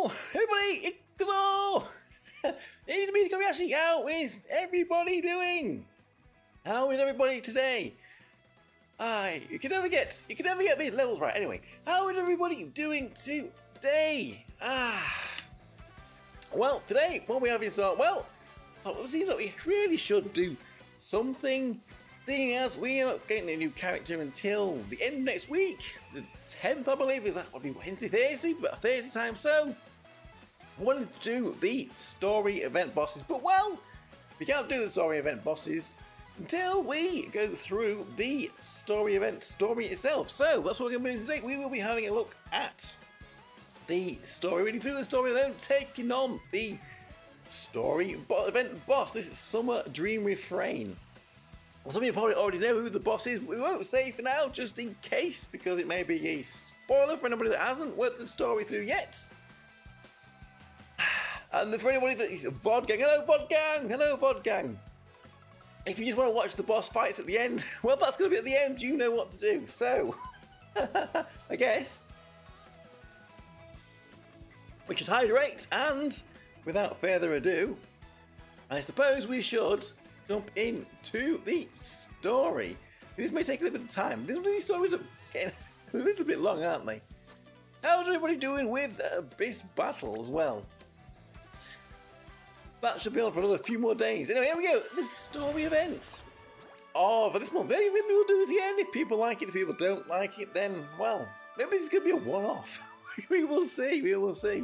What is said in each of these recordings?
Hello, everybody. Hello. It's me, Tokkuri Yashi. How is everybody doing? How is everybody today? You can never get these levels right. Anyway, how is everybody doing today? Well, today what we have is it seems like we really should do something, seeing as we are not getting a new character until the end of next week. The 10th, I believe, is that will be Wednesday, Thursday, but Thursday time. So I wanted to do the story event bosses, but we can't do the story event bosses until we go through the story itself. So that's what we're going to do today. We will be having a look at the story, reading through the story, and then taking on the story event boss. This is Summer Dream Refrain. Well, some of you probably already know who the boss is, but we won't say for now, just in case, because it may be a spoiler for anybody that hasn't worked the story through yet. And for anybody that is Vodgang, hello Vodgang. If you just want to watch the boss fights at the end, well, that's going to be at the end. You know what to do. So, I guess we should hydrate, and without further ado, I suppose we should jump into the story. This may take a little bit of time. These stories are getting a little bit long, aren't they? How's everybody doing with this battle as well? That should be on for another few more days. Anyway, here we go. The story event. Oh, for this month. Maybe we'll do this again. If people like it, if people don't like it, then, well, maybe this is going to be a one-off. We will see. We will see.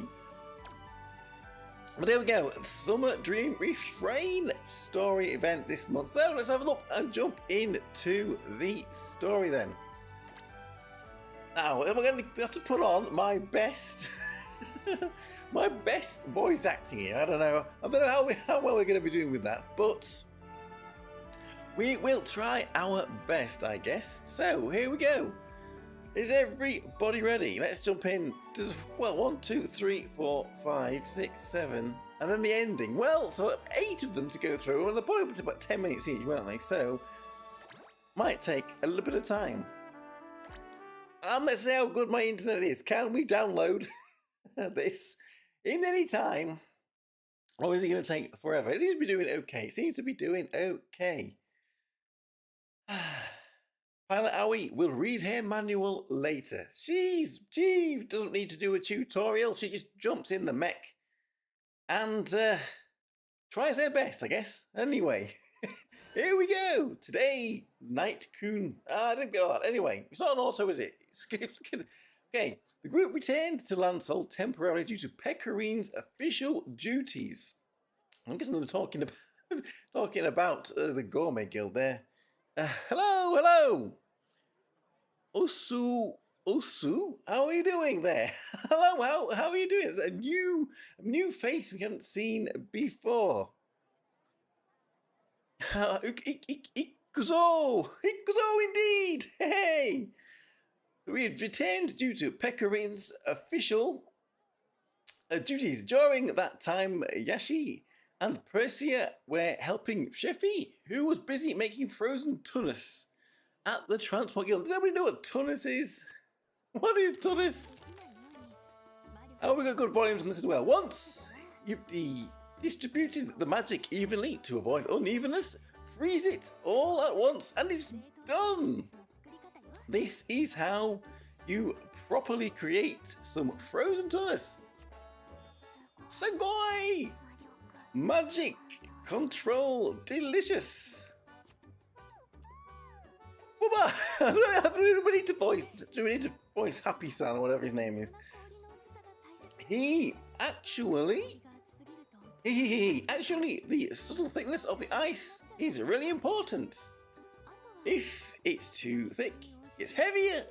But there we go. Summer Dream Refrain story event this month. So let's have a look and jump into the story then. Now, we're going to have to put on my best... my best voice acting here. I don't know how well we're going to be doing with that, but we will try our best, I guess. So here we go. Is everybody ready? Let's jump in. There's 1, 2, 3, 4, 5, 6, 7, and then the ending. Well, so 8 of them to go through, and they're probably about 10 minutes each, won't they? So might take a little bit of time. Let's see how good my internet is. Can we download this in any time, or is it going to take forever? It seems to be doing okay. Pilot Aoi will read her manual later. She doesn't need to do a tutorial. She just jumps in the mech and tries her best, I guess. Anyway, here we go. Today, Night-kun. I didn't get all that. Anyway, it's not an auto, is it? Okay. The group returned to Lansol temporarily due to Pekarine's official duties. I'm guessing they're talking about the Gourmet Guild there. Hello! Osu, how are you doing there? Hello, how are you doing? It's a new face we haven't seen before. Ikuzo indeed! Hey! We had returned due to Pekarine's official duties. During that time, Yashi and Persia were helping Shefi, who was busy making frozen tunis at the Transport Guild. Does nobody know what tunis is? What is tunis? Oh, we got good volumes on this as well. Once you've distributed the magic evenly to avoid unevenness, freeze it all at once, and it's done. This is how you properly create some frozen tunis. Sugoi! Magic! Control! Delicious! We need to voice Happy-san or whatever his name is. Actually, the subtle thickness of the ice is really important. If it's too thick, it's heavier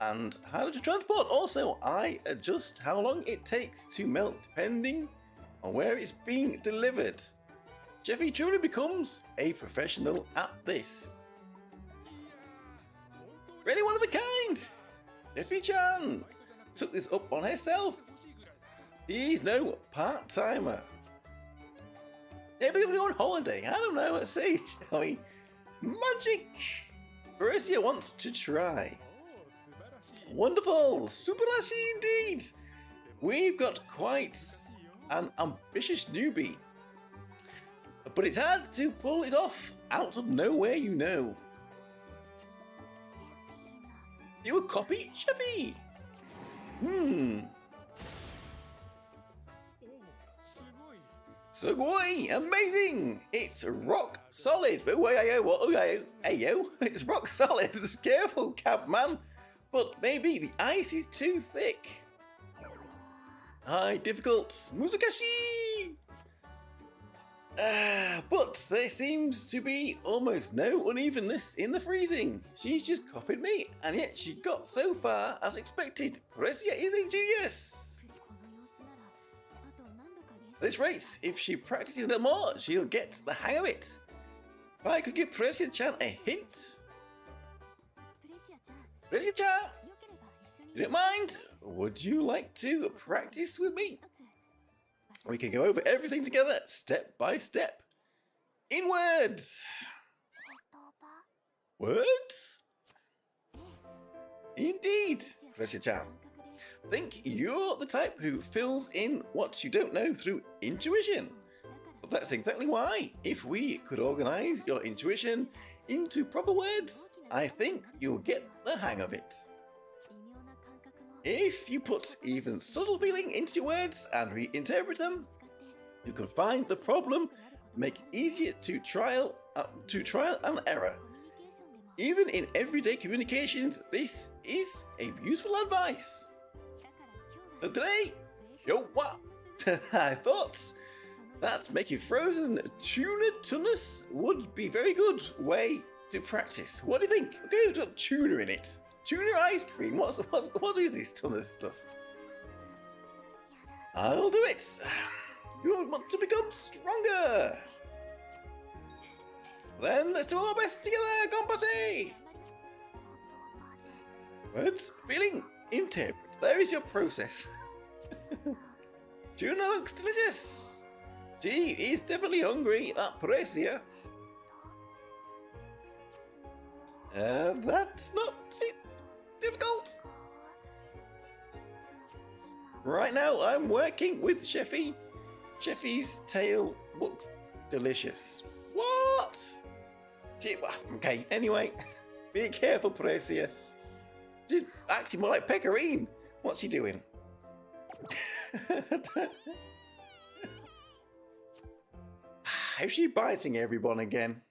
and harder to transport. Also, I adjust how long it takes to melt depending on where it's being delivered. Jeffy truly becomes a professional at this. Really one of a kind! Jeffy-chan took this up on herself. He's no part-timer. Maybe we're going on holiday. I don't know. Let's see, shall we? Magic! Persia wants to try. Wonderful! Superashi indeed! we've got quite an ambitious newbie. But it's hard to pull it off out of nowhere, you know. You a copy, Chevy? Sugoi, amazing! It's rock solid. Ayo, it's rock solid. Careful, cabman. But maybe the ice is too thick. High difficult. Musukashi! But there seems to be almost no unevenness in the freezing. She's just copied me, and yet she got so far as expected. Precia is a genius. This race, if she practices a little more, she'll get the hang of it. If I could give Precia-chan a hint. Precia-chan, you don't mind? Would you like to practice with me? We can go over everything together, step by step. In words. Words? Indeed, Precia-chan. Think you're the type who fills in what you don't know through intuition. But that's exactly why. If we could organize your intuition into proper words, I think you'll get the hang of it. If you put even subtle feeling into your words and reinterpret them, you can find the problem, make it easier to trial and error. Even in everyday communications, this is a useful advice. So today, yo what? I thought that making frozen tuna tunas would be a very good way to practice. What do you think? Okay, put tuna in it. Tuna ice cream. What is this tuna stuff? I'll do it. You want to become stronger. Then let's do our best together. Company. Words, feeling, interpret. There is your process. Tuna looks delicious. She is definitely hungry. That Precia. That's not difficult. Right now, I'm working with Sheffy. Sheffy's tail looks delicious. What? Okay, anyway, be careful, Precia. She's acting more like Pecorine. What's she doing? Is she biting everyone again?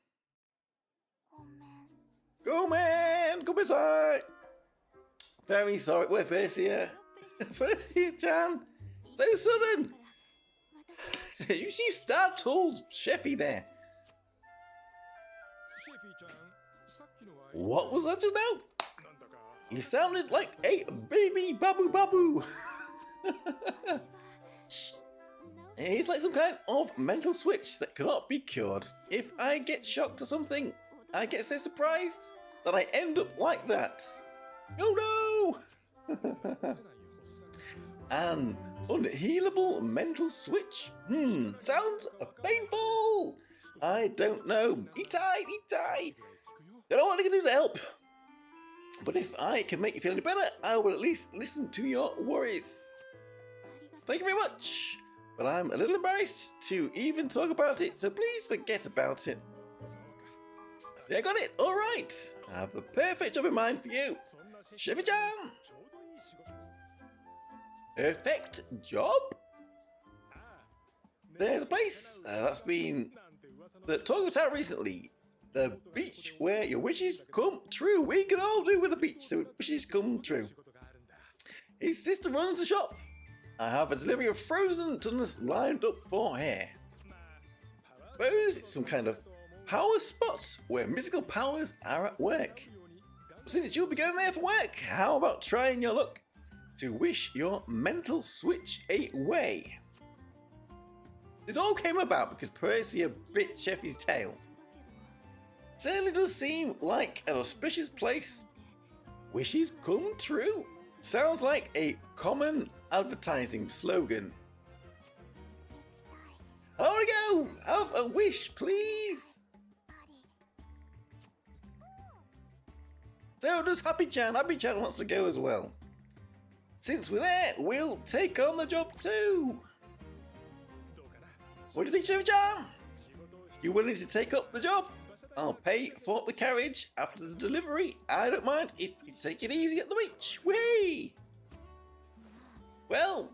Go man! Come inside! Very sorry, we're Precia. Precia-chan! So sudden! You startled Sheffy there. What was that just now? You sounded like a baby babu babu. It's like some kind of mental switch that cannot be cured. If I get shocked or something, I get so surprised that I end up like that. Oh no! An unhealable mental switch? Sounds painful! I don't know. Itai! Don't know what I can do to help. But if I can make you feel any better, I will at least listen to your worries. Thank you very much. But I'm a little embarrassed to even talk about it, so please forget about it. See, I got it. All right. I have the perfect job in mind for you. Sheffy-chan. Perfect job? There's a place that's been talked about recently. The beach where your wishes come true. We can all do with the beach so wishes come true. His sister runs the shop. I have a delivery of frozen tunas lined up for her. Suppose it's some kind of power spots where mystical powers are at work. Since you'll be going there for work, how about trying your luck to wish your mental switch away? This all came about because Precia bit Sheffy's tail. Certainly does seem like an auspicious place. Wishes come true. Sounds like a common advertising slogan. I want to go! Have a wish, please! So does Happy-chan. Happy-chan wants to go as well. since we're there, we'll take on the job too. What do you think, Chevy-chan? You willing to take up the job? I'll pay for the carriage after the delivery. I don't mind if you take it easy at the beach. Whee! Well,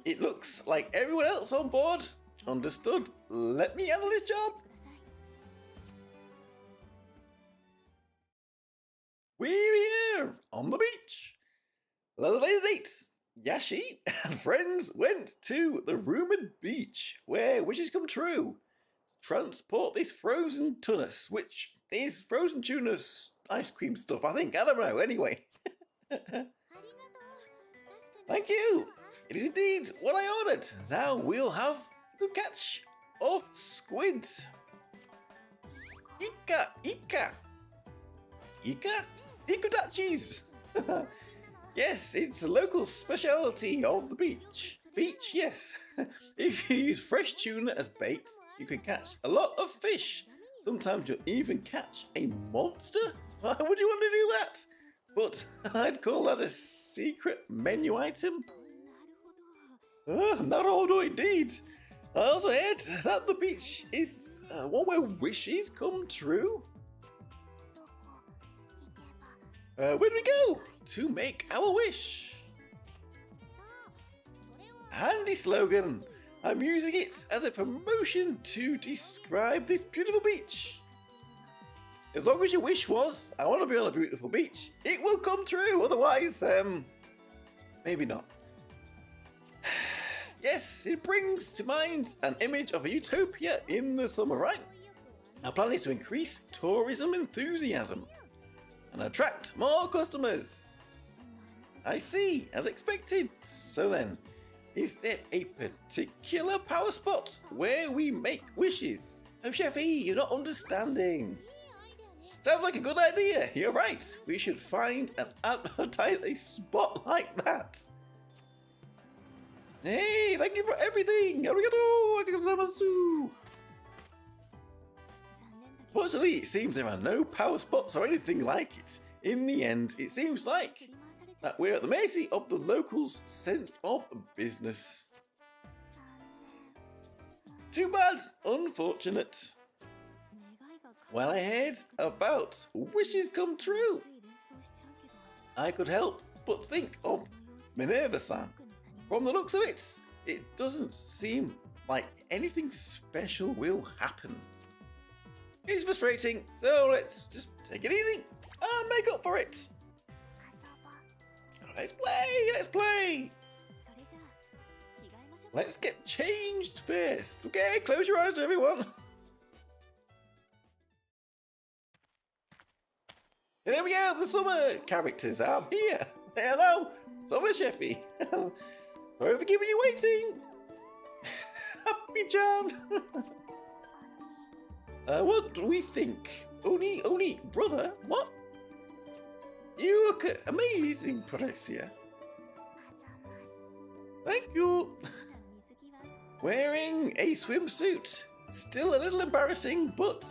it looks like everyone else on board. Understood. Let me handle this job. We're here on the beach. The lady dates, Yashi and friends went to the rumored beach where wishes come true. Transport this frozen tunas, which is frozen tuna ice cream stuff, I think. I don't know. Anyway. Thank you. It is indeed what I ordered. Now we'll have a good catch of squid. Ika, Ika. Ika? Ikudachis. Yes, it's a local specialty of the beach. Beach, yes. If you use fresh tuna as bait, you can catch a lot of fish. Sometimes you'll even catch a monster. Why would you want to do that? But I'd call that a secret menu item. Naruhodo indeed. I also heard that the beach is one where wishes come true. Where do we go to make our wish? Handy slogan. I'm using it as a promotion to describe this beautiful beach. As long as your wish was, I want to be on a beautiful beach, it will come true. Otherwise, maybe not. Yes, it brings to mind an image of a utopia in the summer, right? Our plan is to increase tourism enthusiasm and attract more customers. I see, as expected. So then, is there a particular power spot where we make wishes? Oh, Chefy, you're not understanding. Sounds like a good idea. You're right. We should find and advertise a spot like that. Hey, thank you for everything. Arigato, gozaimasu. Fortunately, it seems there are no power spots or anything like it. In the end, it seems like that we're at the mercy of the locals' sense of business. Too bad, unfortunate. When I heard about wishes come true, I could help but think of Minerva-san. From the looks of it, it doesn't seem like anything special will happen. It's frustrating, so let's just take it easy and make up for it. Let's play! Let's get changed first. Okay, close your eyes, everyone. And there we go, the summer characters are here. Hello, Summer Chefy. Sorry for keeping you waiting. Happy-chan. What do we think? Oni, brother, what? You look amazing, Parecia. Thank you. Wearing a swimsuit. Still a little embarrassing, but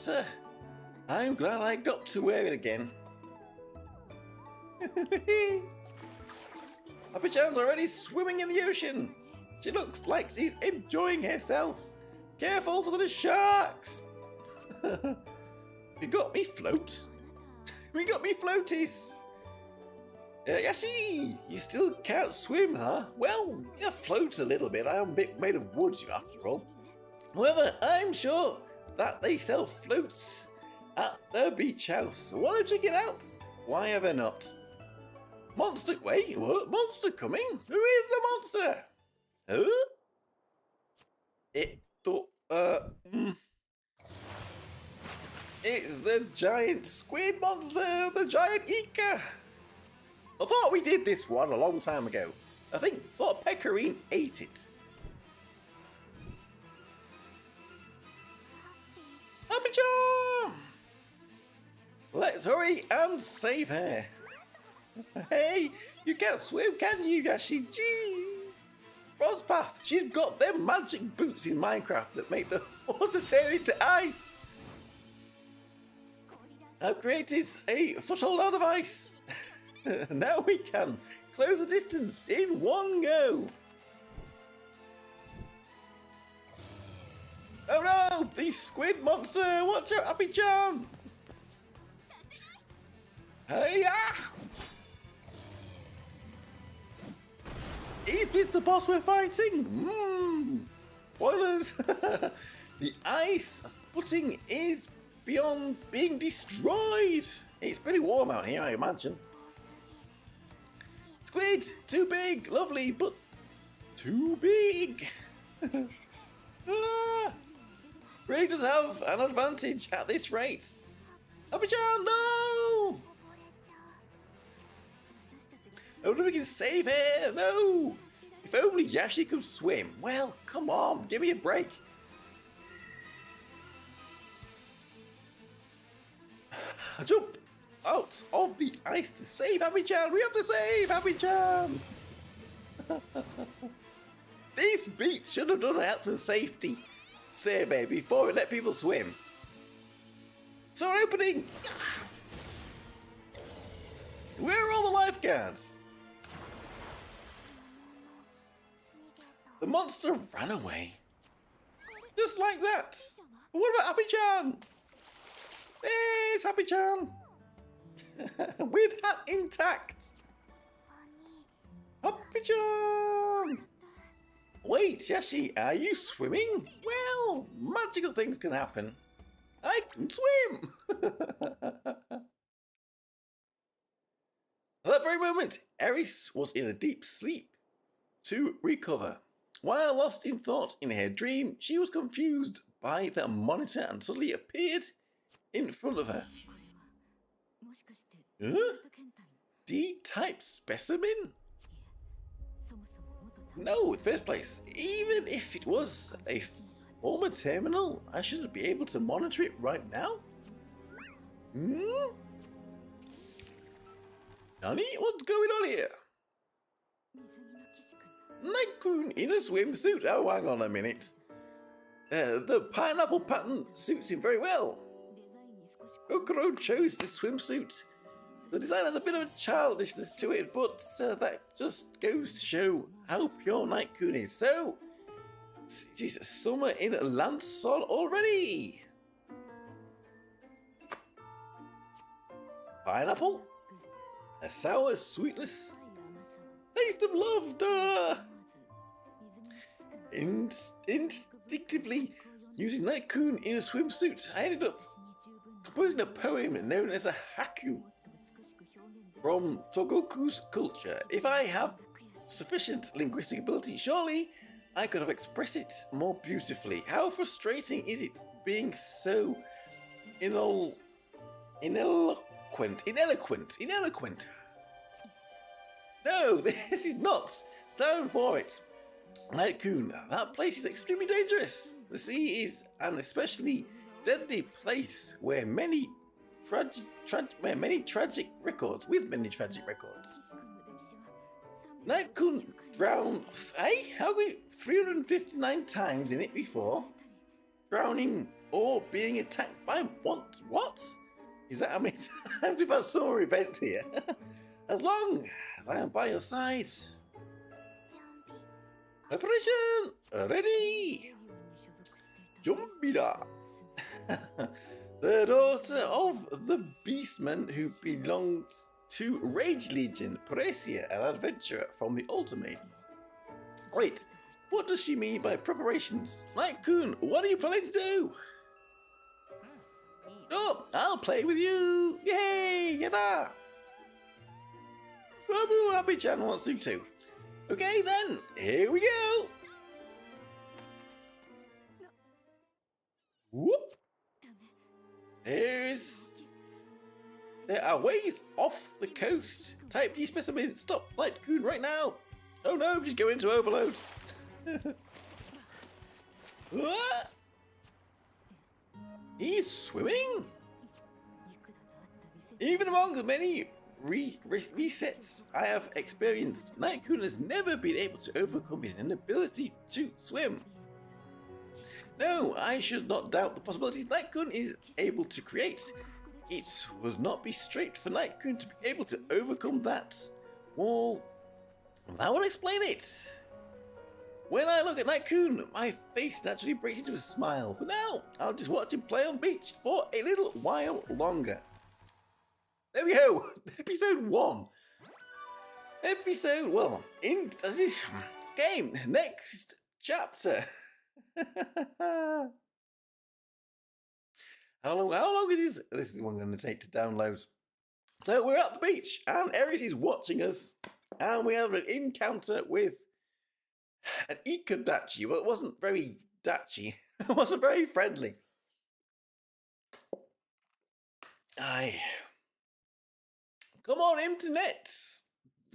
I'm glad I got to wear it again. Happy-chan's already swimming in the ocean. She looks like she's enjoying herself. Careful for the sharks. You got me float. We got me floaties. Yashi, you still can't swim, huh? Well, you float a little bit. I am a bit made of wood, after all. However, I'm sure that they sell floats at the beach house. So why don't you check it out? Why ever not? Monster, wait, what? Monster coming? Who is the monster? Huh? It's the giant squid monster, the giant Ika. I thought we did this one a long time ago. I thought Pecorine ate it. Happy-chan! Let's hurry and save her. Hey, you can't swim, can you, Yashi? Jeez. Frostpath, she's got them magic boots in Minecraft that make the water turn into ice. I've created a foothold out of ice. Now we can close the distance in one go. Oh no! The squid monster! Watch out, Happy-chan! Hey-ya! If it's the boss we're fighting! Spoilers! The ice footing is beyond being destroyed! It's pretty warm out here, I imagine. Squid! Too big! Lovely, but too big! Really does have an advantage at this rate. Happy-chan, no! Only we can save her, no! If only Yashi could swim. Well, come on, give me a break. Jump out of the ice to save Happy-chan. We have to save Happy-chan. This beach should have done a health and safety survey before we let people swim. So we're opening. Where are all the lifeguards? The monster ran away. Just like that. What about Happy-chan? There's Happy-chan. With hat intact. Happy-chan. Wait, Yashi, are you swimming? Well, magical things can happen. I can swim! At that very moment, Eris was in a deep sleep to recover. While lost in thought in her dream, she was confused by the monitor and suddenly appeared in front of her. Huh? D-type specimen? No, in the first place, even if it was a former terminal, I shouldn't be able to monitor it right now? Hmm? Nani? What's going on here? Night-kun in a swimsuit. Oh, hang on a minute. The pineapple pattern suits him very well. Kokoro chose this swimsuit. The design has a bit of childishness to it, but that just goes to show how pure Night-kun is. So, it's summer in Landsol already. Pineapple? A sour sweetness? Taste of love, duh! Instinctively using Night-kun in a swimsuit, I ended up composing a poem known as a haiku from Togoku's culture. If I have sufficient linguistic ability, surely I could have expressed it more beautifully. How frustrating is it being so ineloquent? No, this is not. Down for it. Night-kun, that place is extremely dangerous. The sea is an especially deadly place where many tragic records. Night-kun drowned, how could 359 times in it before drowning or being attacked by what? Is that how many times we've had summer event here? As long as I am by your side. Preparation ready. Jumbida. The daughter of the beastman who belonged to Rage Legion, Precia, an adventurer from the Altar Maiden. Wait, what does she mean by preparations? Night-kun, what are you planning to do? Oh, I'll play with you! Yay! Yada! Happy-chan wants to too. Okay then, here we go! Whoop! There are ways off the coast. Type D specimen, stop Night-kun right now! Oh no, just go into overload. What? He's swimming? Even among the many resets I have experienced, Night-kun has never been able to overcome his inability to swim. No, I should not doubt the possibilities Night-kun is able to create. it would not be straight for Night-kun to be able to overcome that wall. That will explain it. When I look at Night-kun, my face naturally breaks into a smile. For now, I'll just watch him play on beach for a little while longer. There we go. Episode 1. In this game, next chapter. How long is this one going to take to download? So we're at the beach, and Eris is watching us, and we have an encounter with an Ikadachi, but it wasn't very dachi. It wasn't very friendly. Aye. Come on, internet.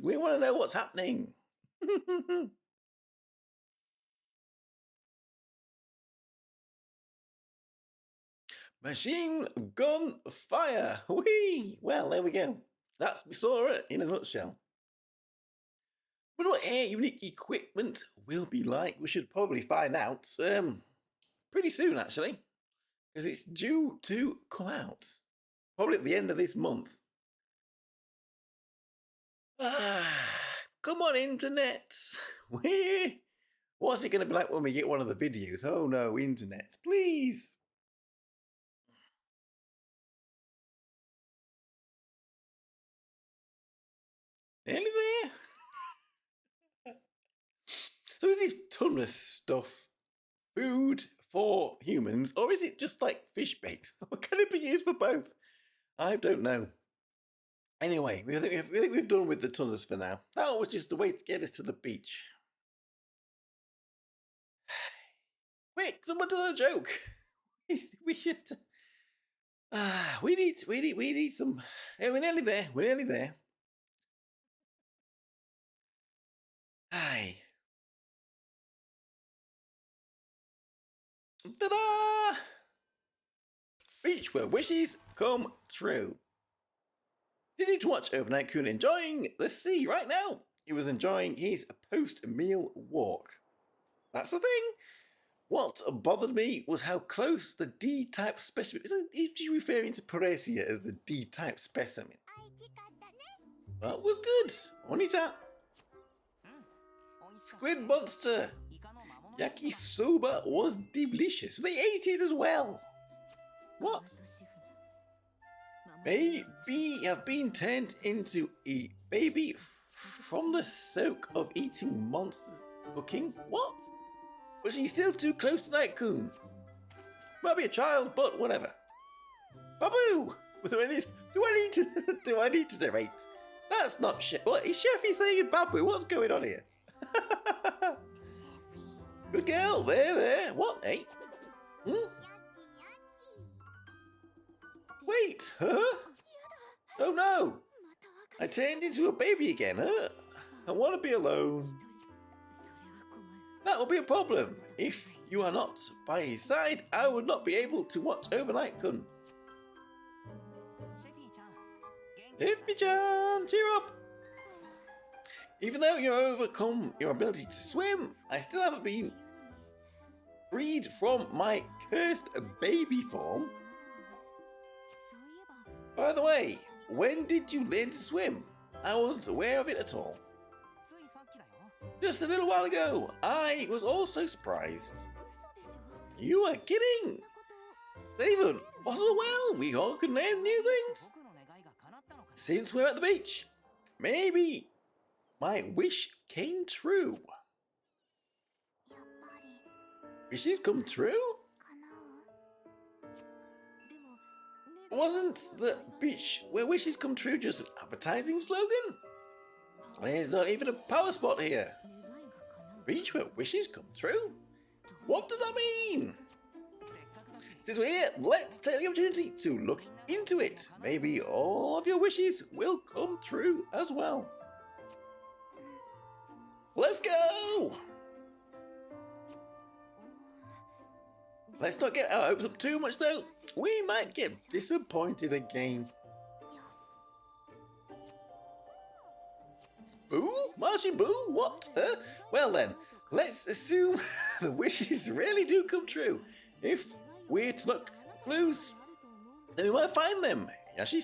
We want to know what's happening. Machine gun fire. Whee! Well, there we go. That's Misora in a nutshell. But what Air unique equipment will be like, we should probably find out pretty soon, actually, because it's due to come out probably at the end of this month. Come on, internet. What's it going to be like when we get one of the videos? Oh no, internet, please. Nearly there. So is this tunnel stuff food for humans, or is it just like fish bait? Or can it be used for both? I don't know. Anyway, we think we've done with the tunnels for now. That was just a way to get us to the beach. Quick, someone tell a joke. We should. We need some. Yeah, we're nearly there. We're nearly there. Aye. Ta-da! Beach where wishes come true. Continue to watch overnight Kun enjoying the sea right now. He was enjoying his post-meal walk. That's the thing. What bothered me was how close the D-type specimen... Is he referring to Paresia as the D-type specimen? That was good. Onita. Squid monster. Yakisoba was delicious. They ate it as well. What? Baby have been turned into a baby from the soak of eating monsters cooking? What? Was she still too close to Night-kun? Might be a child, but whatever. Babu! Do I need to narrate? That's not shit. What is Sheffy saying Babu? What's going on here? Good girl, there. What, eh? Wait, huh? Oh no! I turned into a baby again, huh? I want to be alone. That will be a problem. If you are not by his side, I would not be able to watch overnight Kun. Hippie-chan, cheer up! Even though you overcome your ability to swim, I still haven't been freed from my cursed baby form. By the way, when did you learn to swim? I wasn't aware of it at all. Just a little while ago, I was also surprised. You are kidding! Steven, possible well, we all can learn new things. Since we're at the beach, maybe my wish came true. Wishes come true? Wasn't the beach where wishes come true just an advertising slogan? There's not even a power spot here. Beach where wishes come true? What does that mean? Since we're here, let's take the opportunity to look into it. Maybe all of your wishes will come true as well. Let's go! Let's not get our hopes up too much though. We might get disappointed again. Boo? Martian Boo? What? Well then, let's assume the wishes really do come true. If we're to look clues, then we might find them Yashi,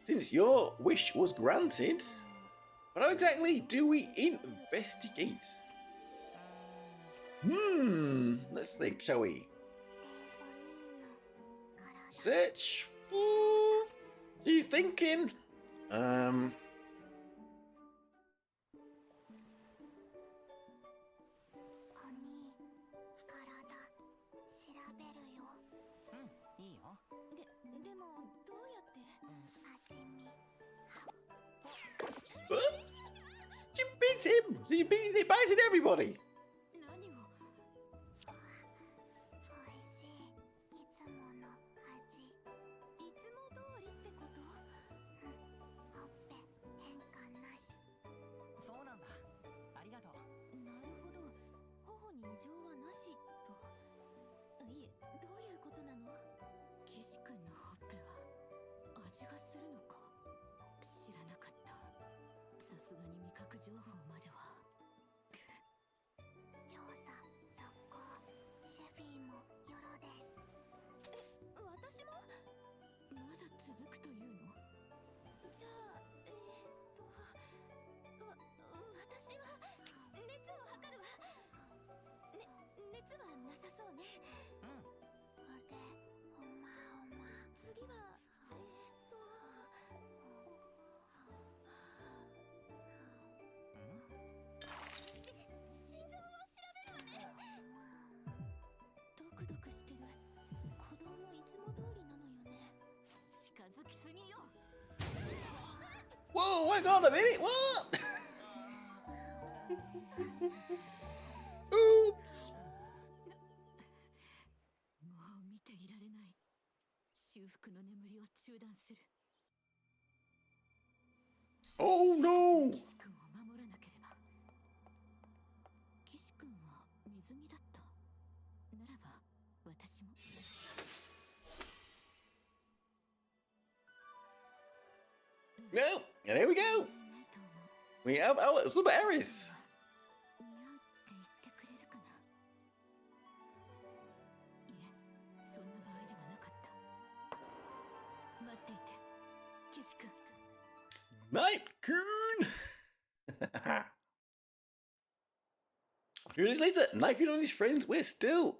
since your wish was granted, but how exactly do we investigate? Let's think, shall we? Search. She's thinking. She beats him! She bites everybody! Whoa, hang on a minute, what? Oops. Oh no. No, and here we go. We have our Super Aries. Night Coon. A few days later, Night Coon and his friends were still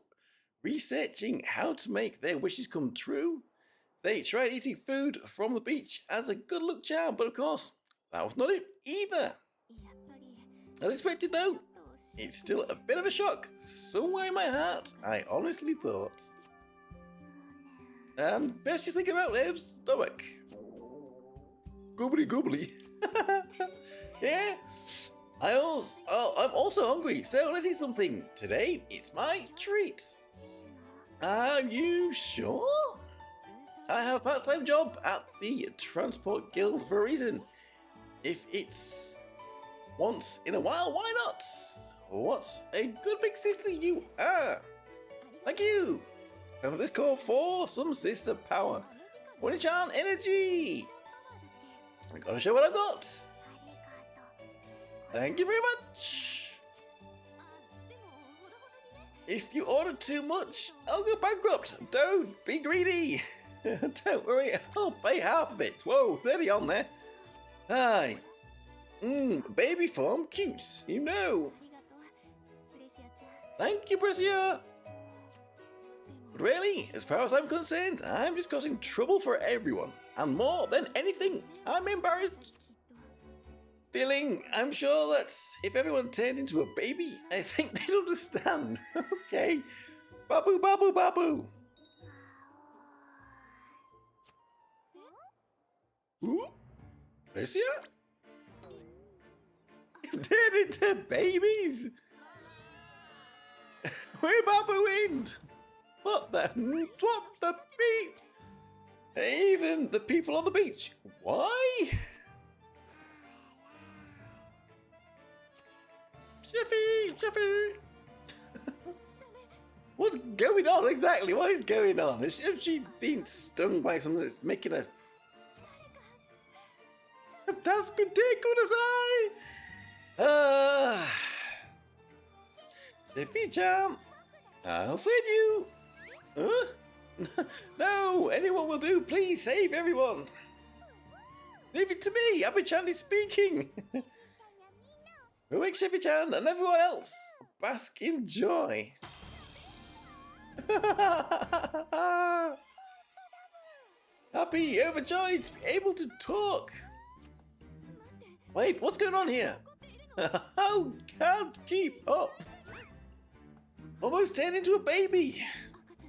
researching how to make their wishes come true. They tried eating food from the beach as a good luck charm, but of course, that was not it either. As expected though, it's still a bit of a shock. Somewhere in my heart, I honestly thought. Best you think about Ev's stomach. Goobly goobly. Yeah. I'm also hungry, so let's eat something. Today, it's my treat. Are you sure? I have a part-time job at the Transport Guild for a reason. If it's once in a while, why not? What a good big sister you are. Thank you. And for this call for some sister power. Oni-chan energy. I gotta show what I've got. Thank you very much. If you order too much, I'll go bankrupt. Don't be greedy. Don't worry, I'll pay half of it. Whoa, steady on there. Hi. Baby form cute, you know. Thank you, Brescia. But really, as far as I'm concerned, I'm just causing trouble for everyone. And more than anything, I'm embarrassed. I'm sure that if everyone turned into a baby, I think they'd understand. Okay. Babu, babu, babu. Who? Brescia? Turned into babies? We're babooing! What the beep? Even the people on the beach. Why? Sheffy! What's going on exactly? What is going on? Has she been stung by something that's making her... Das could take kudasai! Sheffy-chan, I'll save you! Huh? No, anyone will do. Please save everyone. Leave it to me. Abi-chan is speaking. We'll make Shippy-chan and everyone else bask in joy. Happy, overjoyed to be able to talk. Wait, what's going on here? I can't keep up. Almost turned into a baby.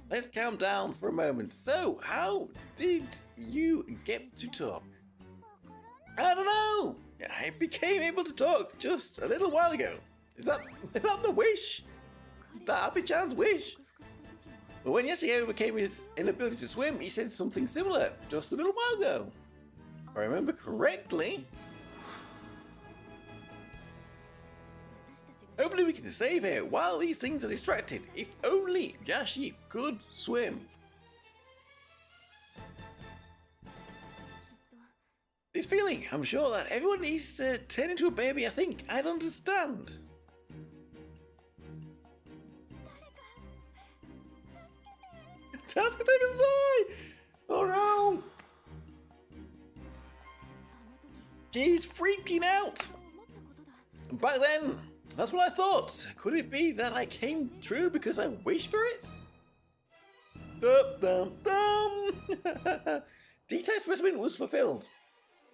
Let's calm down for a moment. So, how did you get to talk? I don't know. I became able to talk just a little while ago. Is that the wish? Is that Happy-chan's wish? But when Yashi overcame his inability to swim, he said something similar just a little while ago. If I remember correctly. Hopefully we can save her while these things are distracted. If only Yashi could swim. This feeling, I'm sure that everyone needs to turn into a baby. I think I'd understand. Task taken aside! Oh no! She's freaking out! Back then, that's what I thought. Could it be that I came true because I wished for it? Dum dum dum! D-type specimen was fulfilled.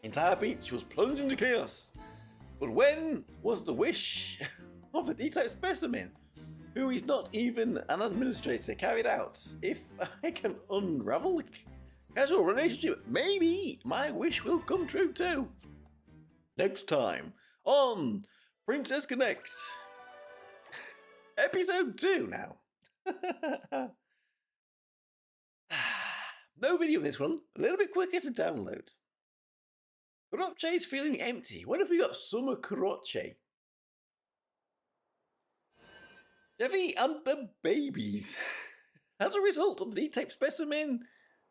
Entire beach was plunged into chaos. But when was the wish of a D-type specimen, who is not even an administrator, carried out? If I can unravel a casual relationship, maybe my wish will come true too. Next time on Princess Connect. Episode 2 now. No video of this one, a little bit quicker to download. Kuroche's feeling empty. What if we got Summer Kuroche? Chevy and the babies. As a result of the D-type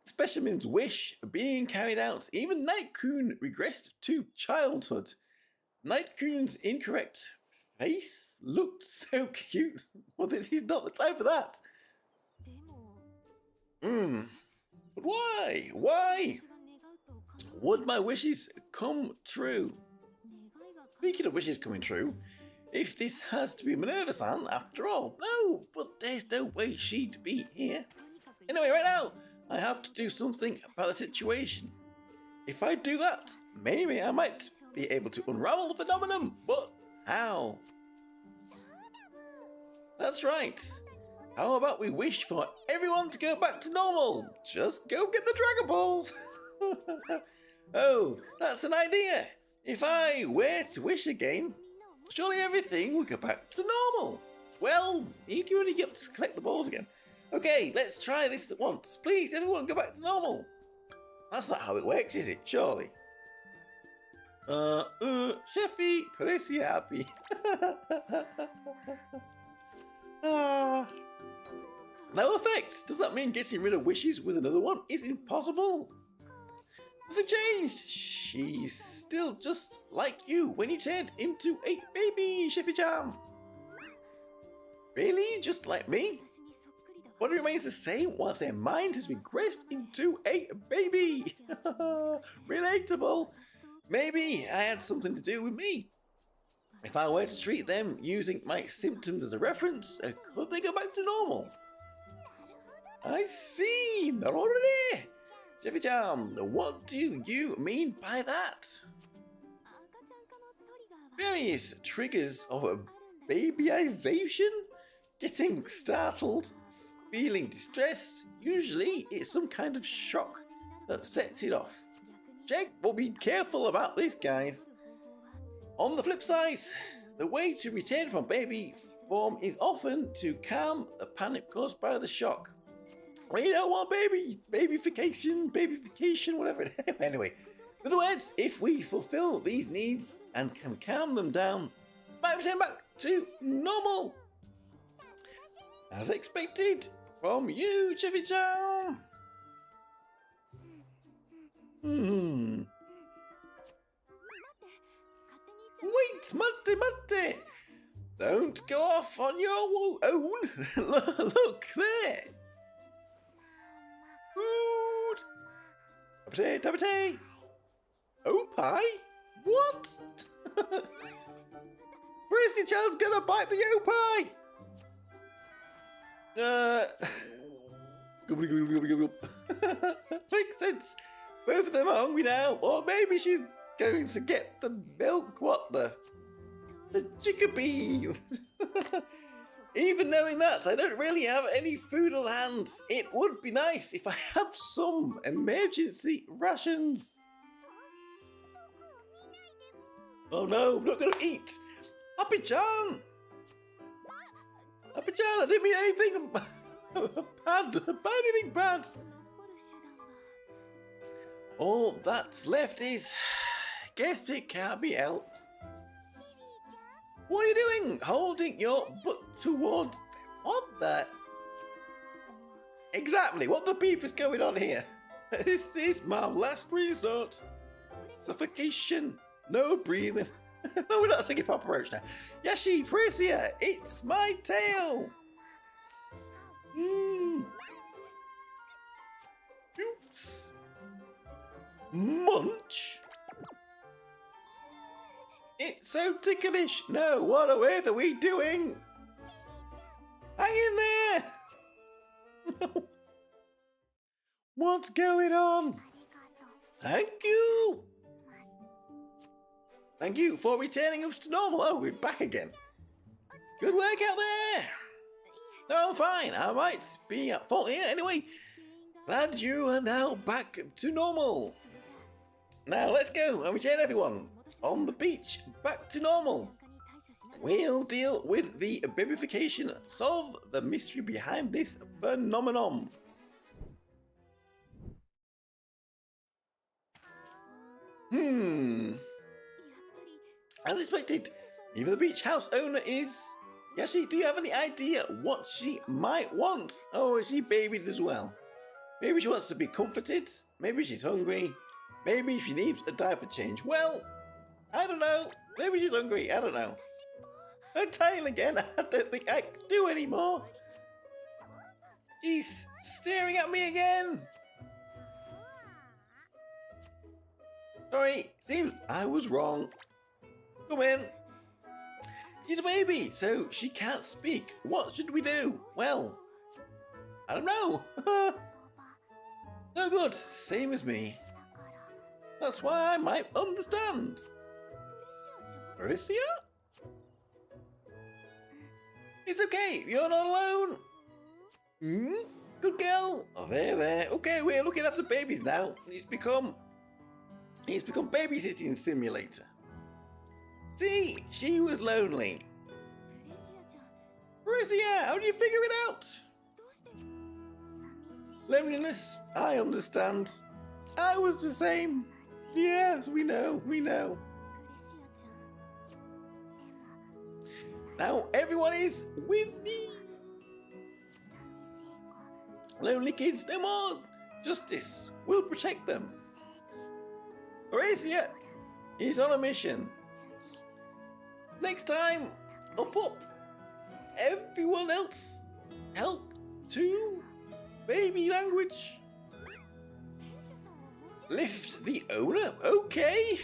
specimen's wish being carried out, even Night-kun regressed to childhood. Night-kun's incorrect face looked so cute. Well, this is not the time for that. But why? Why would my wishes come true? Speaking of wishes coming true, if this has to be Minerva-san after all. No, but there's no way she'd be here. Anyway, right now, I have to do something about the situation. If I do that, maybe I might be able to unravel the phenomenon. But how? That's right. How about we wish for everyone to go back to normal? Just go get the Dragon Balls. Oh, that's an idea. If I were to wish again, surely everything will go back to normal. Well, you can only get to collect the balls again. Okay, let's try this at once. Please, everyone go back to normal. That's not how it works, is it? Surely. Sheffy, pretty happy. No effects. Does that mean getting rid of wishes with another one is impossible? Nothing changed. She's still just like you when you turned into a baby, Sheffy-chan. Really? Just like me? Body remains the same whilst their mind has regressed into a baby. Relatable. Maybe I had something to do with me. If I were to treat them using my symptoms as a reference, could they go back to normal? I see. Narore. Sheffy-chan, what do you mean by that? Various triggers of a babyization? Getting startled, feeling distressed. Usually it's some kind of shock that sets it off. Check, but be careful about this, guys. On the flip side, the way to return from baby form is often to calm the panic caused by the shock. We don't want babyfication, whatever it is. Anyway, in other words, if we fulfill these needs and can calm them down, might return back to normal. As expected from you, Sheffy-chan. Wait, mate. Don't go off on your own. Look there. Tapate, tapate! Opie? What? Prissy Child's gonna bite the Opie! Makes sense. Both of them are hungry now, or maybe she's going to get the milk. What the chickabee? Even knowing that, I don't really have any food on hand. It would be nice if I had some emergency rations. Oh no, I'm not gonna eat. Happy-chan! Happy-chan, I didn't mean anything bad. Anything bad. All that's left is, guess it can't be helped. What are you doing? Holding your butt towards... What the... Exactly, what the beep is going on here? This is my last resort. Suffocation. No breathing. No, we're not singing Papa Roach now. Yashi, Prisia, it's my tail. Oops. Munch. It's so ticklish. No, what on earth are we doing? Hang in there. What's going on? Thank you. Thank you for returning us to normal. Oh, we're back again. Good work out there. No, I'm fine. I might be at fault here. Anyway, glad you are now back to normal. Now let's go and return everyone on the beach back to normal. We'll deal with the babification, solve the mystery behind this phenomenon. As expected, even the beach house owner is... Yashi, do you have any idea what she might want? Oh, is she babied as well? Maybe she wants to be comforted. Maybe she's hungry. Maybe she needs a diaper change. Well, I don't know. Maybe she's hungry. I don't know. Her tail again. I don't think I can do anymore. She's staring at me again. Sorry, seems I was wrong. Come in. She's a baby, so she can't speak. What should we do? Well, I don't know. No good. Same as me. That's why I might understand. Marissa? It's okay. You're not alone. Good girl. Oh, there. Okay, we're looking after babies now. It's become babysitting simulator. See, she was lonely. Marissa, how do you figure it out? Loneliness, I understand. I was the same. Yes, we know. Now everyone is with me. Lonely kids, no more. Justice will protect them. Horacia is on a mission. Next time, up. Everyone else, help to baby language. Lift the owner, okay.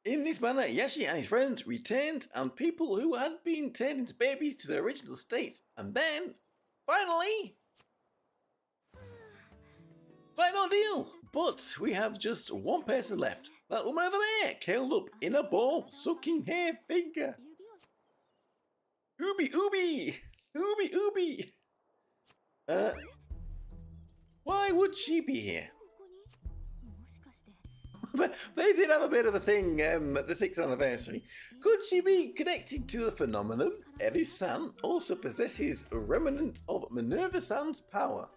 In this manner, Yashi and his friends returned, and people who had been turned into babies to their original state. And then, finally, final ordeal. But we have just one person left. That woman over there, curled up in a ball, sucking her finger. Ooby. Why would she be here? They did have a bit of a thing at the 6th anniversary. Could she be connected to the phenomenon? Eri-san also possesses a remnant of Minerva-san's power.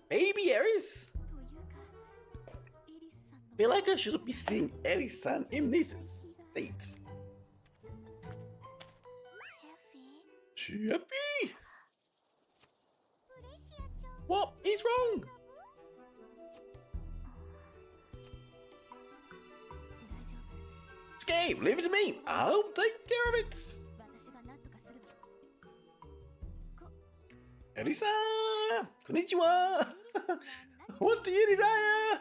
Baby Eris? Feel like I shouldn't be seeing Eri-san in this state. Sheppy? What is wrong? Okay, leave it to me. I'll take care of it. Elisa, konnichiwa. What do you desire?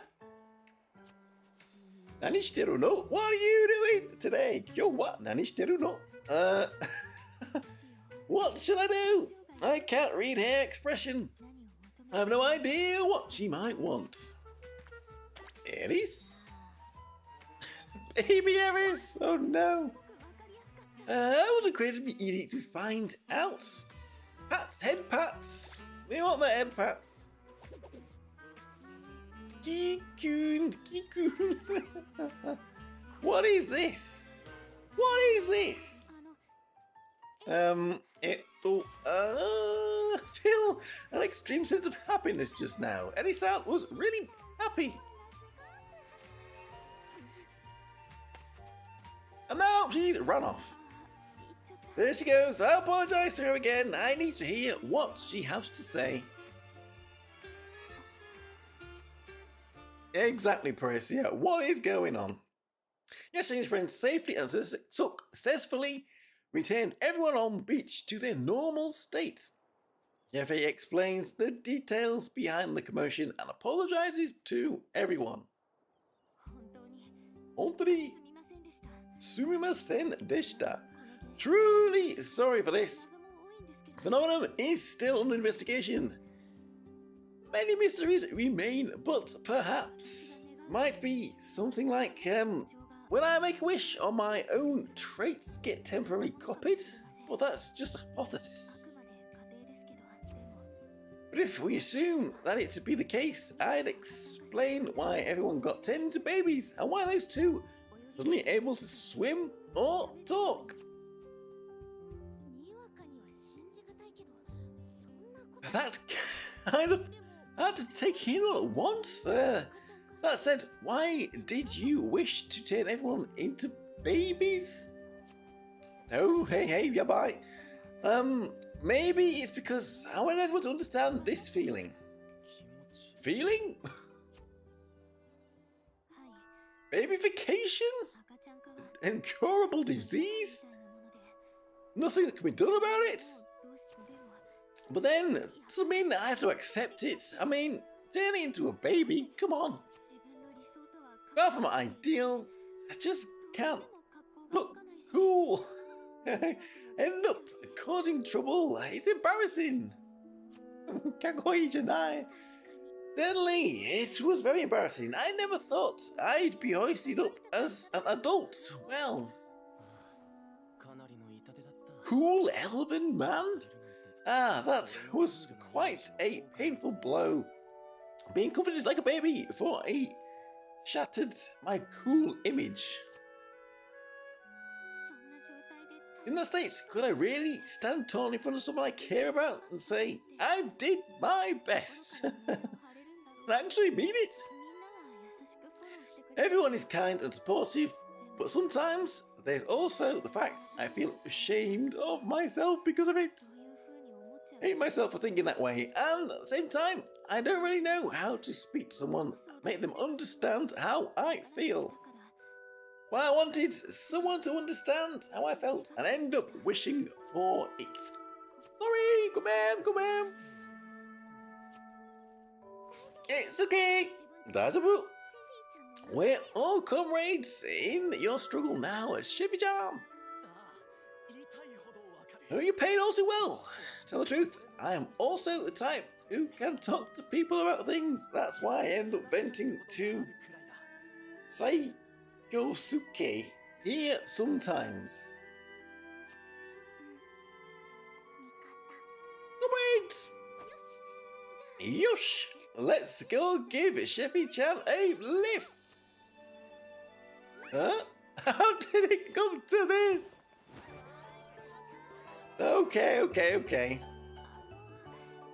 Nani shiteru no? What are you doing today? Kyou wa nani shiteru no? What should I do? I can't read her expression. I have no idea what she might want. Eris? Baby Eris? Oh no. That was incredibly easy to find out. Pats, head pats. We want the head pats. Kikun, Kikun. What is this? What is this? I feel an extreme sense of happiness just now. Elisa was really happy. And now she's run off. There she goes. I apologize to her again. I need to hear what she has to say. Exactly, Patricia. What is going on? Yes, and his friends safely and successfully returned everyone on the beach to their normal state. Jeffy explains the details behind the commotion and apologizes to everyone. Hontoni sumimasen deshita. Truly sorry for this. The phenomenon is still under investigation. Many mysteries remain, but perhaps might be something like when I make a wish or my own traits get temporarily copied. Well, that's just a hypothesis. But if we assume that it to be the case, I'd explain why everyone got turned into babies and why those two suddenly able to swim or talk. That kind of had to take in all at once. That said, why did you wish to turn everyone into babies? Oh, hey, yabai. Maybe it's because I want everyone to understand this feeling. Feeling? Babyfication? Incurable disease? Nothing that can be done about it? But then, it doesn't mean that I have to accept it. I mean, turning into a baby, come on. Far from ideal, I just can't look cool. End up causing trouble. It's embarrassing. Kagoi janai. Certainly, it was very embarrassing. I never thought I'd be hoisted up as an adult. Well, cool elven man? Ah, that was quite a painful blow. Being comforted like a baby for a shattered my cool image. In that state, could I really stand tall in front of someone I care about and say, I did my best? And actually mean it? Everyone is kind and supportive, but sometimes there's also the fact I feel ashamed of myself because of it. I hate myself for thinking that way, and at the same time, I don't really know how to speak to someone, make them understand how I feel. Well, I wanted someone to understand how I felt, and end up wishing for it. Sorry, come on. It's okay, daijoubu. We're all comrades in your struggle now, Shibi-chan. Oh, you paid all too well. Tell the truth, I am also the type who can talk to people about things. That's why I end up venting to Saikosuke here sometimes. Wait! Yosh! Let's go give Shibi-chan a lift! Huh? How did it come to this? Okay.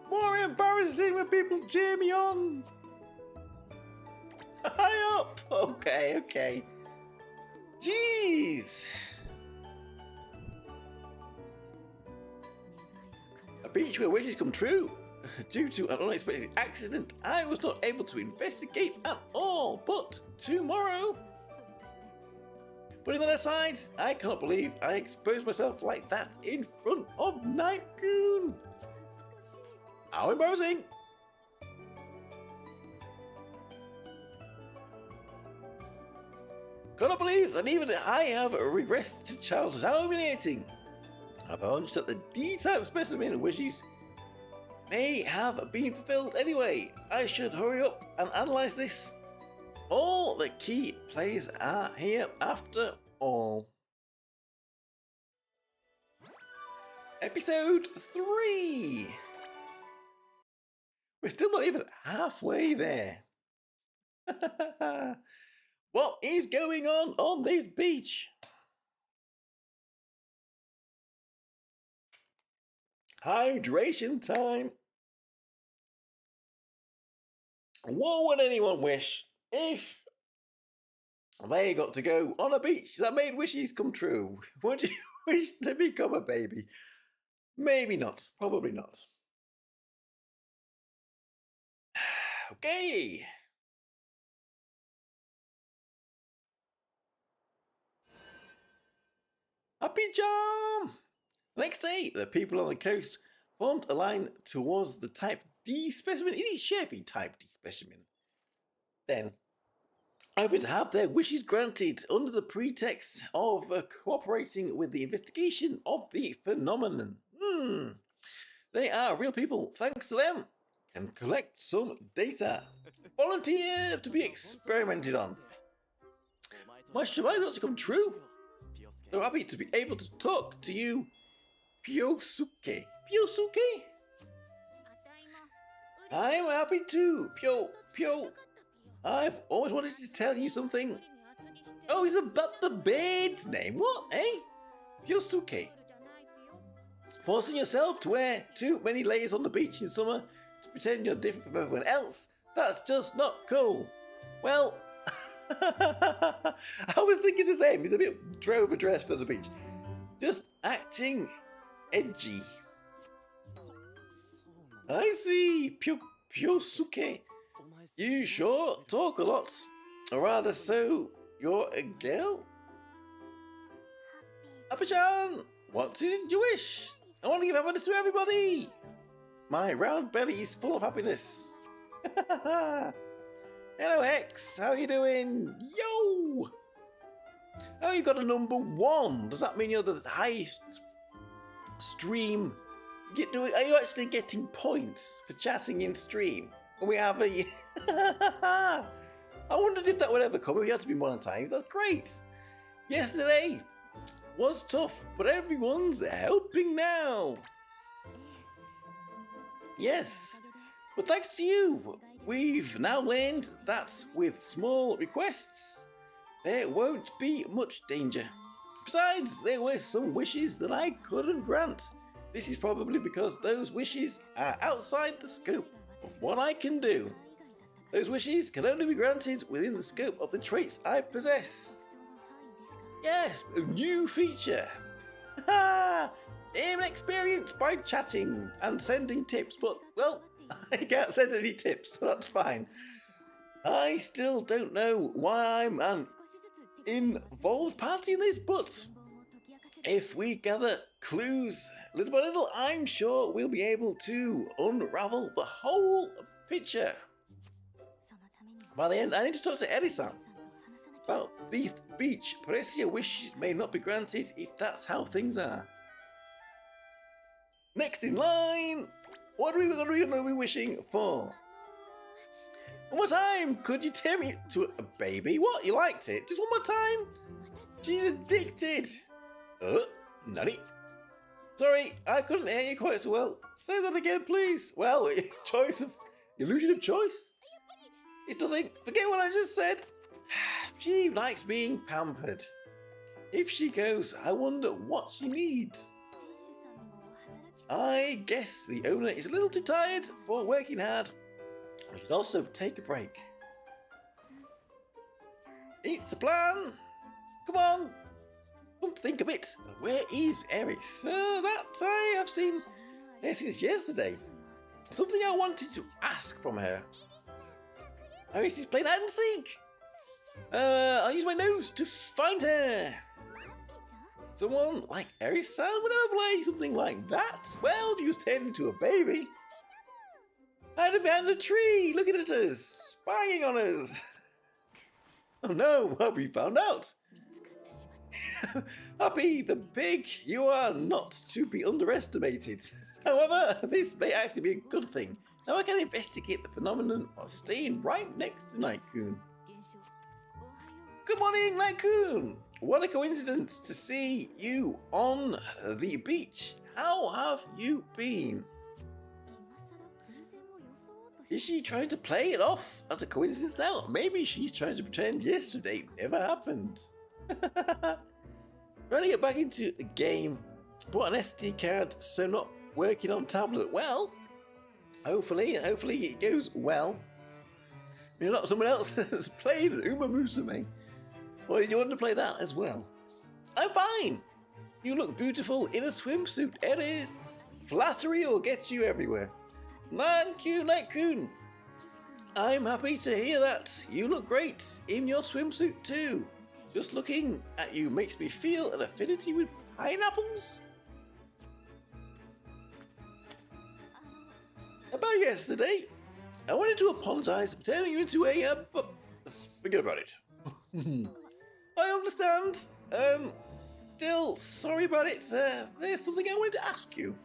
More embarrassing when people cheer me on. High up. Okay. Jeez. A beach where wishes come true. Due to an unexpected accident, I was not able to investigate at all. But tomorrow, Putting that aside, I cannot believe I exposed myself like that in front of Night-kun. How embarrassing! Cannot believe that even I have regressed to childhood. How humiliating! I've a hunch that the D-type specimen wishes may have been fulfilled anyway. I should hurry up and analyse this. All the key players are here after all. Episode 3! We're still not even halfway there. What is going on this beach? Hydration time. What would anyone wish if they got to go on a beach that made wishes come true? Would you wish to become a baby? Maybe not. Probably not. Okay. Happy jam! Next day, the people on the coast formed a line towards the Type D specimen. Is it Chevy Type D specimen? Then, hoping to have their wishes granted under the pretext of cooperating with the investigation of the phenomenon. They are real people. Thanks to them, can collect some data. Volunteer to be experimented on. My survival got to come true. So happy to be able to talk to you, Pyosuke. Pyosuke? I'm happy too, Pyo. I've always wanted to tell you something. Oh, it's about the bird's name. What, eh? Pyosuke. Forcing yourself to wear too many layers on the beach in summer to pretend you're different from everyone else, that's just not cool. Well, I was thinking the same. He's a bit overdressed for the beach. Just acting edgy. I see, Pyosuke. You sure talk a lot. Or rather so, you're a girl? Appa-chan, what is it you wish? I want to give happiness to everybody. My round belly is full of happiness. Hello X, how are you doing? Yo! Oh, you got a number 1. Does that mean you're the highest stream? Are you actually getting points for chatting in stream? We have a... I wondered if that would ever come, if you had to be monetized. That's great. Yesterday was tough, but everyone's helping now. Yes, but thanks to you, we've now learned that with small requests, there won't be much danger. Besides, there were some wishes that I couldn't grant. This is probably because those wishes are outside the scope of what I can do. Those wishes can only be granted within the scope of the traits I possess. Yes, a new feature. Even experienced by chatting and sending tips, but, well, I can't send any tips, so that's fine. I still don't know why I'm an involved party in this, but if we gather clues little by little, I'm sure we'll be able to unravel the whole picture. By the end, I need to talk to Eri-san about the beach. Parecia wishes may not be granted if that's how things are. Next in line, what are we going to be wishing for? One more time, could you tell me to a baby? What, you liked it? Just one more time? She's addicted. Nani? Sorry, I couldn't hear you quite so well. Say that again, please. Well, illusion of choice? It's nothing. Forget what I just said. She likes being pampered. If she goes, I wonder what she needs. I guess the owner is a little too tired for working hard. We should also take a break. It's a plan. Come on. Come think a bit. Where is Eris? That I have seen her since yesterday. Something I wanted to ask from her. Eris is playing hide and seek. I'll use my nose to find her. Someone like Eri-san would never play something like that. Well, if he was turned into a baby. Hide behind a tree, looking at us, spying on us. Oh no, what have we found out? Happy the pig, you are not to be underestimated. However, this may actually be a good thing. Now I can investigate the phenomenon while staying right next to Night-kun. Good morning, Night-kun! What a coincidence to see you on the beach. How have you been? Is she trying to play it off as a coincidence now? Maybe she's trying to pretend yesterday never happened. Trying to get back into the game. Bought an SD card, so not working on tablet. Well, hopefully it goes well. You're not someone else that's played Uma Musume. Or you want to play that as well? I'm fine. You look beautiful in a swimsuit. It is. Flattery will get you everywhere. Thank you, Night-kun. I'm happy to hear that. You look great in your swimsuit too. Just looking at you makes me feel an affinity with pineapples. About yesterday, I wanted to apologize for turning you into a forget about it. I understand. Still sorry about it. There's something I wanted to ask you.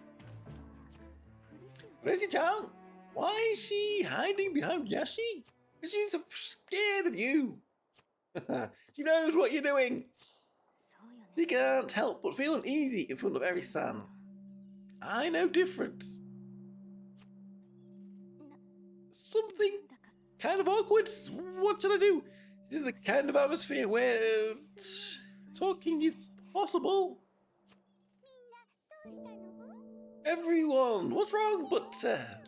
Crazy-chan, why is she hiding behind Yashi? She's scared of you. She knows what you're doing. She can't help but feel uneasy in front of Eri-san. I know different. Something kind of awkward. What should I do? This is the kind of atmosphere where talking is possible. Everyone, what's wrong? But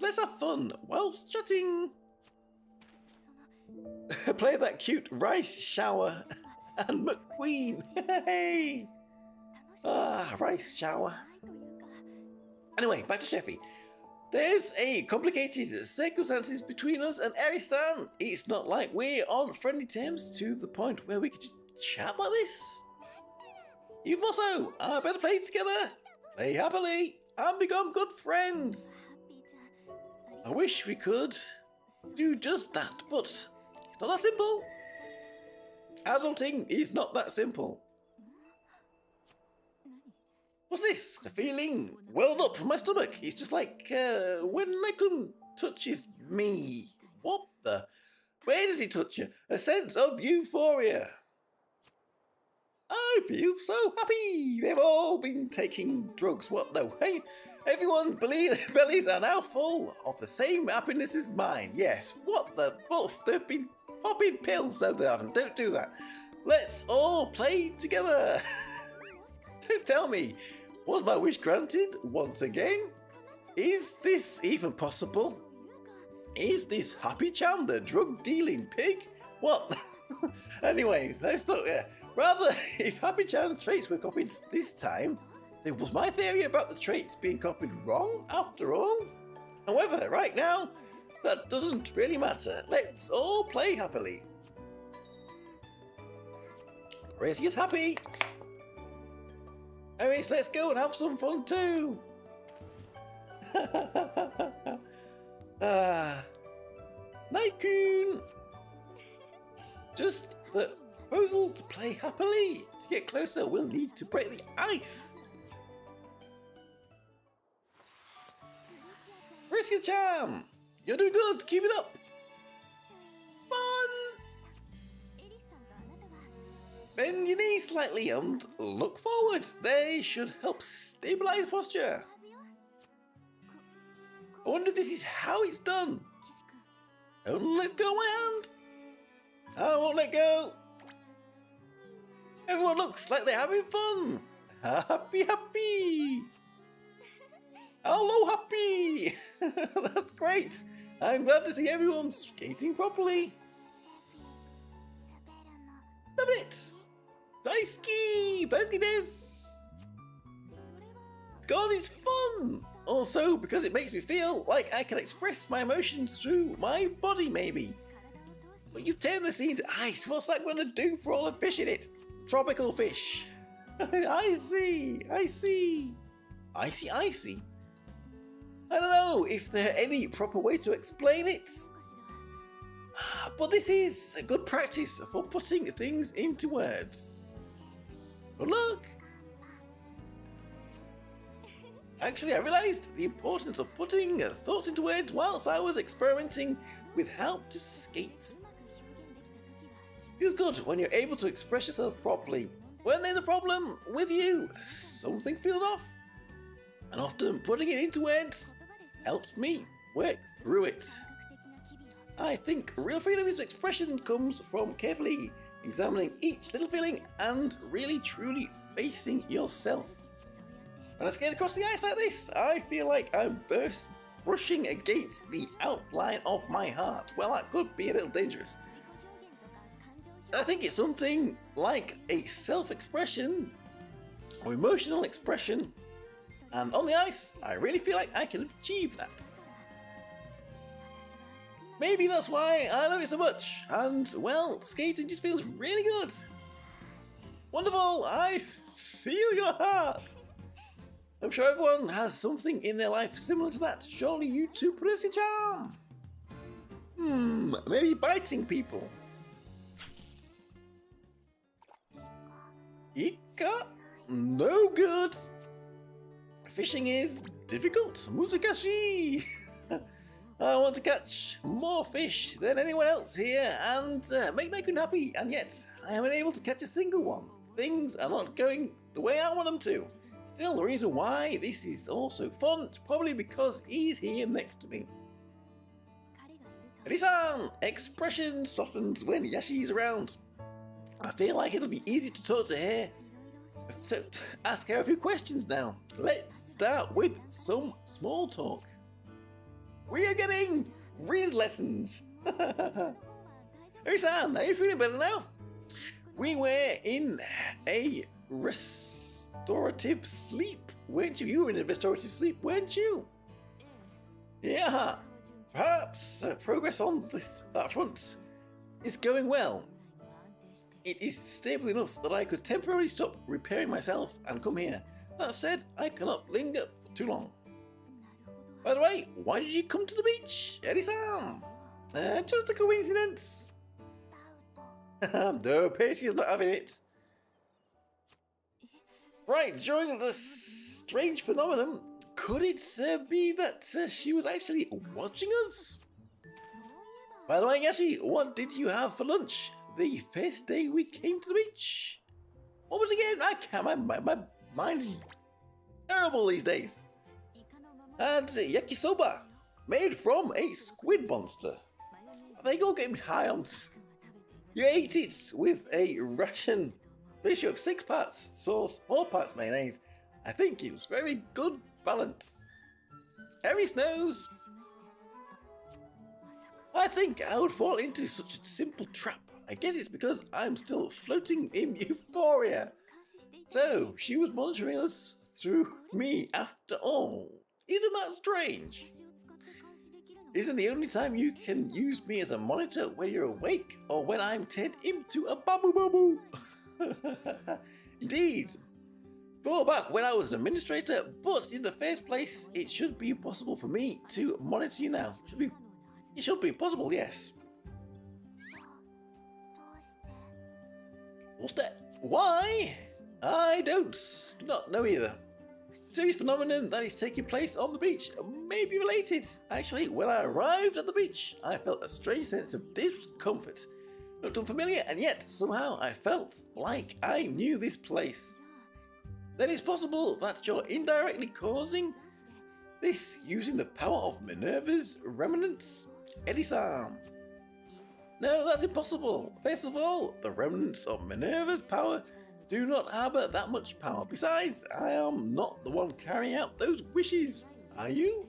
let's have fun whilst chatting. Play that cute rice shower and McQueen. Hey! Rice shower. Anyway, back to Sheffy. There's a complicated circumstances between us and Eri-san. It's not like we're on friendly terms to the point where we could just chat like this. Even more so, I better play together, play happily, and become good friends. I wish we could do just that, but it's not that simple. Adulting is not that simple. What's this? The feeling welled up from my stomach. It's just like when Night-kun touches me. What the? Where does he touch you? A sense of euphoria. I feel so happy. They've all been taking drugs. What though? Hey, everyone's bellies are now full of the same happiness as mine. Yes. What the? Wolf? They've been popping pills. No, they haven't. Don't do that. Let's all play together. Don't tell me. Was my wish granted once again? Is this even possible? Is this Happy-chan the drug-dealing pig? What? Anyway, let's talk. Rather, if Happy-chan's traits were copied this time, then was my theory about the traits being copied wrong after all? However, right now, that doesn't really matter. Let's all play happily. Racy is happy. Anyways, let's go and have some fun too. Night-kun. Just the proposal to play happily. To get closer, we'll need to break the ice. Risky-chan, you're doing good. Keep it up. Fun. Bend your knees slightly and look forward. They should help stabilize posture. I wonder if this is how it's done. Don't let go of my hand. I won't let go. Everyone looks like they're having fun. Happy, happy. Hello, happy. That's great. I'm glad to see everyone skating properly. Love it. Daisuki desu. Because it's fun. Also, because it makes me feel like I can express my emotions through my body, maybe. But you turn the sea into ice. What's that going to do for all the fish in it? Tropical fish. I see. Icy. I don't know if there are any proper way to explain it. But this is a good practice for putting things into words. Good luck. Actually, I realized the importance of putting thoughts into words whilst I was experimenting with how to skate. Feels good when you're able to express yourself properly. When there's a problem with you, something feels off. And often putting it into words helps me work through it. I think real freedom of expression comes from carefully examining each little feeling and really truly facing yourself. When I skate across the ice like this, I feel like I'm brushing against the outline of my heart. Well, that could be a little dangerous. I think it's something like a self-expression or emotional expression, and on the ice, I really feel like I can achieve that. Maybe that's why I love it so much, and well, skating just feels really good. Wonderful, I feel your heart. I'm sure everyone has something in their life similar to that. Surely you too possess a charm. Maybe biting people. Ika? No good. Fishing is difficult. Muzakashi. I want to catch more fish than anyone else here and make Naikun happy, and yet I am unable to catch a single one. Things are not going the way I want them to. Still, the reason why this is also fun is probably because he's here next to me. Eri-san! Expression softens when Yashi's around. I feel like it'll be easy to talk to her. So, ask her a few questions now. Let's start with some small talk. We are getting read lessons. Eri-san, are you feeling better now? We were in a restorative sleep, weren't you? You were in a restorative sleep, weren't you? Yeah. Perhaps progress on that front is going well. It is stable enough that I could temporarily stop repairing myself and come here. That said, I cannot linger for too long. By the way, why did you come to the beach, Eri-san? Just a coincidence. No, Percy is not having it. Right, during the strange phenomenon, could it be that she was actually watching us? By the way, Yashi, what did you have for lunch the first day we came to the beach? What was it again? I can't, my mind is terrible these days. And yakisoba, made from a squid monster. They all get me high on. You ate it with a ration ratio of 6 parts sauce, 4 parts mayonnaise. I think it was very good balance. Harry Snows. I think I would fall into such a simple trap. I guess it's because I'm still floating in euphoria. So, she was monitoring us through me after all. Isn't that strange? Isn't the only time you can use me as a monitor when you're awake or when I'm turned into a babu? Indeed. Go back when I was an administrator, but in the first place, it should be possible for me to monitor you now. It should be possible, yes. What's that? Why? I do not know either. Serious phenomenon that is taking place on the beach may be related. Actually, when I arrived at the beach, I felt a strange sense of discomfort. Looked unfamiliar, and yet somehow I felt like I knew this place. Then it's possible that you're indirectly causing this using the power of Minerva's remnants, Eri-san. No, that's impossible. First of all, the remnants of Minerva's power do not harbour that much power. Besides, I am not the one carrying out those wishes. Are you?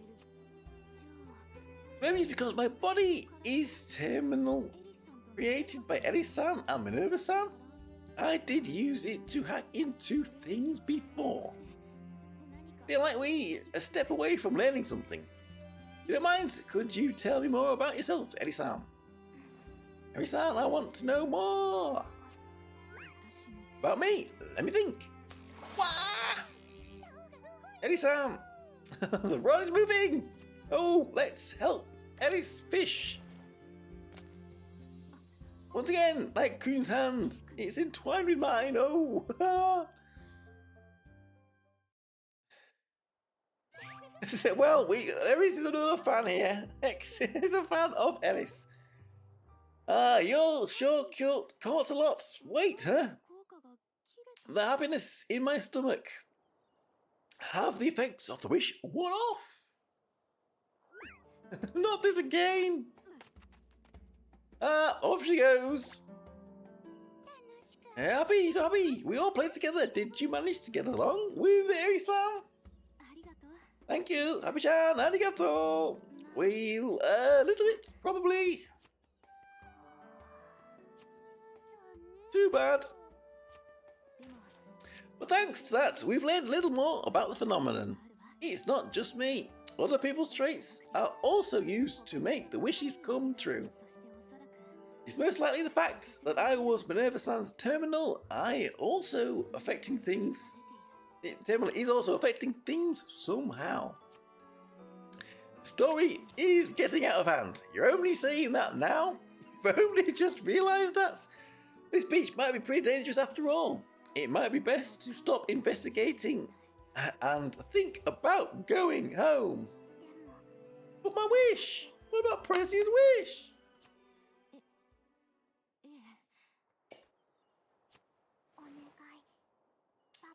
Maybe it's because my body is terminal, created by Eri-san and Minerva-san. I did use it to hack into things before. Feel like we're a step away from learning something. You don't mind? Could you tell me more about yourself, Eri-san? Eri-san, I want to know more. About me? Let me think. Wah! Eri-san, the rod is moving. Oh, let's help Eris fish. Once again, like Coon's hand, it's entwined with mine. Oh. Well, Eris is another fan here. X is a fan of Eris. You're sure caught a lot. Wait, huh? The happiness in my stomach have the effects of the wish worn off. Not this again. Off she goes. Happy, so happy. We all played together. Did you manage to get along with Eri-san? Thank you, Happy-chan. Arigato. Well, a little bit, probably. Too bad. But thanks to that, we've learned a little more about the phenomenon. It's not just me. Other people's traits are also used to make the wishes come true. It's most likely the fact that I was Minerva-san's terminal is also affecting things somehow. The story is getting out of hand. You're only saying that now? You've only just realised that? This beach might be pretty dangerous after all. It might be best to stop investigating and think about going home. But my wish! What about Precious' wish?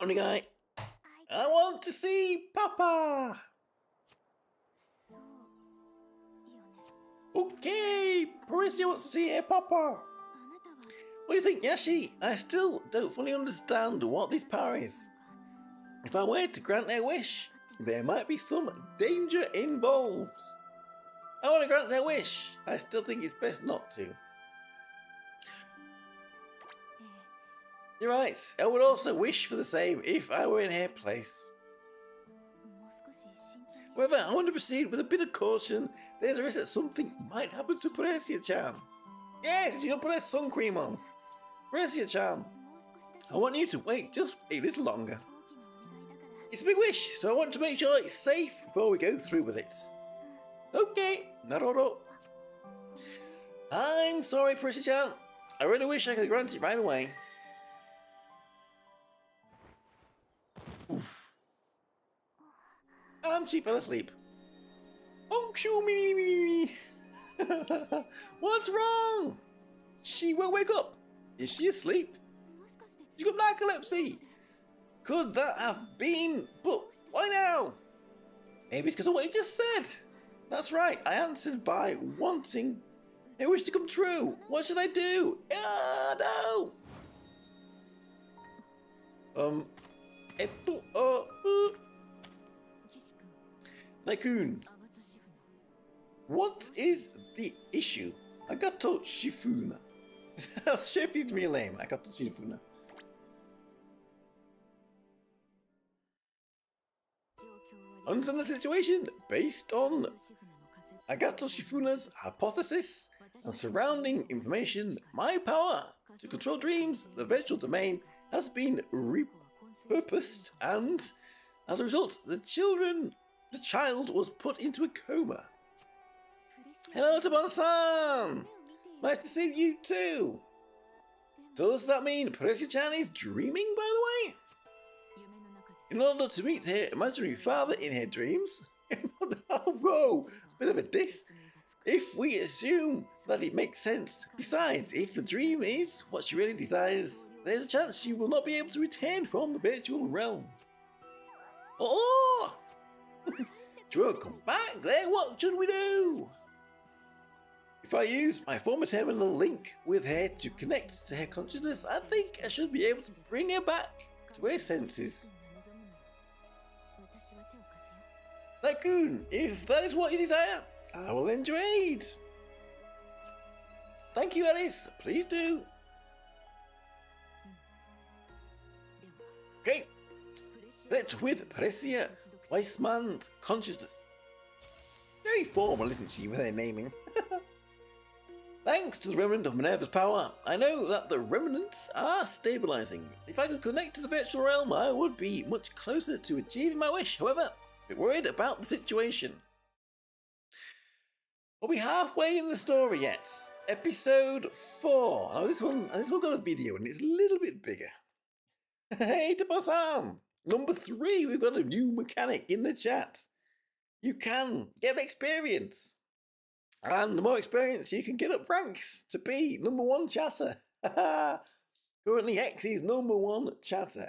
Onegai, I want to see Papa! Okay, Parisia wants to see her Papa. What do you think, Yashi? I still don't fully understand what this power is. If I were to grant their wish, there might be some danger involved. I want to grant their wish. I still think it's best not to. You're right. I would also wish for the same if I were in her place. However, I want to proceed with a bit of caution. There's a risk that something might happen to Precia-chan. Yes, you don't put her sun cream on. Precia-chan, I want you to wait just a little longer. It's a big wish, so I want to make sure it's safe before we go through with it. Okay, Naroro. I'm sorry, Precia-chan. I really wish I could grant it right away. Oof. And she fell asleep. Oh, shoo me. What's wrong? She won't wake up. Is she asleep? She's got narcolepsy. Could that have been? But why now? Maybe it's because of what you just said. That's right. I answered by wanting a wish to come true. What should I do? No. Naikun, what is the issue? Agato Shifuna. That's Sheffy's real name. Agato Shifuna. Understand the situation based on Agato Shifuna's hypothesis and surrounding information. My power to control dreams, the virtual domain, has been repurposed, and as a result, the child was put into a coma. Hello, Taban-san! Nice to see you too! Does that mean Precia-chan is dreaming, by the way? In order to meet her imaginary father in her dreams? Oh, whoa! It's a bit of a diss. If we assume that it makes sense. Besides, if the dream is what she really desires, there's a chance she will not be able to return from the virtual realm. Oh! She won't come back then? What should we do? If I use my former terminal link with her to connect to her consciousness, I think I should be able to bring her back to her senses. Naikun, if that is what you desire, I will enjoy it. Thank you, Alice. Please do. Okay. Let's with Precia, Weissman's consciousness. Very formal, isn't she, with her naming? Thanks to the remnant of Minerva's power, I know that the remnants are stabilizing. If I could connect to the virtual realm, I would be much closer to achieving my wish. However, I'm a bit worried about the situation. Are we halfway in the story yet? Episode 4. Oh, this one got a video and it's a little bit bigger. Hey, Tapasan! Number 3, we've got a new mechanic in the chat. You can get experience. And the more experience, you can get up ranks to be number 1 chatter. Currently, X is number 1 chatter.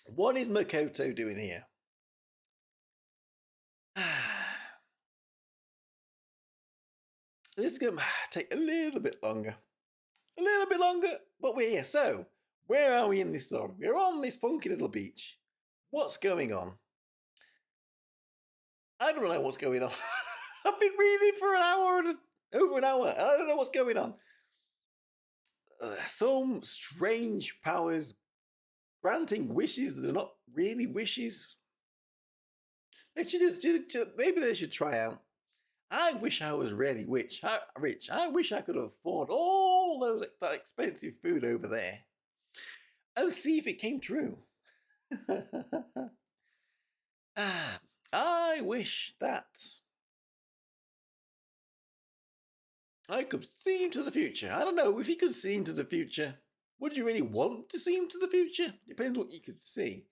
What is Makoto doing here? This is going to take a little bit longer. But we're here. So, where are we in this story? We're on this funky little beach. What's going on? I don't know what's going on. I've been reading for over an hour. I don't know what's going on. Some strange powers granting wishes that are not really wishes. Maybe they should try out. I wish I was really rich. I wish I could afford all that expensive food over there. And see if it came true. I wish that I could see into the future. I don't know if you could see into the future. Would you really want to see into the future? Depends what you could see.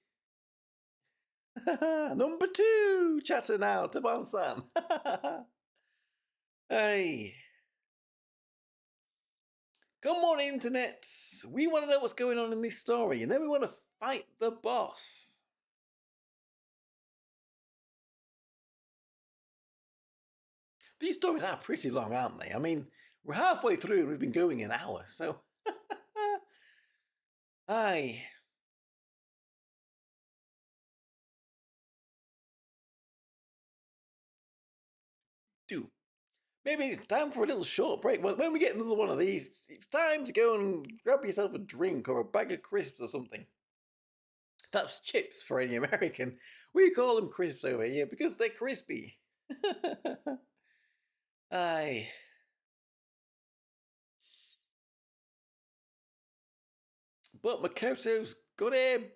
Number 2 chatter now, Taban-san. Hey. Come on, internet. We want to know what's going on in this story, and then we want to fight the boss. These stories are pretty long, aren't they? I mean, we're halfway through and we've been going an hour, so... Aye. Maybe it's time for a little short break. Well, when we get another one of these, it's time to go and grab yourself a drink or a bag of crisps or something. That's chips for any American. We call them crisps over here because they're crispy. Aye. But Makoto's got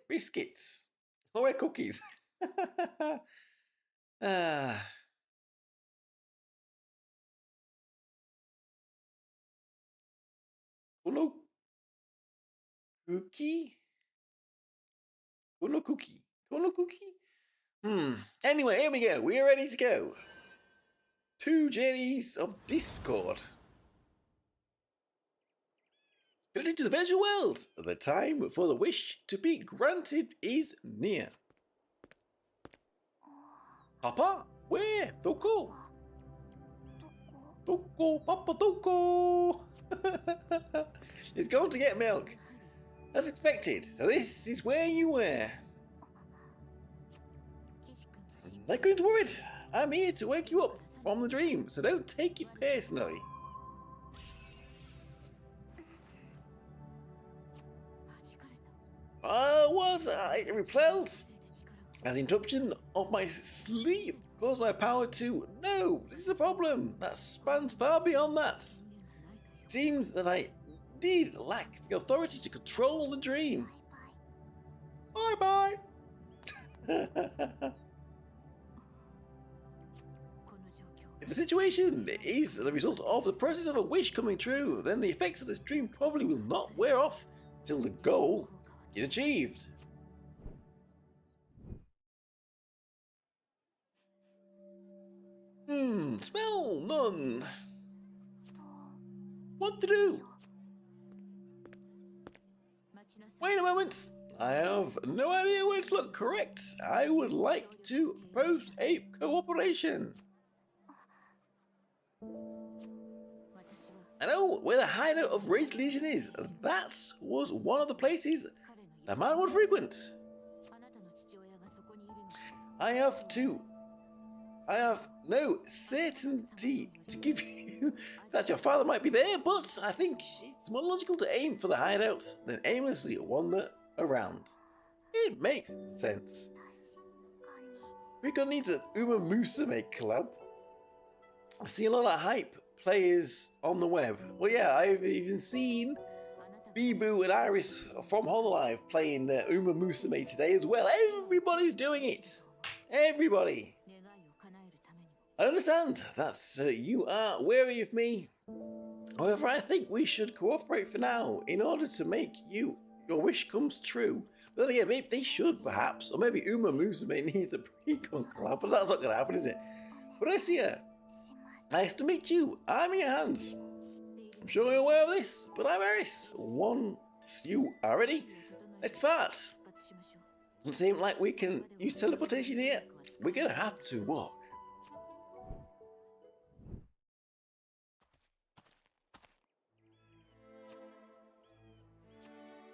biscuits. Or cookies. Ah. Kono cookie? Kono cookie? Kono cookie? Anyway, here we go. We're ready to go. 2 journeys of Discord. Get into the virtual world. The time for the wish to be granted is near. Papa, where? Doko? Doko, Papa Doko. It's going to get milk. As expected. So this is where you were. Not going to worry. I'm here to wake you up from the dream, so don't take it personally. Was I repelled? As interruption of my sleep caused my power to... No, this is a problem that spans far beyond that. It seems that I indeed lack the authority to control the dream. Bye-bye. If the situation is the result of the process of a wish coming true, then the effects of this dream probably will not wear off till the goal is achieved. Smell none. What to do? Wait a moment. I have no idea where to look. Correct. I would like to propose a cooperation. I know where the hideout of Rage Legion is. That was one of the places that man would frequent. I have no certainty to give you that your father might be there, but I think it's more logical to aim for the hideout than aimlessly wander around. It makes sense. Recon needs an Uma Musume collab. I see a lot of hype players on the web. Well, yeah, I've even seen Bibu and Iris from Hololive playing the Uma Musume today as well. Everybody's doing it. Everybody. I understand that's you are wary of me. However, I think we should cooperate for now in order to make your wish comes true. But then again, maybe they should perhaps, or maybe Uma Musume needs a pre-con collab, but that's not going to happen, is it? But I see her. Nice to meet you. I'm in your hands. I'm sure you're aware of this, but I'm Eris. Once you are ready, let's part. Doesn't seem like we can use teleportation here. We're gonna have to walk.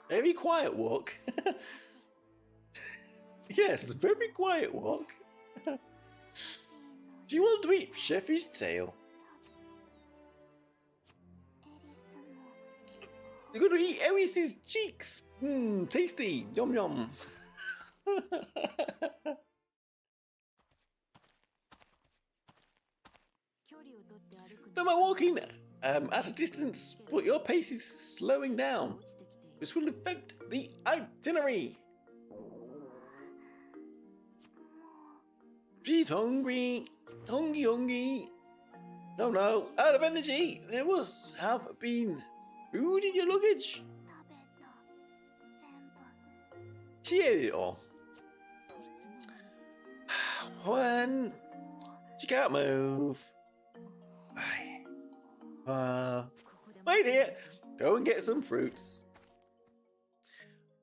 Very quiet walk. Yes, it's a very quiet walk. Do you want to eat Sheffy's tail? You're going to eat Eris's cheeks. Mmm, tasty. Yum yum. Am I walking at a distance, but your pace is slowing down. This will affect the itinerary. She's hungry. Hungry. No, out of energy. There must have been food in your luggage. She ate it all. When she can't move. Wait here. Go and get some fruits.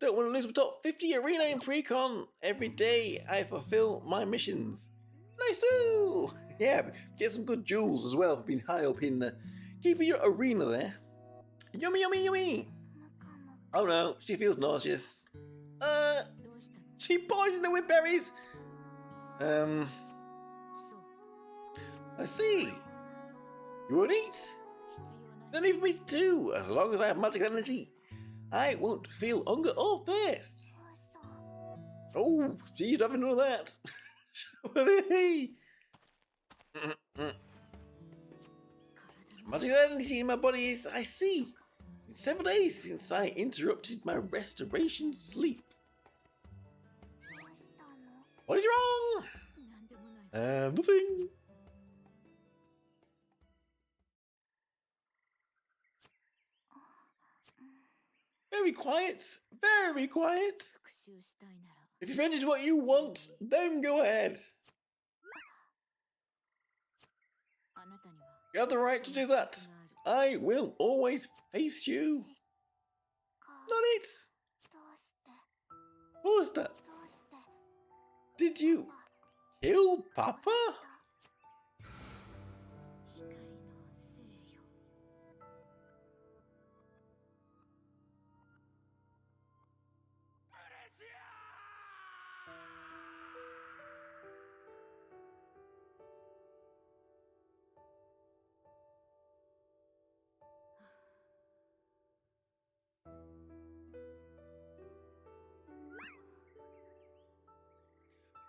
Don't want to lose my top 50 arena in pre-con. Every day I fulfill my missions. Nice too! Yeah, get some good jewels as well for being high up in the... Keeping your arena there. Yummy! Oh no, she feels nauseous. She poisoned her with berries. I see. You want to eat? Don't need for me to, as long as I have magic energy. I won't feel hunger or thirst. Oh, geez, I haven't known that. Magic energy in my body is, I see. It's 7 days since I interrupted my restoration sleep. What is wrong? Nothing. Very quiet. Very quiet. If you finish what you want, then go ahead. You have the right to do that. I will always face you. Not it. What was that? Did you kill Papa?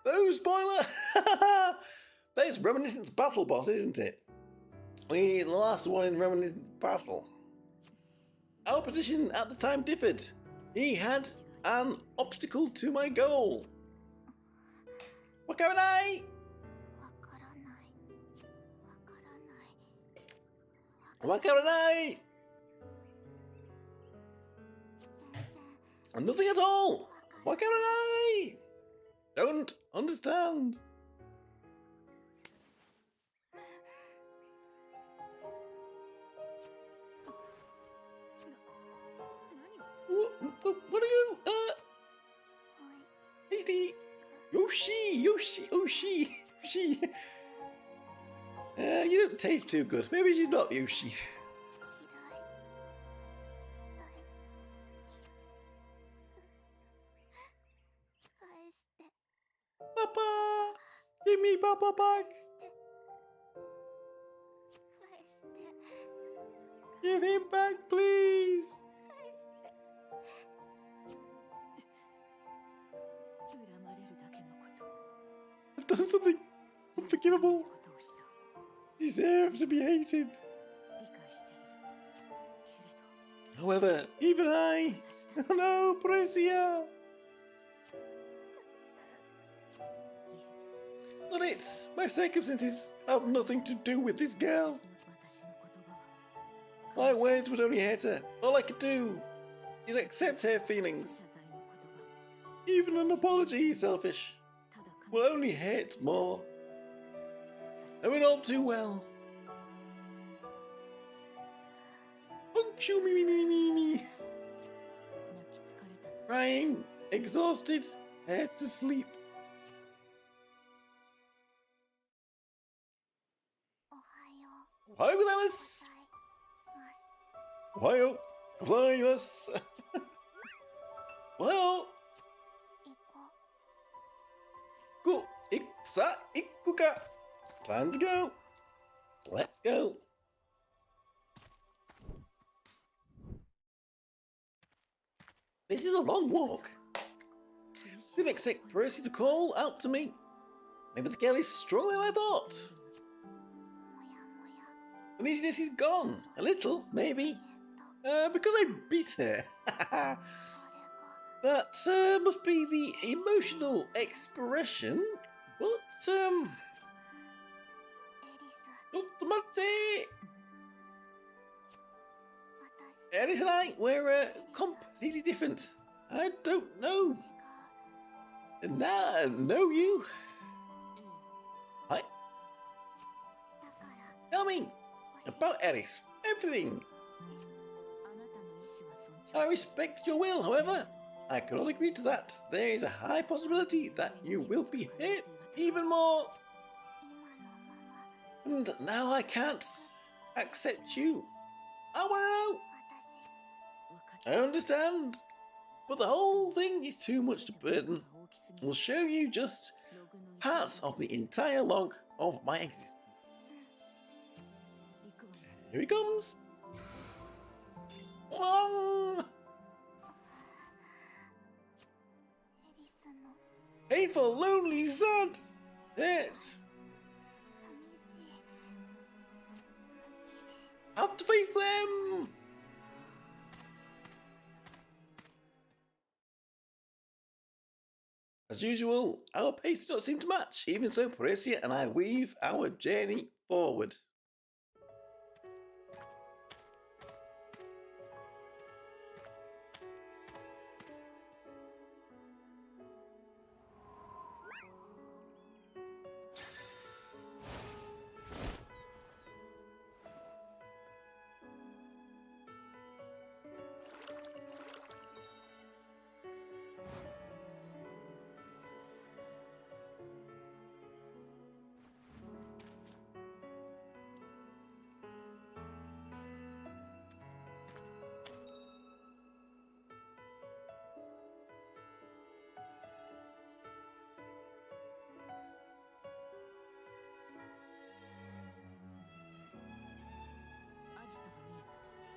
No spoiler! That's Reminiscence Battle Boss, isn't it? The last one in Reminiscence Battle. Our position at the time differed. He had an obstacle to my goal. Wakaranai! Wakaranai! Nothing at all! Wakaranai! Don't understand. What are you? Hasty. Yoshi. You don't taste too good. Maybe she's not Yoshi. Papa! Give me Papa back! Give him back, please! I've done something unforgivable. Deserve to be hated. However, even I... Oh no, Precia! Not it! My circumstances have nothing to do with this girl. My words would only hurt her. All I could do is accept her feelings. Even an apology, selfish, will only hurt more. Know it all too well. Me. Crying, exhausted, head to sleep. Ohayou gozaimasu. Ohayou gozaimasu. Well, go, ikuka. Time to go. Let's go. This is a long walk. Didn't expect Percy to call out to me. Maybe the girl is stronger than I thought. The neediness is gone. A little, maybe. Because I beat her. That must be the emotional expression. But, Mate! Eris and I, we're completely different. I don't know. Know you. Hi. Tell me about Eris. Everything. I respect your will, however. I cannot agree to that. There is a high possibility that you will be hurt even more. And now I can't accept you. I want to know. I understand, but the whole thing is too much to burden. We'll show you just parts of the entire log of my existence. Here he comes. Whong! Painful, lonely, sad. Yes. I have to face them. As usual, our pace does not seem to match. Even so, Precia and I weave our journey forward.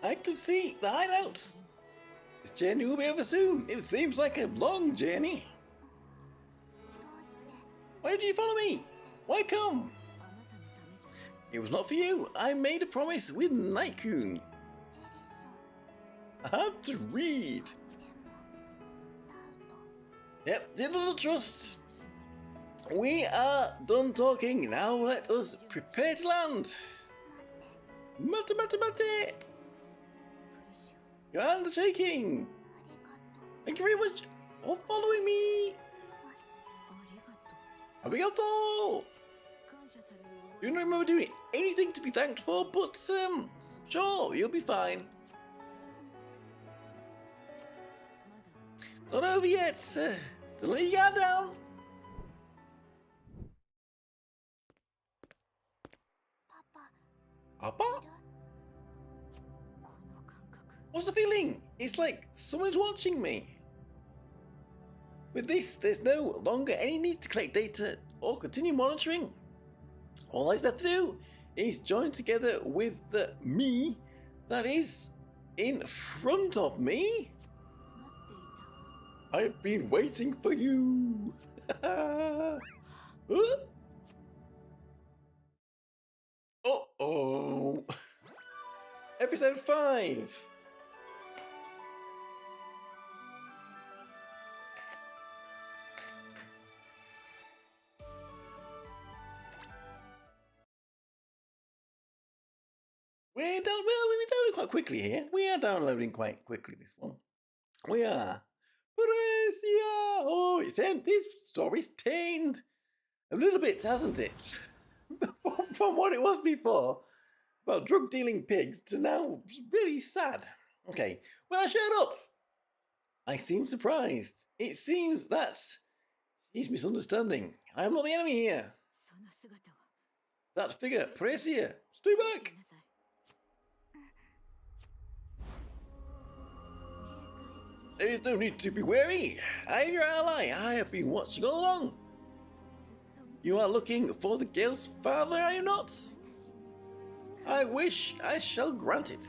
I can see the hideout. This journey will be over soon. It seems like a long journey. Why did you follow me? Why come? It was not for you. I made a promise with Night-kun. I have to read. Yep, did a little trust. We are done talking. Now let us prepare to land. Mate. Your hands are shaking. Thank you very much for following me. Arigato. You don't remember doing anything to be thanked for, but sure, you'll be fine. Not over yet. Don't let your guard down. Papa? What's the feeling? It's like someone's watching me. With this, there's no longer any need to collect data or continue monitoring. All I have to do is join together with the me that is in front of me. I've been waiting for you. Huh? Uh-oh. Episode 5. We're downloading quite quickly here. We are downloading quite quickly this one. We are. Oh, this story's tamed a little bit, hasn't it? From what it was before, about drug dealing pigs, to now really sad. Okay, when I showed up, I seemed surprised. It seems that he's misunderstanding. I am not the enemy here. That figure, Precia, stay back. There is no need to be wary. I am your ally. I have been watching all along. You are looking for the girl's father, are you not? I wish I shall grant it.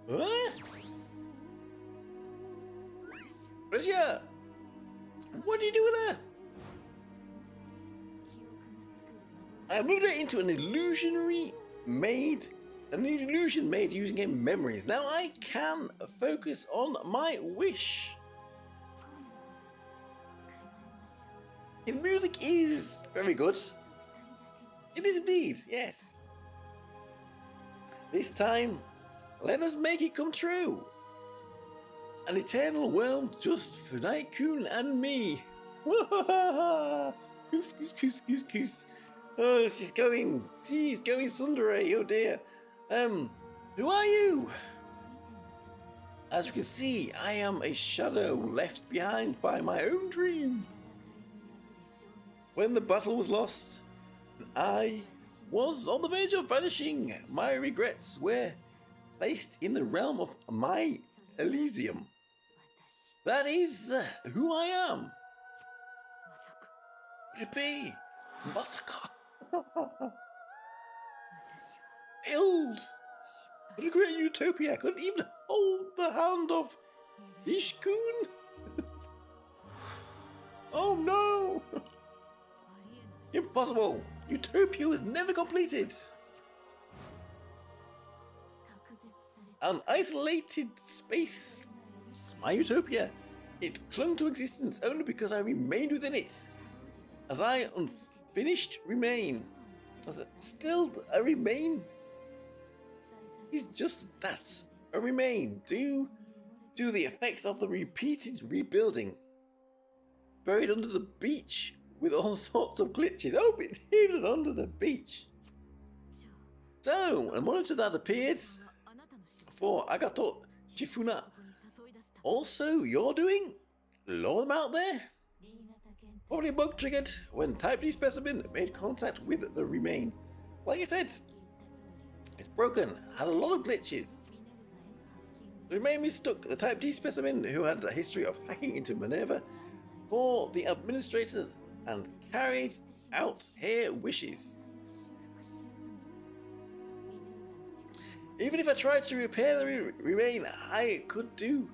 Huh? Precia, what are you doing there? I have moved it into an illusion made using her memories. Now I can focus on my wish. The music is very good. It is indeed, yes. This time, let us make it come true. An eternal world just for Night-kun and me. Goose, goose, goose, goose, goose. Oh, she's going tsundere, oh dear. Who are you? As you can see, I am a shadow left behind by my own dream. When the battle was lost, I was on the verge of vanishing. My regrets were placed in the realm of my Elysium. That is who I am. Would it be Masaka? Failed. What a great utopia. I couldn't even hold the hand of Ishkun. Oh no! Impossible. Utopia was never completed. An isolated space. It's my utopia. It clung to existence only because I remained within it. As I unfinished remain. Still a remain. It's just that, a remain, due to the effects of the repeated rebuilding. Buried under the beach with all sorts of glitches. Oh, it's hidden under the beach. So, a monitor that appeared for Agato Shifuna. Also, you're doing? Lure them out there? Probably bug triggered when Type D specimen made contact with the remain. Like I said, it's broken, had a lot of glitches. The remain mistook the Type D specimen who had a history of hacking into Minerva for the administrator and carried out her wishes. Even if I tried to repair the remain, I could do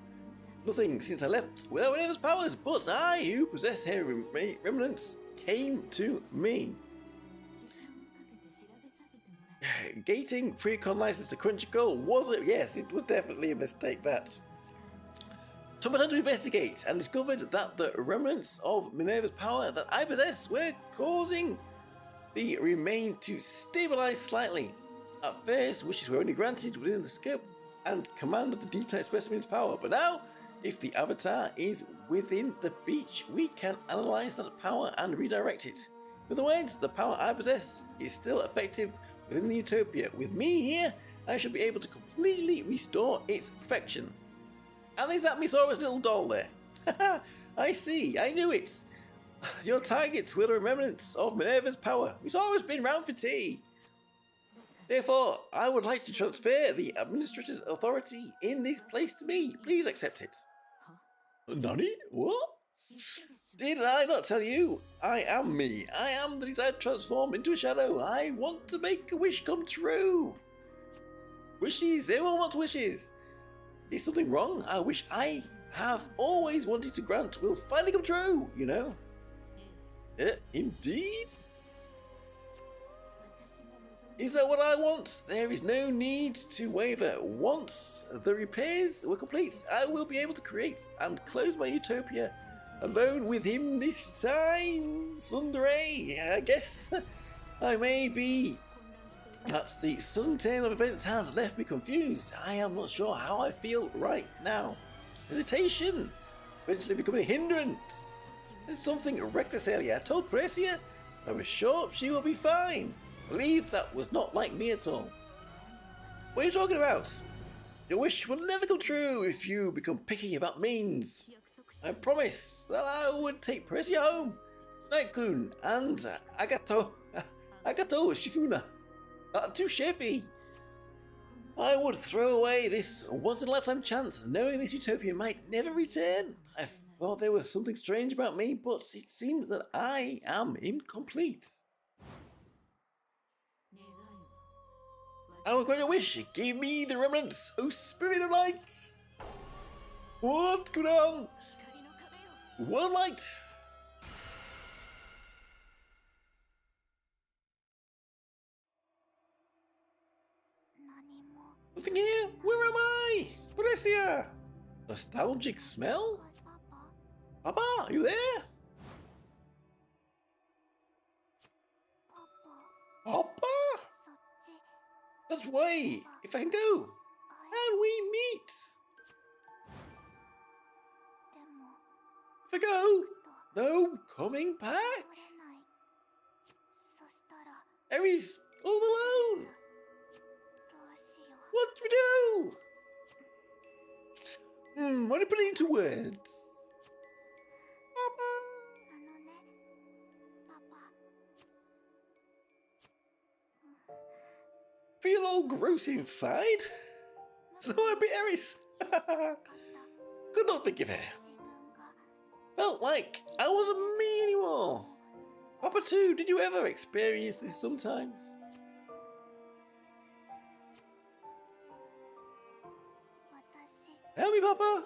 nothing since I left without Minerva's powers, but I, who possess her remnants, came to me. Gating pre-con license to Crunchyroll, was it? Yes, it was definitely a mistake that. Took my time to investigate and discovered that the remnants of Minerva's power that I possess were causing the remain to stabilize slightly. At first, wishes were only granted within the scope and command of the D-type specimen's power, but now, if the avatar is within the beach, we can analyze that power and redirect it. In other words, the power I possess is still effective within the utopia. With me here, I should be able to completely restore its perfection. And there's that Misaura's little doll there. I see, I knew it. Your targets were the remnants of Minerva's power. Misaura's been round for tea. Therefore, I would like to transfer the administrator's authority in this place to me. Please accept it. Nani? What? Did I not tell you? I am me. I am the desired transform into a shadow. I want to make a wish come true. Wishes. Everyone wants wishes. Is something wrong? I wish I have always wanted to grant will finally come true, you know? Indeed? Is that what I want? There is no need to waver. Once the repairs were complete, I will be able to create and close my utopia alone with him this time. Tsundere, I guess I may be that the sudden turn of events has left me confused. I am not sure how I feel right now. Hesitation, eventually becoming a hindrance. There's something reckless earlier. I told Precia I was sure she will be fine. I believe that was not like me at all. What are you talking about? Your wish will never come true if you become picky about means. I promised that I would take Precia home, Night-kun, and Agato Shifuna to Shefi. I would throw away this once-in-a-lifetime chance, knowing this utopia might never return. I thought there was something strange about me, but it seems that I am incomplete. I was going to wish it gave me the remnants, oh spirit of light! What's going on? What a light! Nothing here? Where am I? Precia! Nostalgic smell? Papa, are you there? Papa? That's way. If I can go. Can we meet? If I go, no coming back. Aries, all alone. What do we do? What do you put it into words? Feel all gross inside? So I bit Aries. Could not forgive her. Felt like I wasn't me anymore. Papa too, did you ever experience this sometimes? Help me, Papa.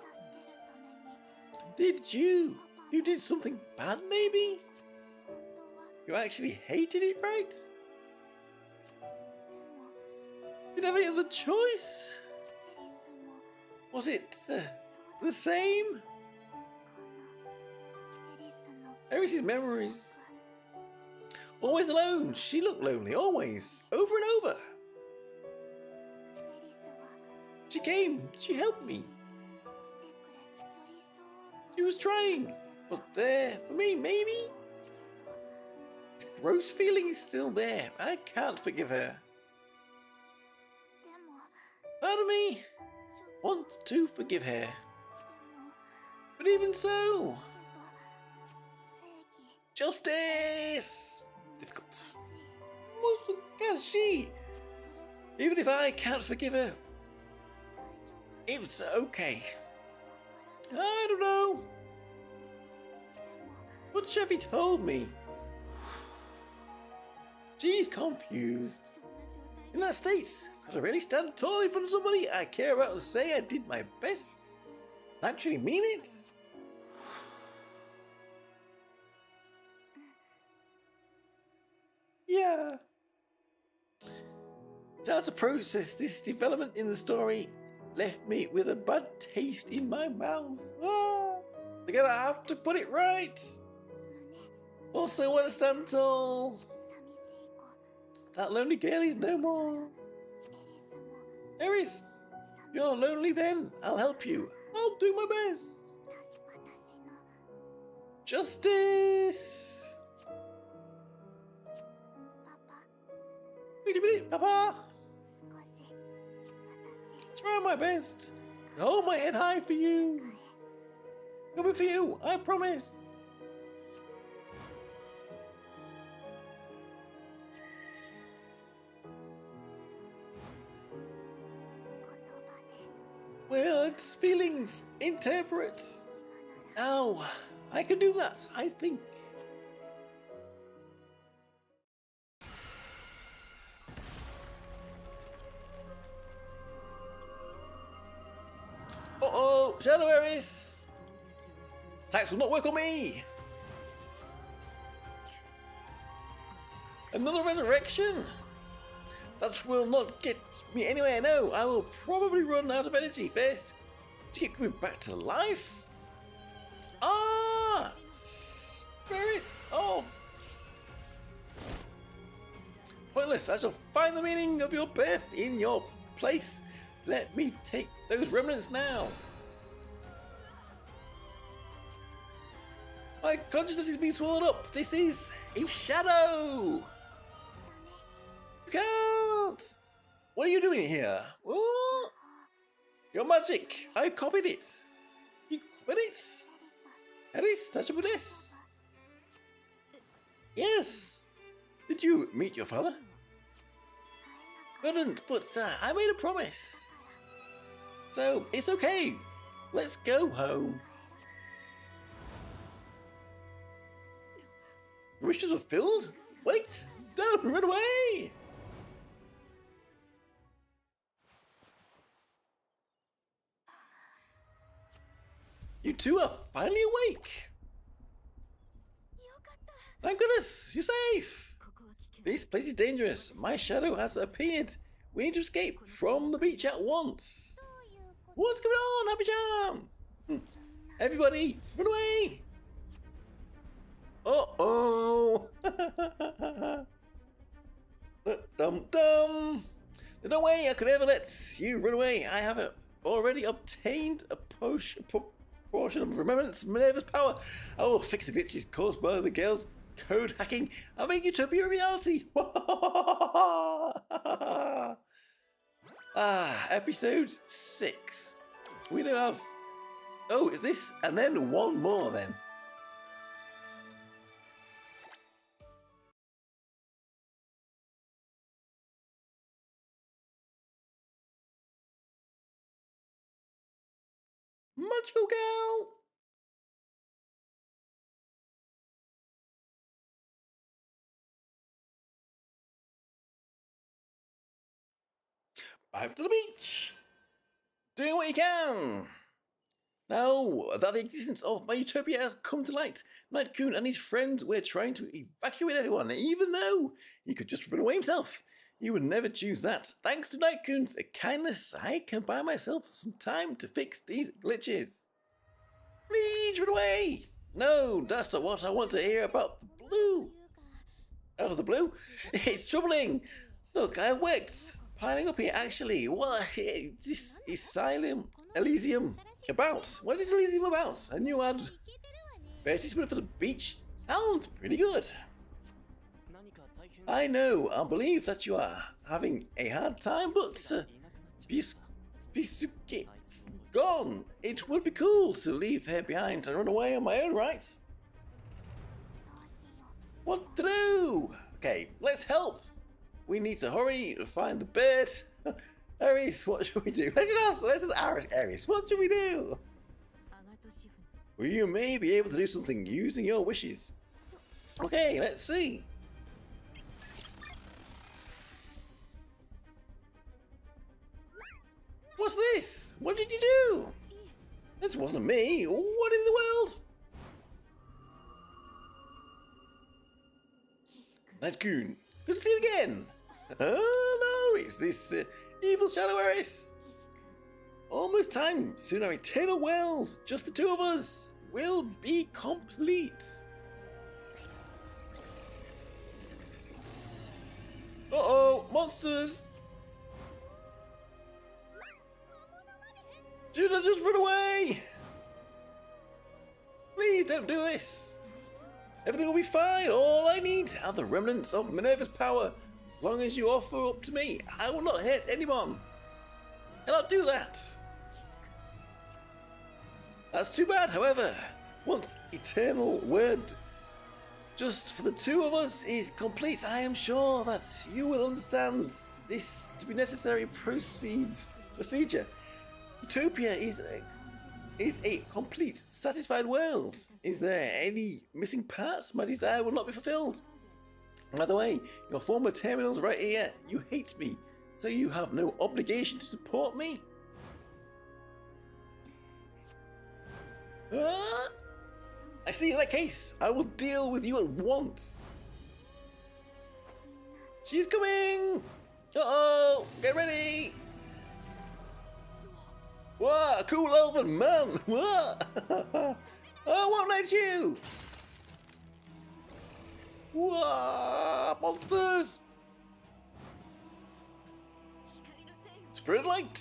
Did you did something bad maybe? You actually hated it, right? Did you have any other choice? Was it the same? Aries' memories. Always alone. She looked lonely, always. Over and over. She came. She helped me. She was trying. But there, for me, maybe? The gross feeling is still there. I can't forgive her. Part of me wants to forgive her. But even so, justice! Difficult. Musukashi! Even if I can't forgive her, it's okay. I don't know. What Chevy told me. She's confused. In that state, could I really stand tall in front of somebody I care about and say I did my best? Actually mean it? Yeah. So how to process this development in the story left me with a bad taste in my mouth. They're gonna have to put it right. Also want to stand tall. That lonely girl is no more. Aries, you're lonely then. I'll help you. I'll do my best. Justice. Wait a minute, Papa. Try my best. Hold my head high for you. Coming for you, I promise. Words, feelings, interpret. Now, I can do that, I think. Uh-oh, Shadow Aries. Attacks will not work on me! Another resurrection? That will not get me anywhere, no. I will probably run out of energy first to get coming back to life. Ah! Spirit of... Pointless, I shall find the meaning of your birth in your place. Let me take those remnants now. My consciousness is being swallowed up. This is a shadow. You can't. What are you doing here? What? Your magic. I copied it. You copied it? Eris, touchable this. Yes. Did you meet your father? Couldn't, but I made a promise. So it's okay. Let's go home. Wishes are filled? Wait! Don't run away! You two are finally awake! Thank goodness! You're safe! This place is dangerous. My shadow has appeared. We need to escape from the beach at once. What's going on, Happy Jam? Everybody, run away! Uh-oh! Dum-dum! There's no way I could ever let you run away. I have already obtained a portion of Remembrance Minerva's power. I will fix the glitches caused by the girls' code hacking. I'll make Utopia a reality. Episode 6. We don't have... Oh, is this... And then one more then. Magical girl! Back to the beach! Doing what you can! Now that the existence of my utopia has come to light, Night-kun and his friends were trying to evacuate everyone, even though he could just run away himself. You would never choose that. Thanks to Night-kun's kindness, I can buy myself some time to fix these glitches. Please run away! No, that's not what I want to hear about the blue. Out of the blue? It's troubling. Look, I worked piling up here actually. What this is Elysium about? What is Elysium about? A new ad advertisement for the beach? Sounds pretty good. I know, I believe that you are having a hard time, but Bisuke's gone. It would be cool to leave her behind and run away on my own right. What to do? Okay, let's help. We need to hurry to find the bird. Aries, what should we do? Let's just ask Aries, what should we do? Well, you may be able to do something using your wishes. Okay, let's see. What's this? What did you do? This wasn't me. What in the world? Night-kun, good to see you again. Oh no, it's this evil Shadow Aris. Almost time. Soon our eternal world, just the two of us, will be complete. Uh-oh, monsters. Judah, just run away! Please don't do this! Everything will be fine. All I need are the remnants of Minerva's power. As long as you offer up to me, I will not hurt anyone. And I'll do that. That's too bad, however. Once eternal word just for the two of us is complete, I am sure that you will understand this to be necessary procedure. Utopia is a complete, satisfied world. Is there any missing parts? My desire will not be fulfilled. By the way, your former terminal's right here. You hate me, so you have no obligation to support me. I see. In that case, I will deal with you at once. She's coming! Uh-oh! Get ready! Whoa! Cool elven man! Whoa! I won't let you! Whoa! Monsters! Spirit light!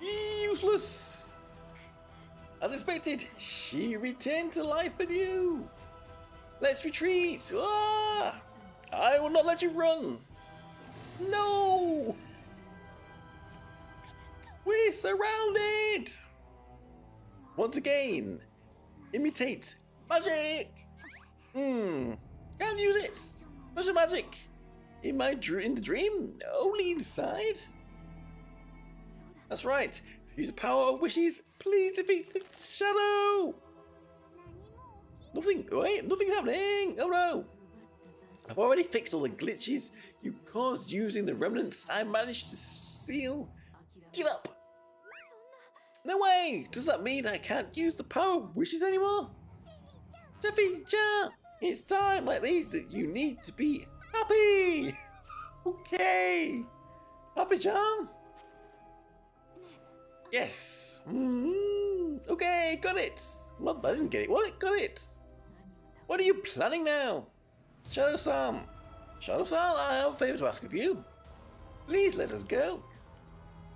Useless! As expected, she returned to life anew. Let's retreat! Ah! I will not let you run! No! We're surrounded! Once again, imitate magic! Can't use it! Special magic! In the dream? Only inside? That's right. Use the power of wishes. Please defeat the shadow. Nothing's happening. Oh no. I've already fixed all the glitches you caused using the remnants I managed to seal. Give up. No way. Does that mean I can't use the power of wishes anymore? Jeffy-chan, it's time like these that you need to be happy. Okay. Happy-chan? Yes. Okay, got it. Well, I didn't get it. What? Got it. What are you planning now? Shadow-san. Shadow-san, I have a favor to ask of you. Please let us go.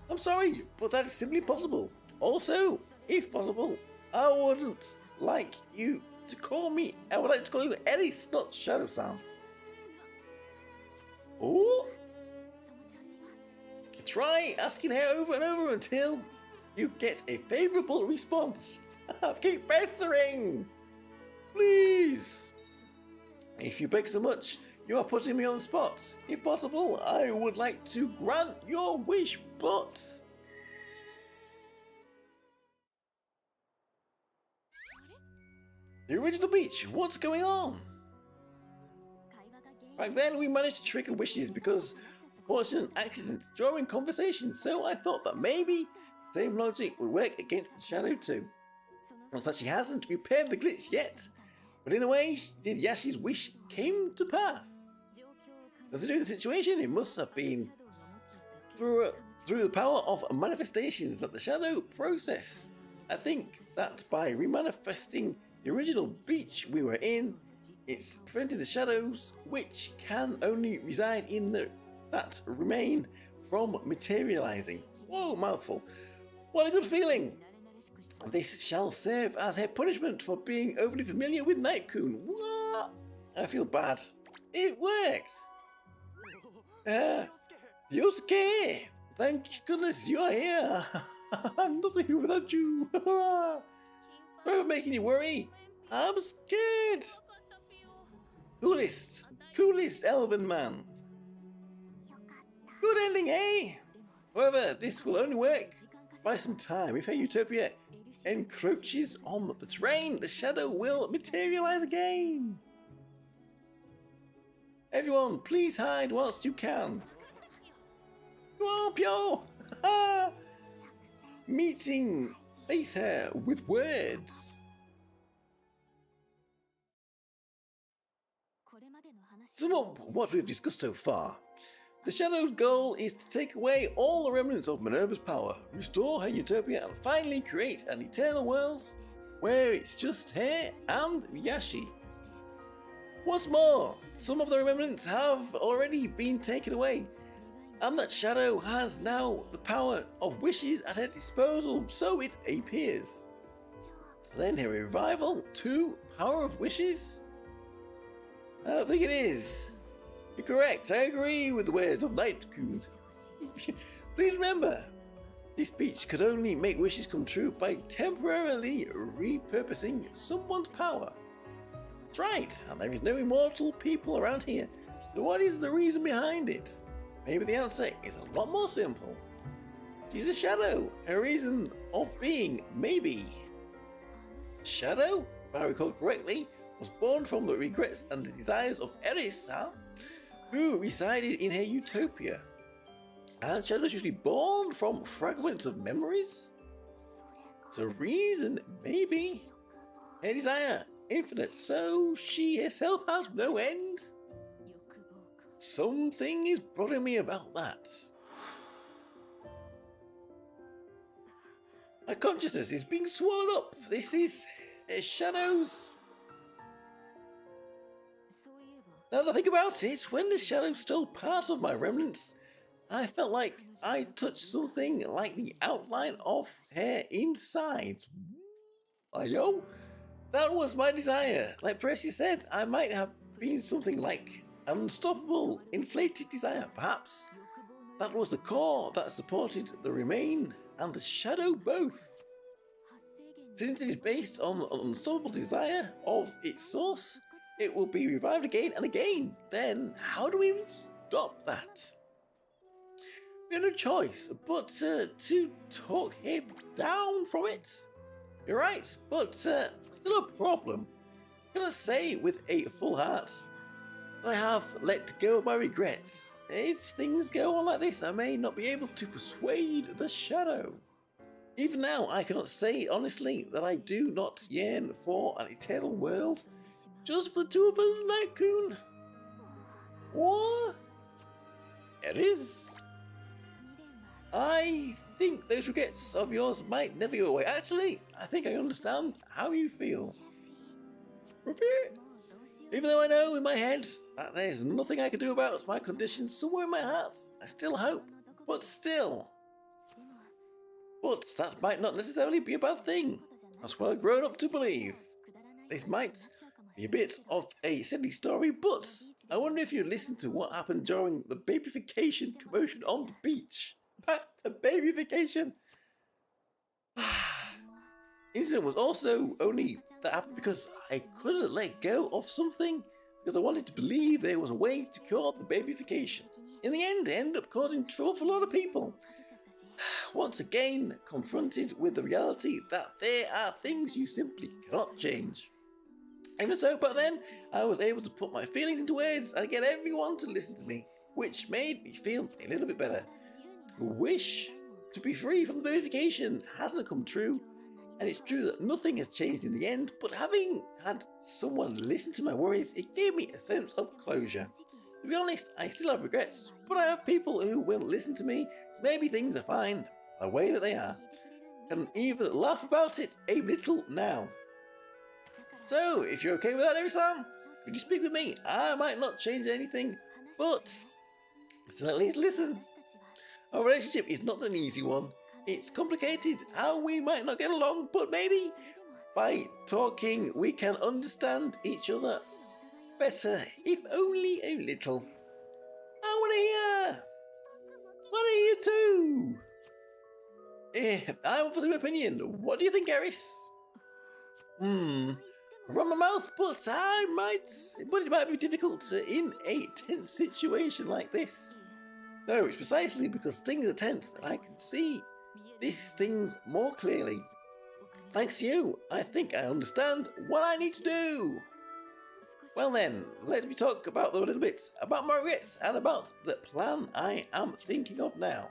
I'm sorry, but that is simply impossible. Also, if possible, I would like you to call me Eris, not Shadow-san. Oh. Try asking her over and over until you get a favorable response. Keep pestering! Please! If you beg so much, you are putting me on the spot. If possible, I would like to grant your wish, but... The original beach, what's going on? Back then, we managed to trigger wishes because fortunate accidents during conversations, so I thought that maybe the same logic would work against the shadow too. Not that she hasn't repaired the glitch yet, but in a way, Yashi's wish came to pass. Considering the situation, it must have been through the power of manifestations that the shadow process. I think that by remanifesting the original beach we were in, it's preventing the shadows, which can only reside in that remain, from materializing. Whoa, mouthful. What a good feeling. This shall serve as her punishment for being overly familiar with Night-kun. What? I feel bad. It worked. Yosuke, thank goodness you are here. I'm nothing without you. Sorry for making you worry. I'm scared. Coolest elven man. Good ending, eh? However, this will only work by some time. If her utopia encroaches on the terrain, the shadow will materialize again. Everyone, please hide whilst you can. Go on, Pyo! Meeting face her with words. Sum up what we've discussed so far. The Shadow's goal is to take away all the remnants of Minerva's power, restore her utopia, and finally create an eternal world where it's just her and Yashi. What's more, some of the remnants have already been taken away, and that Shadow has now the power of wishes at her disposal, so it appears. Then her revival to Power of Wishes? I don't think it is. You're correct, I agree with the words of Night-kun. Please remember, this beach could only make wishes come true by temporarily repurposing someone's power. That's right, and there is no immortal people around here, so what is the reason behind it? Maybe the answer is a lot more simple. She's a shadow, her reason of being, maybe. Shadow, if I recall correctly, was born from the regrets and the desires of Eris, huh? who resided in her utopia. And shadows usually born from fragments of memories? It's a reason, maybe. Her desire, infinite, so she herself has no end? Something is bothering me about that. My consciousness is being swallowed up. This is shadows. Now that I think about it, when the shadows stole part of my remnants, I felt like I touched something like the outline of her insides. Ayo? That was my desire. Like Percy said, I might have been something like an unstoppable, inflated desire, perhaps. That was the core that supported the remain and the shadow both. Since it is based on an unstoppable desire of its source, it will be revived again and again. Then, how do we stop that? We have no choice but to talk him down from it. You're right, but still a problem. I'm gonna say with a full heart that I have let go of my regrets. If things go on like this, I may not be able to persuade the shadow. Even now, I cannot say honestly that I do not yearn for an eternal world just for the two of us, Night-kun. What? It is. I think those regrets of yours might never go away. Actually, I think I understand how you feel. Repeat. Even though I know in my head that there's nothing I can do about my condition, somewhere in my heart, I still hope. But still. But that might not necessarily be a bad thing. That's what I've grown up to believe. This might be a bit of a silly story, but I wonder if you listened to what happened during the babyfication commotion on the beach. Back to babyfication. Incident was also only that happened because I couldn't let go of something because I wanted to believe there was a way to cure the babyfication. In the end, it ended up causing trouble for a lot of people. Once again, confronted with the reality that there are things you simply cannot change. Even so, but then I was able to put my feelings into words and get everyone to listen to me, which made me feel a little bit better. The wish to be free from the babyfication hasn't come true, and it's true that nothing has changed in the end, but having had someone listen to my worries, it gave me a sense of closure. To be honest, I still have regrets, but I have people who will listen to me, so maybe things are fine the way that they are. Can even laugh about it a little now. So, if you're okay with that, Eri-san, could you speak with me? I might not change anything, but still at least listen. Our relationship is not an easy one. It's complicated how we might not get along, but maybe by talking we can understand each other better, if only a little. I want to hear! What are you too? I want your opinion. What do you think, Eris? Run my mouth, but it might be difficult in a tense situation like this. No, it's precisely because things are tense that I can see these things more clearly. Thanks to you, I think I understand what I need to do. Well then, let me talk about them a little bit, about my regrets and about the plan I am thinking of now.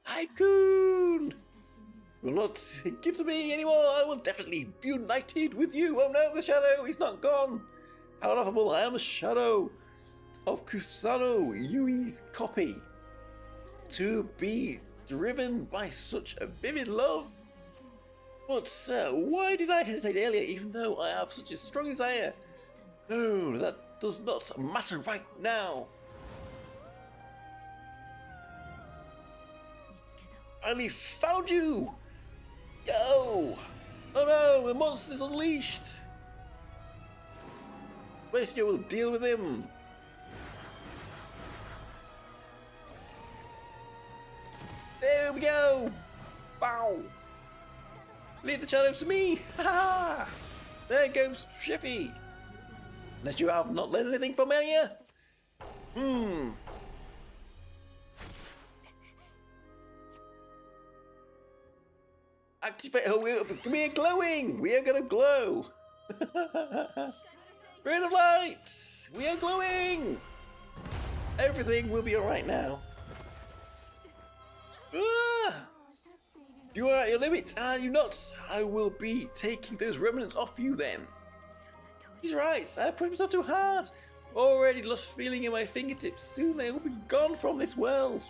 Night-kun! Will not give to me anymore. I will definitely be united with you. Oh no, the shadow is not gone. How laughable! I am a shadow of Kusano Yui's copy. To be driven by such a vivid love. But why did I hesitate earlier, even though I have such a strong desire? No, that does not matter right now. I finally found you! Go! Oh no, the monster's unleashed! Rescue will deal with him! There we go! Bow! Leave the shadows to me! Ha ha! There goes Shiffy! Unless you have not learned anything from earlier? Activate her wheel. We are glowing! We are gonna glow! Ray of light! We are glowing! Everything will be alright now. Ah! You are at your limits, are you not? I will be taking those remnants off you then. He's right, I pushed myself too hard. Already lost feeling in my fingertips. Soon I will be gone from this world.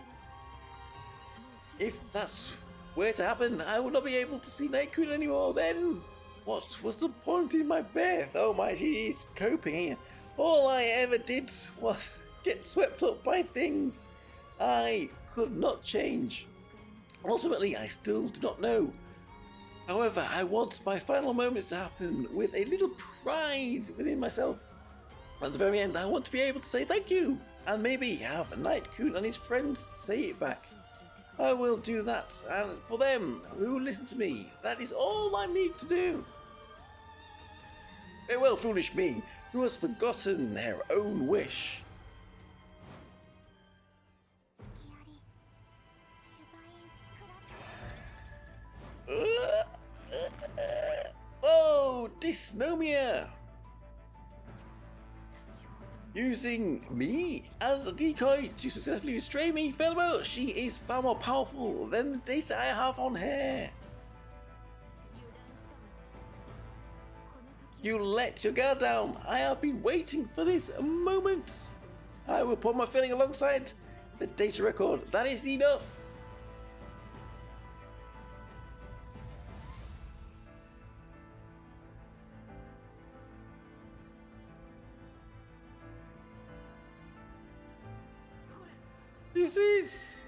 If that's were to happen, I will not be able to see Night-kun anymore. Then what was the point in my birth? Oh my, she's coping here. All I ever did was get swept up by things I could not change. Ultimately, I still do not know. However, I want my final moments to happen with a little pride within myself. At the very end, I want to be able to say thank you, and maybe have Night-kun and his friends say it back. I will do that, and for them who listen to me, that is all I need to do. Farewell, foolish me, who has forgotten their own wish. Oh, dysnomia! Using me as a decoy to successfully restrain me. Furthermore, she is far more powerful than the data I have on her. You let your guard down. I have been waiting for this moment. I will put my feeling alongside the data record. That is enough. This is...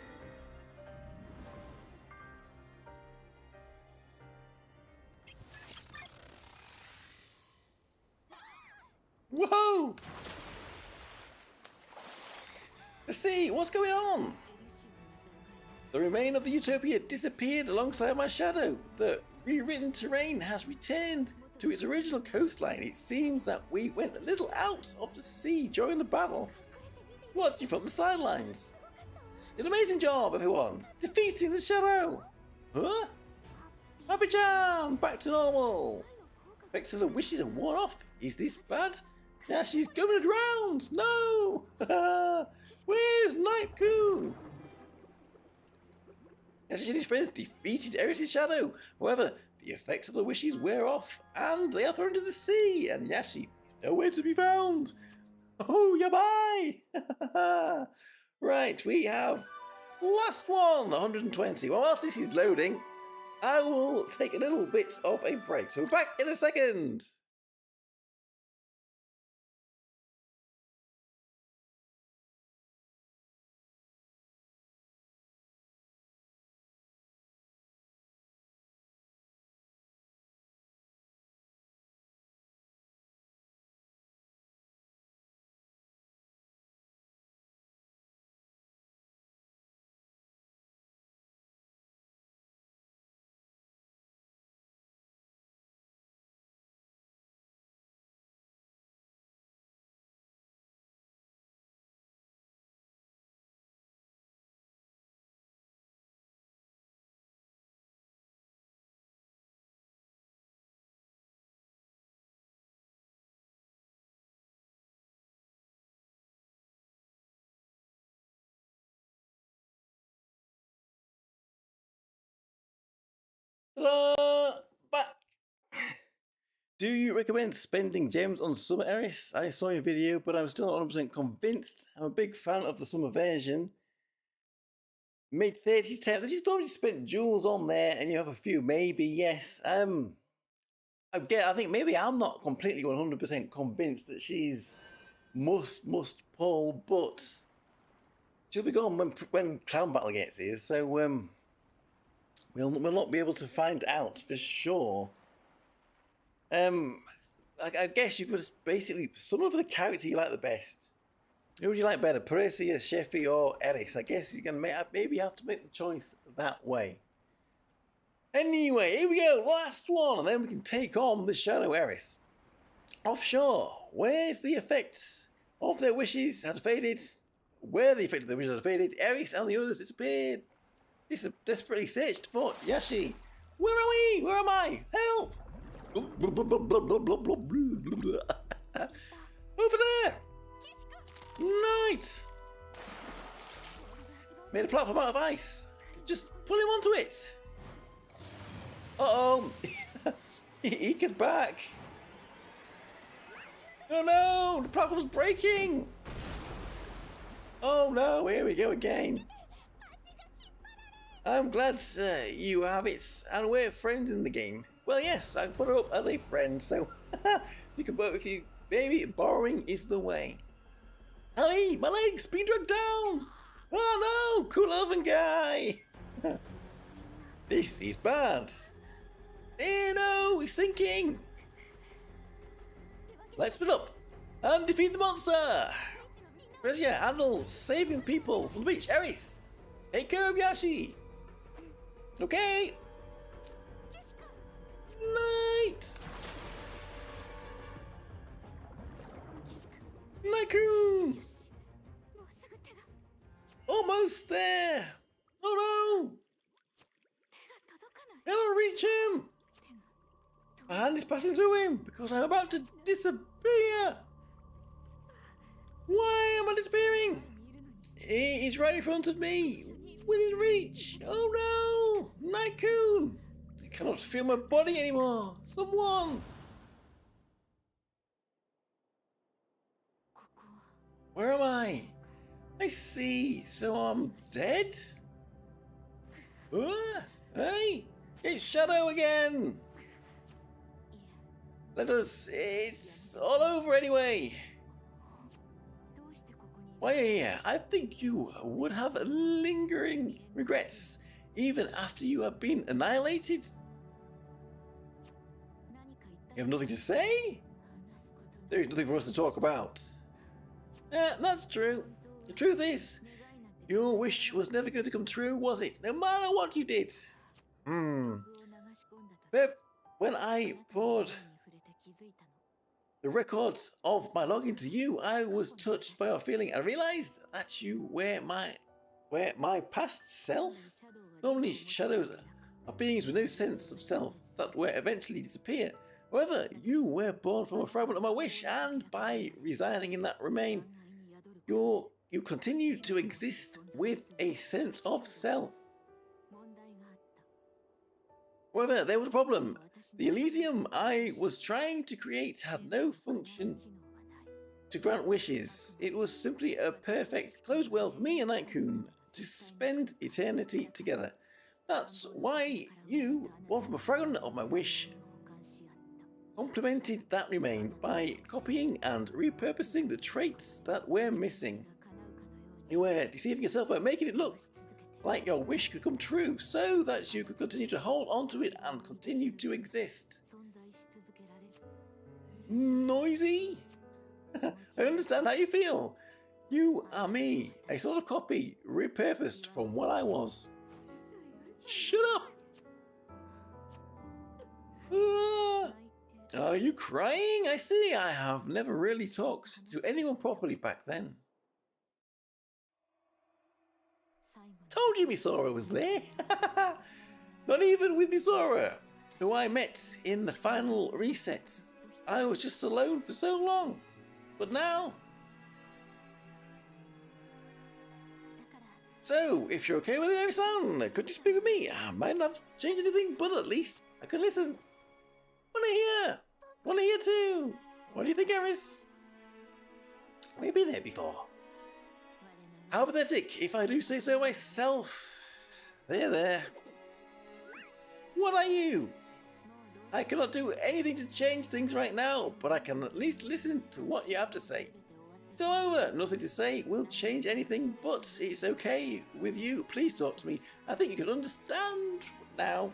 Whoa! Let's see, what's going on? The remain of the utopia disappeared alongside my shadow. The rewritten terrain has returned to its original coastline. It seems that we went a little out of the sea during the battle. Watching from the sidelines. An amazing job, everyone! Defeating the shadow! Huh? Happy-chan! Back to normal! Vectors and wishes are worn off. Is this bad? Yashi's going to drown! No! Where's Night-kun? Yashi and his friends defeated Eris' shadow. However, the effects of the wishes wear off, and they are thrown into the sea, and Yashi is nowhere to be found. Oh, yabai! Right, we have last one, 120. Well, whilst this is loading, I will take a little bit of a break. So back in a second. Ta-da! Back! Do you recommend spending gems on Summer Eris? I saw your video, but I'm still not 100% convinced. I'm a big fan of the Summer version. Made 30 attempts. If you've already spent jewels on there and you have a few, maybe, yes. Again, I think maybe I'm not completely 100% convinced that she's must pull, but she'll be gone when Clown Battle gets here, so we'll not be able to find out for sure. I guess you could basically some of the character you like the best. Who would you like better, Perseus, Sheffy, or Eris? I guess you can maybe have to make the choice that way. Anyway, here we go, last one, and then we can take on the Shadow Eris. Offshore, where's the effects of their wishes had faded? Where the effects of their wishes had faded, Eris and the others disappeared. This is desperately searched for Yashi. Where are we? Where am I? Help! Over there! Nice! Made a platform out of ice. Just pull him onto it. Uh-oh. Ika's back. Oh no, the platform's breaking. Oh no, here we go again. I'm glad you have it, and we're friends in the game. Well, yes, I put her up as a friend, so you can work with you. Maybe borrowing is the way. Hey, my leg's been dragged down. Oh no, cool elephant guy. This is bad. Eh, no, he's sinking. Let's split up and defeat the monster. Treasure handle saving people from the beach. Eris, take care of Yashi. Okay. Night. Night-kun. Almost there. Oh no. Cannot reach him. My hand is passing through him because I'm about to disappear. Why am I disappearing? He's right in front of me. Within reach. Oh no! Night-kun! I cannot feel my body anymore. Someone! Where am I? I see. So I'm dead? Hey! It's Shadow again! It's all over anyway. Why are you here? I think you would have lingering regrets even after you have been annihilated. You have nothing to say? There is nothing for us to talk about. Yeah, that's true. The truth is, your wish was never going to come true, was it? No matter what you did. But when I poured the records of my longing to you, I was touched by your feeling. I realized that you were my past self. Normally, shadows are beings with no sense of self that will eventually disappear. However, you were born from a fragment of my wish, and by residing in that remain, you continue to exist with a sense of self. However, there was a problem. The Elysium I was trying to create had no function to grant wishes. It was simply a perfect closed world for me and Night-kun to spend eternity together. That's why you, born from a fragment of my wish, complemented that remain by copying and repurposing the traits that were missing. You were deceiving yourself by making it look like your wish could come true so that you could continue to hold on to it and continue to exist. Noisy? I understand how you feel. You are me, a sort of copy, repurposed from what I was. Shut up! Are you crying? I see. I have never really talked to anyone properly back then. Told you Misora was there. Not even with Misora, who I met in the final reset. I was just alone for so long. But now... So, if you're okay with it, Eris-san, could you speak with me? I might not have to change anything, but at least I can listen. Wanna hear? Wanna hear too? What do you think, Eris? We've been there before. How pathetic, if I do say so myself. There. What are you? I cannot do anything to change things right now, but I can at least listen to what you have to say. It's all over. Nothing to say will change anything, but it's okay with you. Please talk to me. I think you can understand now.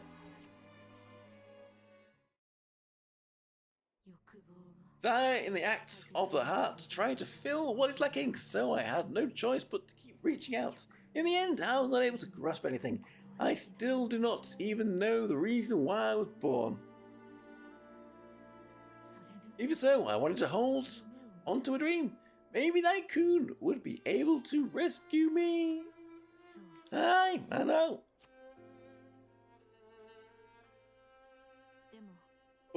Die in the act of the heart, trying to fill what is lacking, so I had no choice but to keep reaching out. In the end, I was not able to grasp anything. I still do not even know the reason why I was born. Even so, I wanted to hold onto a dream. Maybe Night-kun would be able to rescue me. I know.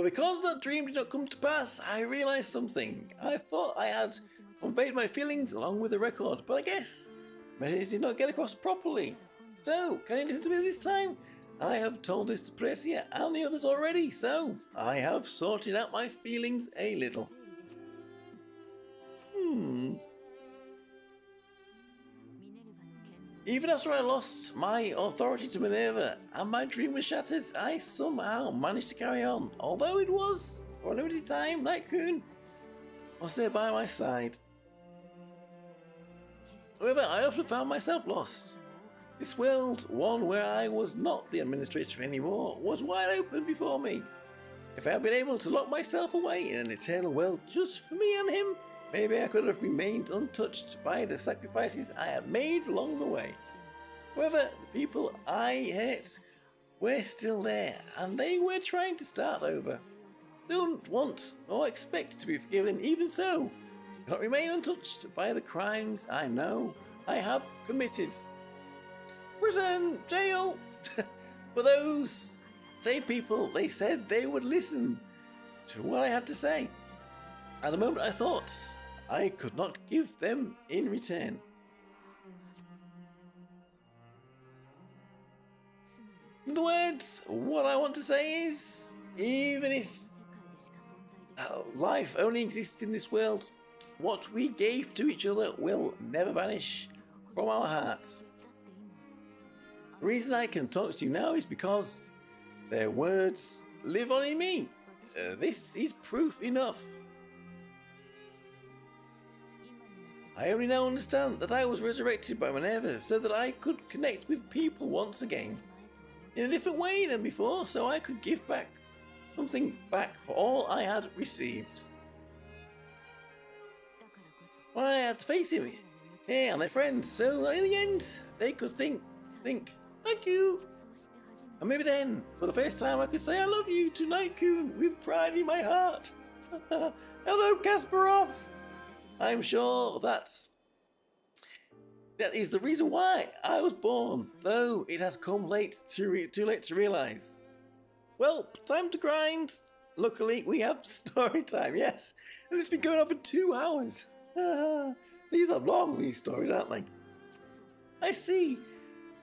But because that dream did not come to pass, I realized something. I thought I had conveyed my feelings along with the record, but I guess the message did not get across properly. So, can you listen to me this time? I have told this to Precia and the others already, so I have sorted out my feelings a little. Even after I lost my authority to Minerva and my dream was shattered, I somehow managed to carry on. Although it was, for a limited time, Night-kun was there by my side. However, I often found myself lost. This world, one where I was not the administrator anymore, was wide open before me. If I had been able to lock myself away in an eternal world just for me and him, maybe I could have remained untouched by the sacrifices I had made along the way. However, the people I hate were still there, and they were trying to start over. Don't want or expect to be forgiven, even so. I cannot remain untouched by the crimes I know I have committed. Prison, jail! For those same people, they said they would listen to what I had to say. At the moment I thought I could not give them in return. In other words, what I want to say is, even if life only exists in this world, what we gave to each other will never vanish from our heart. The reason I can talk to you now is because their words live on in me. This is proof enough. I only now understand that I was resurrected by Minerva so that I could connect with people once again in a different way than before, so I could give back something back for all I had received. Well, I had to face him and their friends, so that in the end they could think, thank you. And maybe then, for the first time, I could say I love you to Night-kun with pride in my heart. Hello, Kasparov. I'm sure that is the reason why I was born, though it has come too late to realise. Well, time to grind. Luckily, we have story time, yes. And it's been going on for 2 hours. These are long, these stories, aren't they? I see.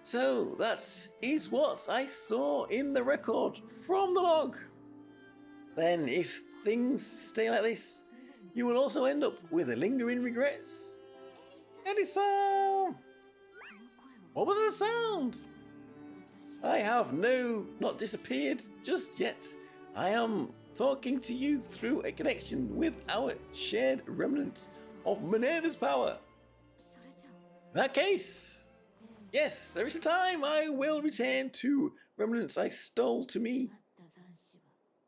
So, that is what I saw in the record from the log. Then, if things stay like this, you will also end up with a lingering regrets. Eddie-san! What was the sound? I have not disappeared just yet. I am talking to you through a connection with our shared remnants of Minerva's power. In that case, yes, there is a time I will return to remnants I stole to me.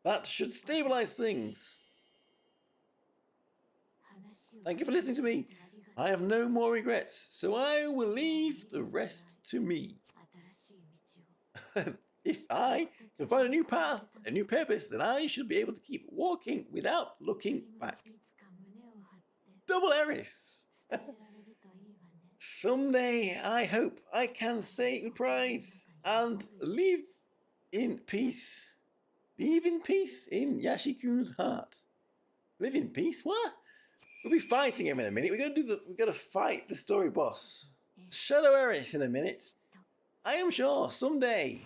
That should stabilize things. Thank you for listening to me. I have no more regrets, so I will leave the rest to me. If I can find a new path, a new purpose, then I should be able to keep walking without looking back. Double Eris! Someday, I hope I can say with pride and live in peace. Live in peace in Yashi-kun's heart. Live in peace? What? We'll be fighting him in a minute. We're gonna fight the story boss, Shadow Eris, in a minute. I am sure someday.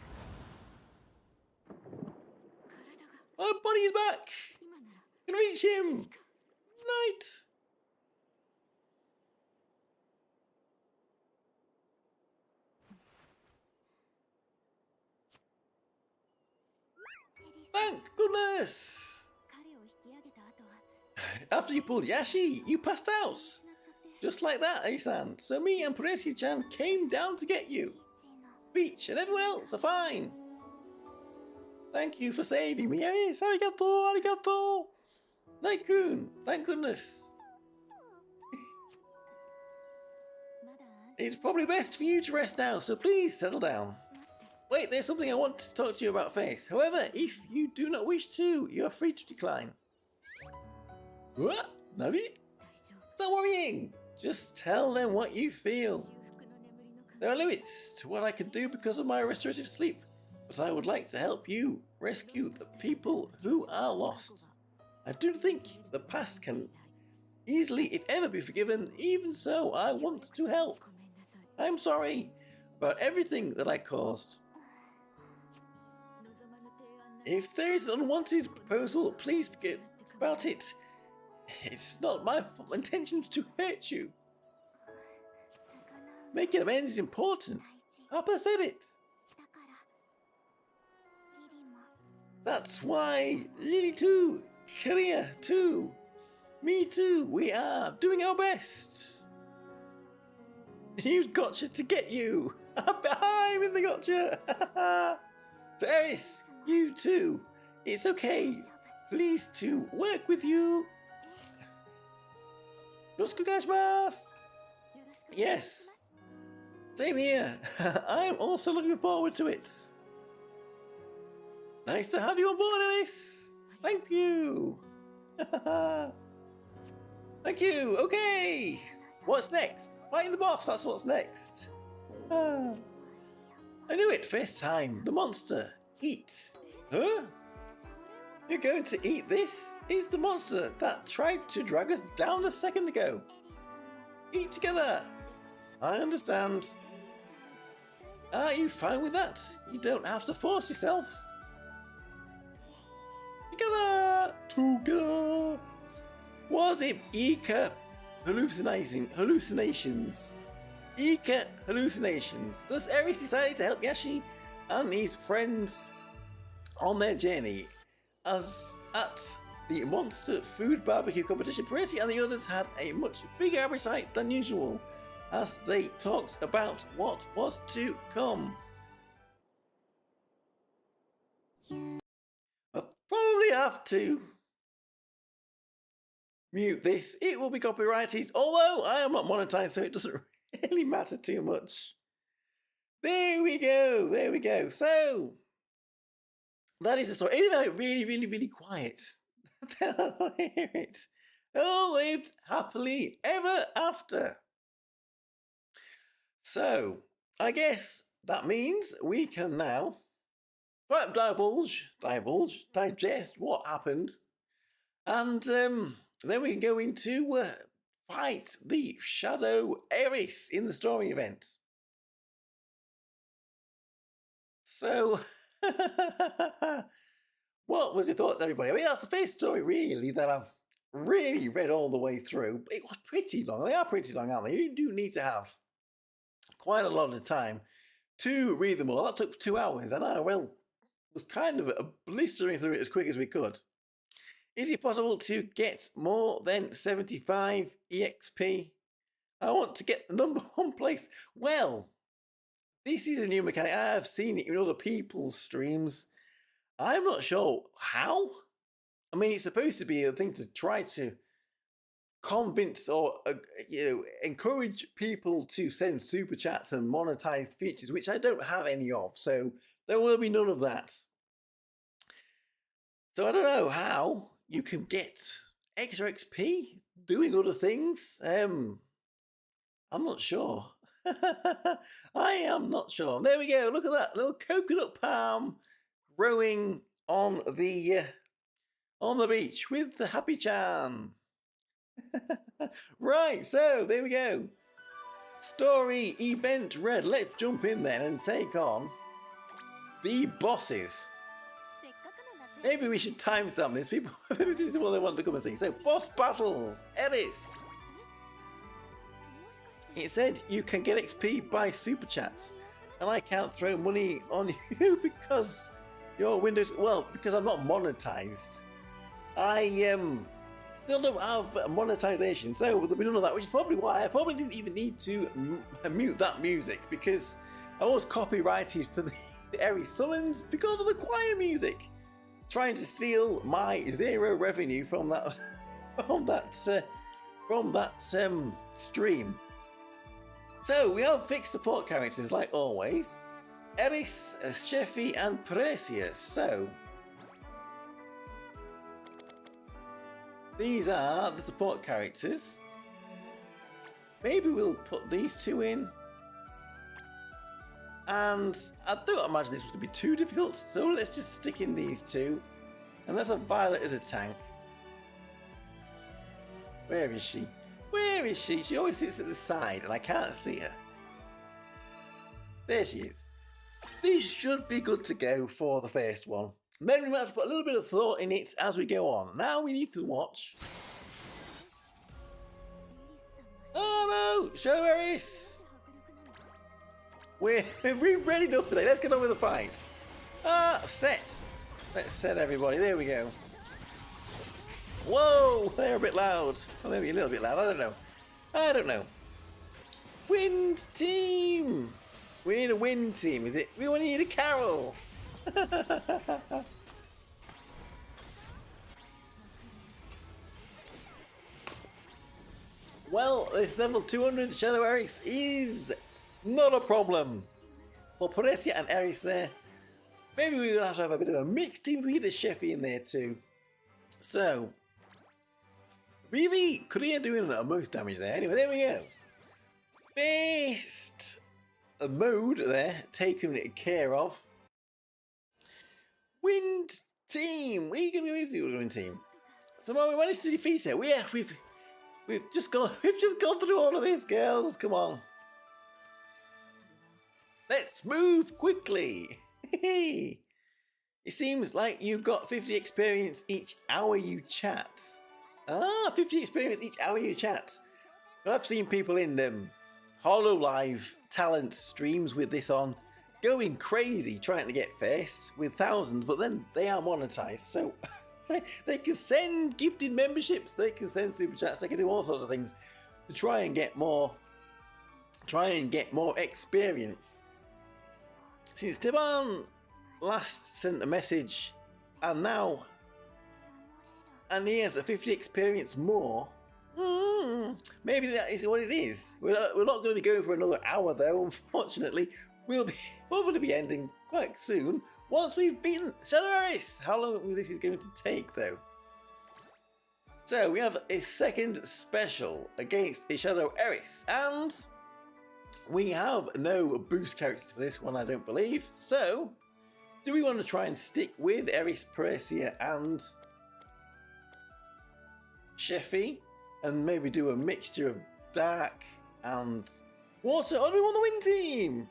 My body is back. Can reach him. Night. Thank goodness. After you pulled Yashi, you passed out. Just like that, Eris-san. So me and Precia-chan came down to get you. Beach and everyone else are fine. Thank you for saving me, Eris. Arigato, arigato. Night-kun, thank goodness. It's probably best for you to rest now, so please settle down. Wait, there's something I want to talk to you about first. However, if you do not wish to, you are free to decline. What? Nani? Stop worrying. Just tell them what you feel. There are limits to what I can do because of my restorative sleep. but I would like to help you rescue the people who are lost. I do think the past can easily, if ever, be forgiven. Even so, I want to help. I'm sorry about everything that I caused. If there is an unwanted proposal, please forget about it. It's not my intentions to hurt you. Making amends is important. Papa said it. That's why Lily too, Korea too, me too, we are doing our best. Used gotcha to get you. I'm in the gotcha. So Eris, you too. It's okay. Pleased to work with you. Yoroshiku. Yes. Same here. I'm also looking forward to it. Nice to have you on board, Alice. Thank you. Thank you. Okay. What's next? Fighting the boss. That's what's next. I knew it first time. The monster. Eat. Huh? You're going to eat this? It's the monster that tried to drag us down a second ago. Eat together. I understand. Are you fine with that? You don't have to force yourself. Together. Was it Ika hallucinations? Ika hallucinations. Thus Eris decided to help Yashi and his friends on their journey. As at the monster food barbecue competition, Percy and the others had a much bigger appetite than usual as they talked about what was to come. I'll probably have to mute this. It will be copyrighted, although I am not monetized, so it doesn't really matter too much. There we go. There we go. So that is the story. Even though it's really, really, really quiet, I'll hear it. All lived happily ever after. So I guess that means we can now digest what happened, and then we can go into fight the Shadow Eris in the story event. So, what was your thoughts, everybody? I mean, that's the first story, really, that I've really read all the way through. It was pretty long. They are pretty long, aren't they? You do need to have quite a lot of time to read them all. That took 2 hours, and I, well, was kind of blistering through it as quick as we could. Is it possible to get more than 75 EXP? I want to get the number one place. Well, this is a new mechanic. I have seen it in other people's streams. I'm not sure how. I mean, it's supposed to be a thing to try to convince or encourage people to send super chats and monetized features, which I don't have any of. So there will be none of that. So I don't know how you can get extra XP doing other things. I'm not sure. I am not sure. There we go. Look at that little coconut palm growing on the beach with the happy charm. Right, so there we go. Story event red. Let's jump in then and take on the bosses. Maybe we should timestamp this. People, maybe this is what they want to come and see. So, boss battles. Eris. It said you can get XP by super chats, and I can't throw money on you because your Windows. Well, because I'm not monetized. I still don't have monetization, so there'll be none of that. Which is probably why I probably didn't even need to mute that music, because I was copyrighted for the Eris summons because of the choir music. Trying to steal my zero revenue from that stream. So we have fixed support characters like always: Eris, Sheffy, and Precious. So these are the support characters. Maybe we'll put these two in. And I don't imagine this was going to be too difficult, so let's just stick in these two. And let's have Violet as a tank. Where is she? Where is she? She always sits at the side and I can't see her. There she is. These should be good to go for the first one. Then we might have to put a little bit of thought in it as we go on. Now we need to watch. Oh no! Shadow Aris! We've read enough today. Let's get on with the fight. Set. Let's set everybody. There we go. Whoa! They're a bit loud. Or maybe a little bit loud. I don't know. I don't know. Wind team! We need a wind team, is it? We want to need a carol! Well, this level 200 Shadow Aris is not a problem. For Paresia and Aris there. Maybe we're going to have a bit of a mixed team if we get a Sheffy in there too. So, really, Korea doing the most damage there. Anyway, there we go. Best mode there, taken care of. Wind team. What are you going to do with the wind team? So we managed to defeat it. We've just gone through all of this, girls. Come on. Let's move quickly. It seems like you've got 50 experience each hour you chat. 50 experience each hour you chat. I've seen people in Hololive talent streams with this on going crazy trying to get first with thousands, but then they are monetized, so they can send gifted memberships, they can send super chats, they can do all sorts of things to try and get more experience. Since Tiban last sent a message and he has a 50 experience more. Maybe that is what it is. We're not going to be going for another hour though, unfortunately. We'll probably be ending quite soon once we've beaten Shadow Aris. How long this is going to take though? So we have a second special against a Shadow Aris, and we have no boost characters for this one, I don't believe. So do we want to try and stick with Aris, Paresia and Sheffy? And maybe do a mixture of dark and water. Or do we want the wind team?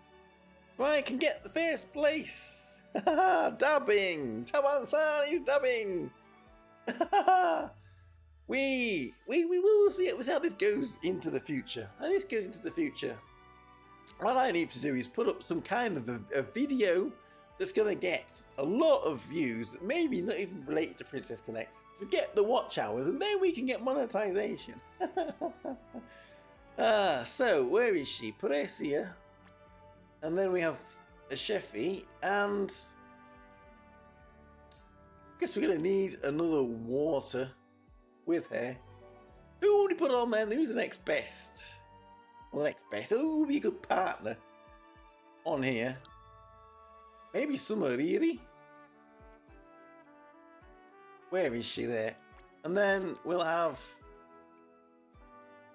Right, can get the first place. Dabbing. Taban-san is dabbing. we will see it. We'll see how this goes into the future. And this goes into the future. What I need to do is put up some kind of a video that's going to get a lot of views, maybe not even related to Princess Connects, to get the watch hours, and then we can get monetization. So where is she? Paresia, and then we have a Sheffy, and I guess we're going to need another water with her. Who would we put on then? Who's the next best? Well, the next best. Who would be a good partner on here? Maybe Summer Dream. Where is she there? And then we'll have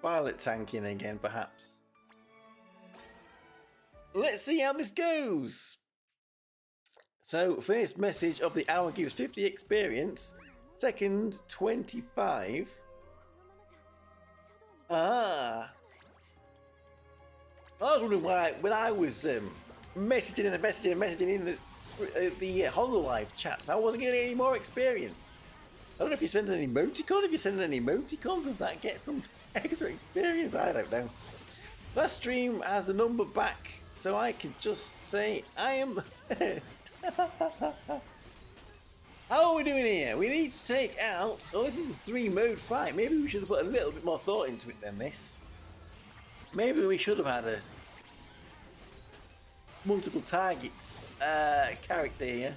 Violet tanking again, perhaps. Let's see how this goes. So, first message of the hour gives 50 experience. Second, 25. I was wondering why, when I was messaging in the Hololive chats, I wasn't getting any more experience. I don't know if you send an emoticon. If you send an emoticon, does that get some extra experience? I don't know. Last stream has the number back, so I can just say I am the first. How are we doing here? We need to take out... Oh, this is a 3-mode fight. Maybe we should have put a little bit more thought into it than this. Maybe we should have had a multiple targets character here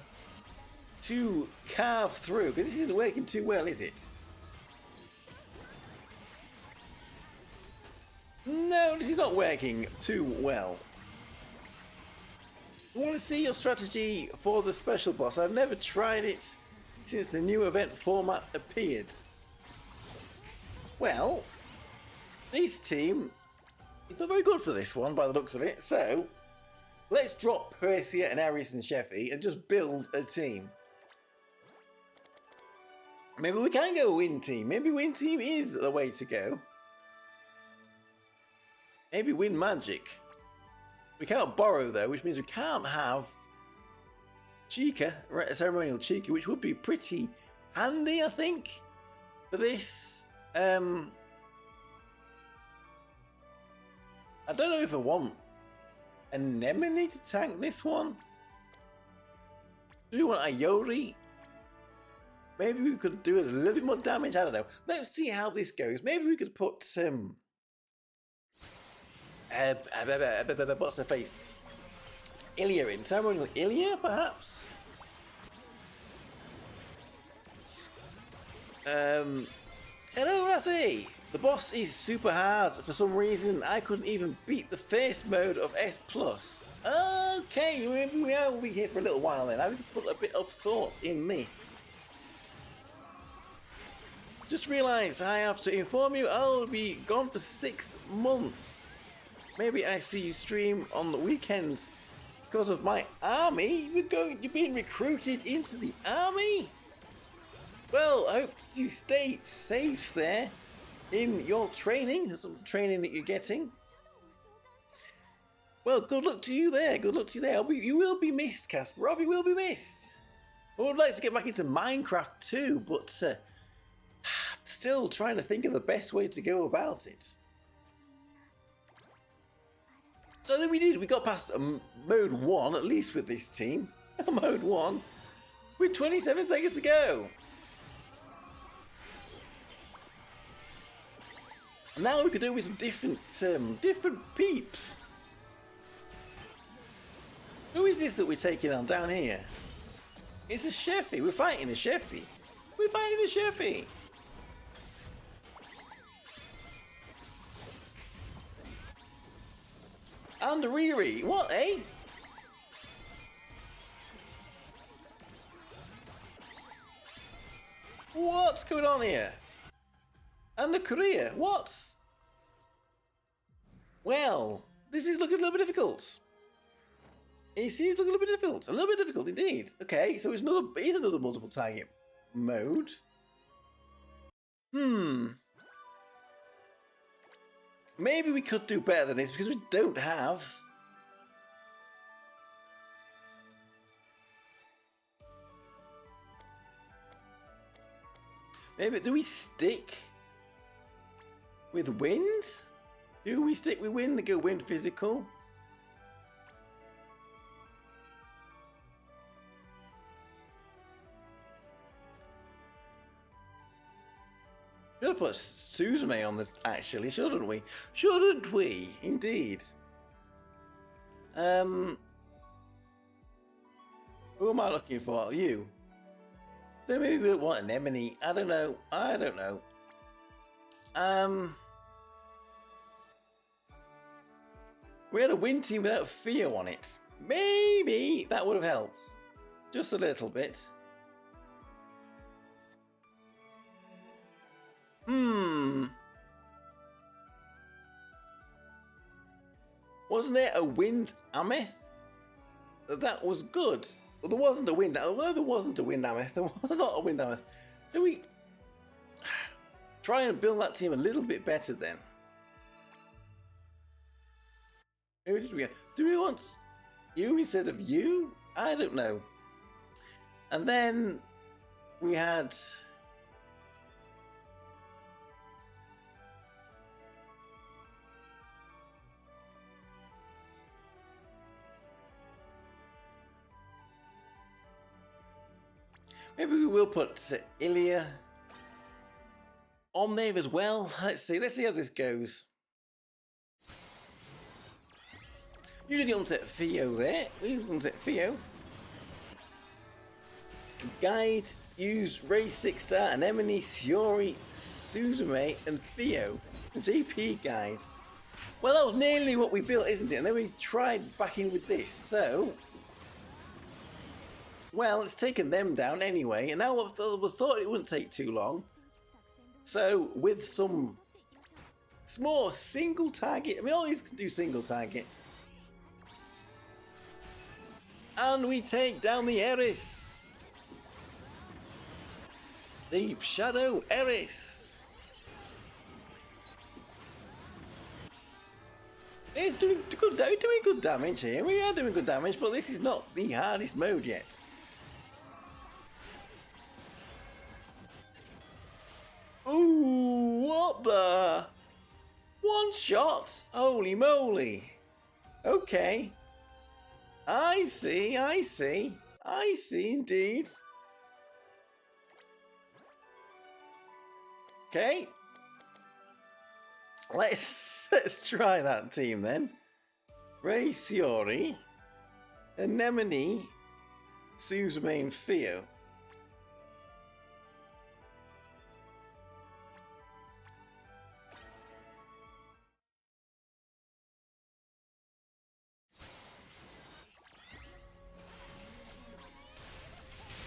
to carve through, because this isn't working too well, is it? No, this is not working too well. I want to see your strategy for the special boss. I've never tried it since the new event format appeared. Well, this team is not very good for this one by the looks of it, so Let's drop Persia and Aris and Sheffy and just build a team. Maybe we can go win team. Maybe win team is the way to go. Maybe win magic. We can't borrow though, which means we can't have Chica, ceremonial Chica, which would be pretty handy, I think, for this. I don't know if I want Anemone to tank this one. Do we want Ayori? Maybe we could do a little bit more damage. I don't know. Let's see how this goes. Maybe we could put some. What's her face? Ilya in. Ceremonial Ilya, perhaps? Hello, Rassi! The boss is super hard. For some reason, I couldn't even beat the face mode of S+. Okay, maybe we'll be here for a little while then. I need to put a bit of thought in this. Just realised I have to inform you I'll be gone for 6 months. Maybe I see you stream on the weekends because of my army. You're being recruited into the army? Well, I hope you stay safe there in your training, some training that you're getting. Well, good luck to you there. Good luck to you there. You will be missed, Casper. Robbie will be missed. I would like to get back into Minecraft too, but still trying to think of the best way to go about it. So then we got past mode 1, at least with this team. Mode 1, with 27 seconds to go. Now we could do with some different peeps. Who is this that we're taking on down here? It's a Sheffy. We're fighting a Sheffy. We're fighting a Sheffy. And Riri. What, eh? What's going on here? And the Korea. What? Well, this is looking a little bit difficult. It is looking a little bit difficult. A little bit difficult indeed. Okay, so it's another multiple target mode. Maybe we could do better than this because we don't have. Maybe do we stick with wind? Do we stick with wind and go wind physical? We should put Suzume on this, actually, shouldn't we? Shouldn't we? Indeed. Who am I looking for? You. Then maybe we don't want Anemone. I don't know. We had a wind team without Theo on it. Maybe that would have helped. Just a little bit. Wasn't there a wind Ameth? That was good. Well, there wasn't a wind. Although there wasn't a wind Ameth, there was not a wind Ameth. Do we try and build that team a little bit better then? Who did we get? Do we want you instead of you? I don't know. And then we had. Maybe we will put Ilya on there as well. Let's see how this goes. Usually on set Theo there. We on set Theo. Guide, use Ray 6-star, Anemone, Shiori, Suzume, and Theo. The JP guide. Well, that was nearly what we built, isn't it? And then we tried back in with this, so. Well, it's taken them down anyway, and now I thought it wouldn't take too long. So, with some more single target, I mean, all these can do single target. And we take down the Eris. The Shadow Eris. It's doing good damage here. We are doing good damage, but this is not the hardest mode yet. Ooh, what the? One shot? Holy moly. Okay. I see indeed. Okay. Let's try that team then. Ray Siori, Anemone, Suzume and Theo.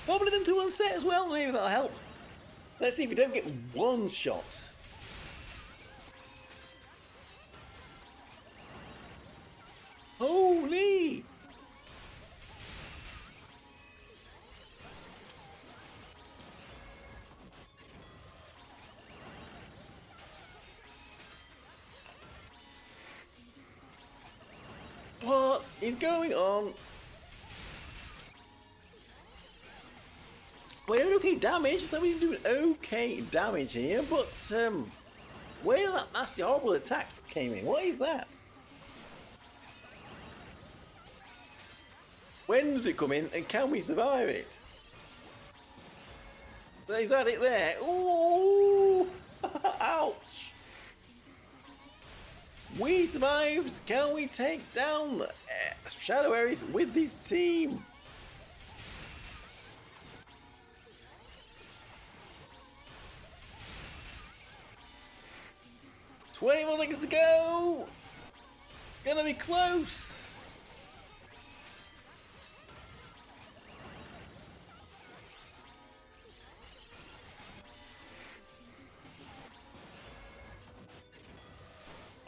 Probably them to one set as well, maybe that'll help. Let's see if we don't get one shot. Holy! What is going on? We're doing okay damage, so we're doing okay damage here, but where that nasty horrible attack came in, what is that? When does it come in and can we survive it? Is that it there? Ooh! Ouch! We survived! Can we take down the Shadow Ares with this team? $20 seconds to go! Gonna be close!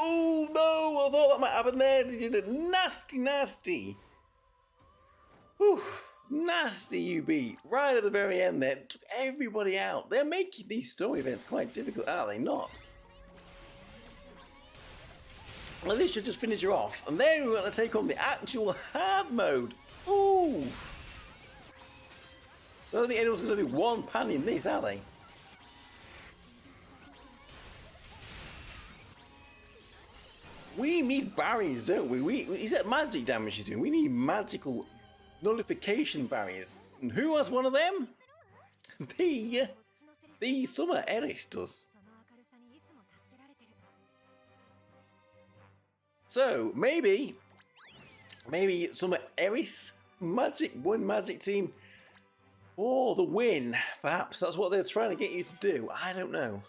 Oh no! I thought that might happen there. Did you do nasty? Whew, nasty you beat. Right at the very end there. Took everybody out. They're making these story events quite difficult, are they not? Well, this should just finish her off. And then we're going to take on the actual hard mode. Ooh! I don't think anyone's going to do one pan in this, are they? We need barriers, don't we? Is that magic damage she's doing? We need magical nullification barriers. And who has one of them? The Summer Eris does. So maybe Summer Eris one magic team for the win. Perhaps that's what they're trying to get you to do. I don't know.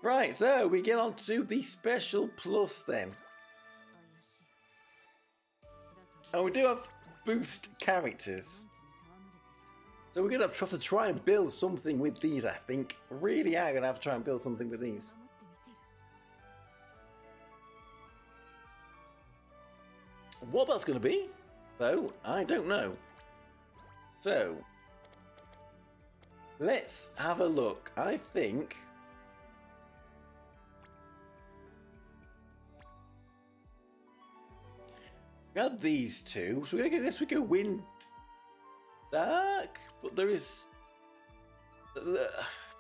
Right, so we get on to the special plus then. And we do have boost characters. So we're going to have to try and build something with these, I think. Really are going to have to try and build something with these. What that's going to be, though, I don't know. So, let's have a look. I think... we had these two, so I guess we go wind dark, but there is...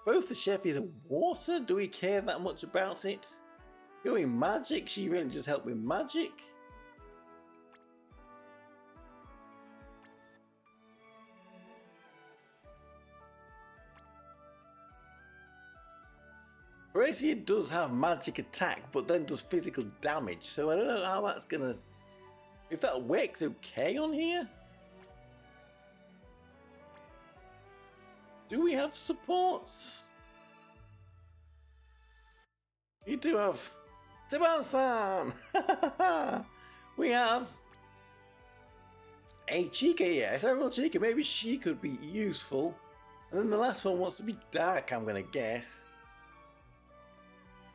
both the Sheffies are water. Do we care that much about it? Going magic, she really just helped with magic. Horacia does have magic attack, but then does physical damage, so I don't know how that's gonna... if that works okay on here? Do we have supports? We do have... Seban-san! We have... a Chica here, several Chica, maybe she could be useful. And then the last one wants to be dark, I'm gonna guess.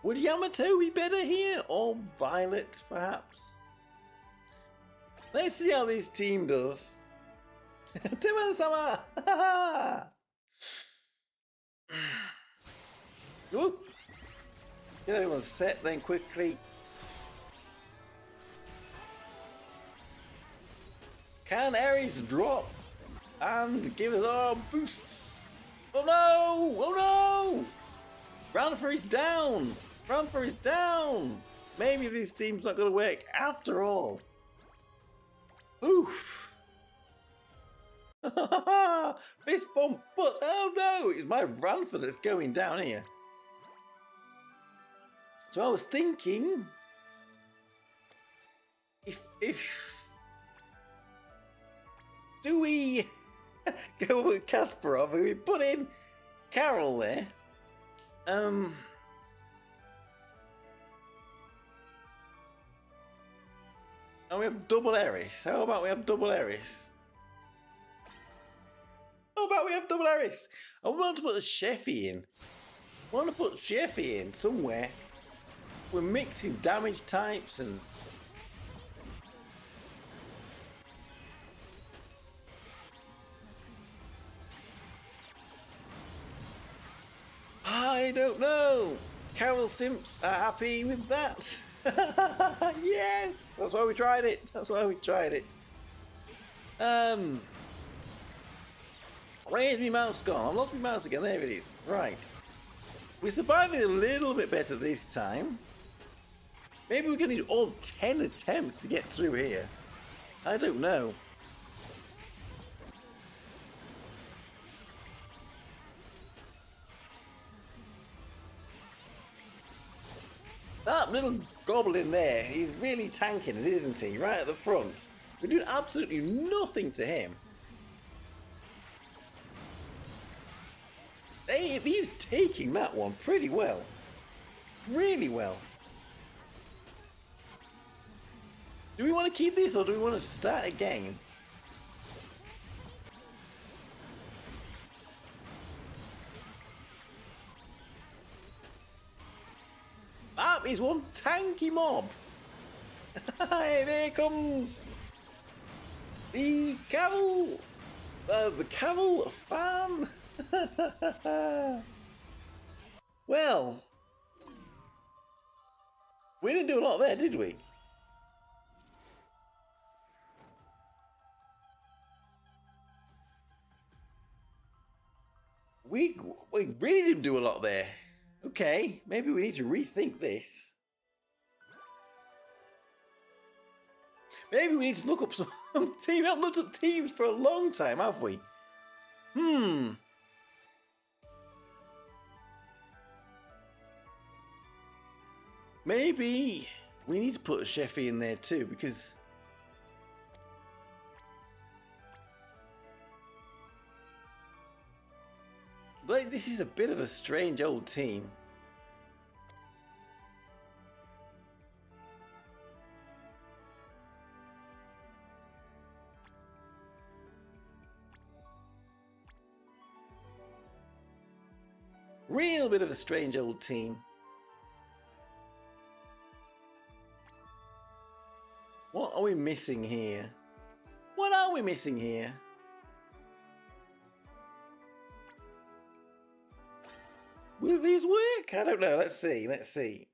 Would Yamato be better here? Or Violet, perhaps? Let's see how this team does. Timon-sama! Whoop! Get everyone set then quickly. Can Ares drop and give us our boosts? Oh no! Oh no! Ranfer is down! Ranfer is down! Maybe this team's not going to work after all. Oof! Fist bump, but oh no! It's my Ranfer that's going down here. So I was thinking, if do we go with Kasparov? We put in Carol there. And we have double Ares. How about we have double Ares? How about we have double Ares? I want to put a Sheffy in. I want to put Sheffy in somewhere. We're mixing damage types and I don't know. Carol Simps are happy with that. Yes, that's why we tried it. That's why we tried it. Where's my mouse gone? I've lost my mouse again. There it is. Right. We're surviving a little bit better this time. Maybe we're going to need all 10 attempts to get through here. I don't know. That little goblin there, he's really tanking us, isn't he? Right at the front. We're doing absolutely nothing to him. He's taking that one pretty well. Really well. Do we want to keep this or do we want to start again? That is one tanky mob. Hey, there comes the Cavill, the Cavill fan. Well, we didn't do a lot there, did we? We really didn't do a lot there. Okay, maybe we need to rethink this. Maybe we need to look up some teams. We haven't looked up teams for a long time, have we? Maybe we need to put a Sheffy in there too, because but this is a bit of a strange old team. Real bit of a strange old team. What are we missing here? What are we missing here? Will these work? I don't know. Let's see. Let's see.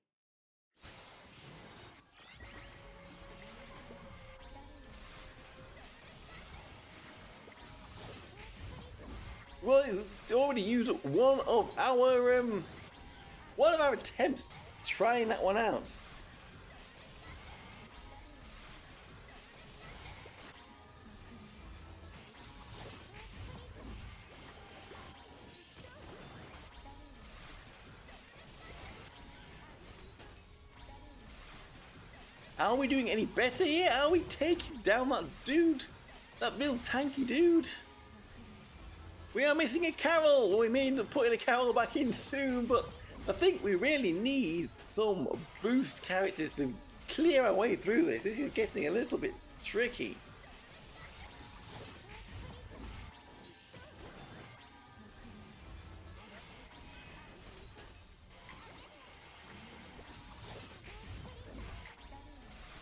Well, it's already used one of our attempts trying that one out. Are we doing any better here? Are we taking down that dude? That little tanky dude? We are missing a Carol. We may end up putting a Carol back in soon, but I think we really need some boost characters to clear our way through this. This is getting a little bit tricky.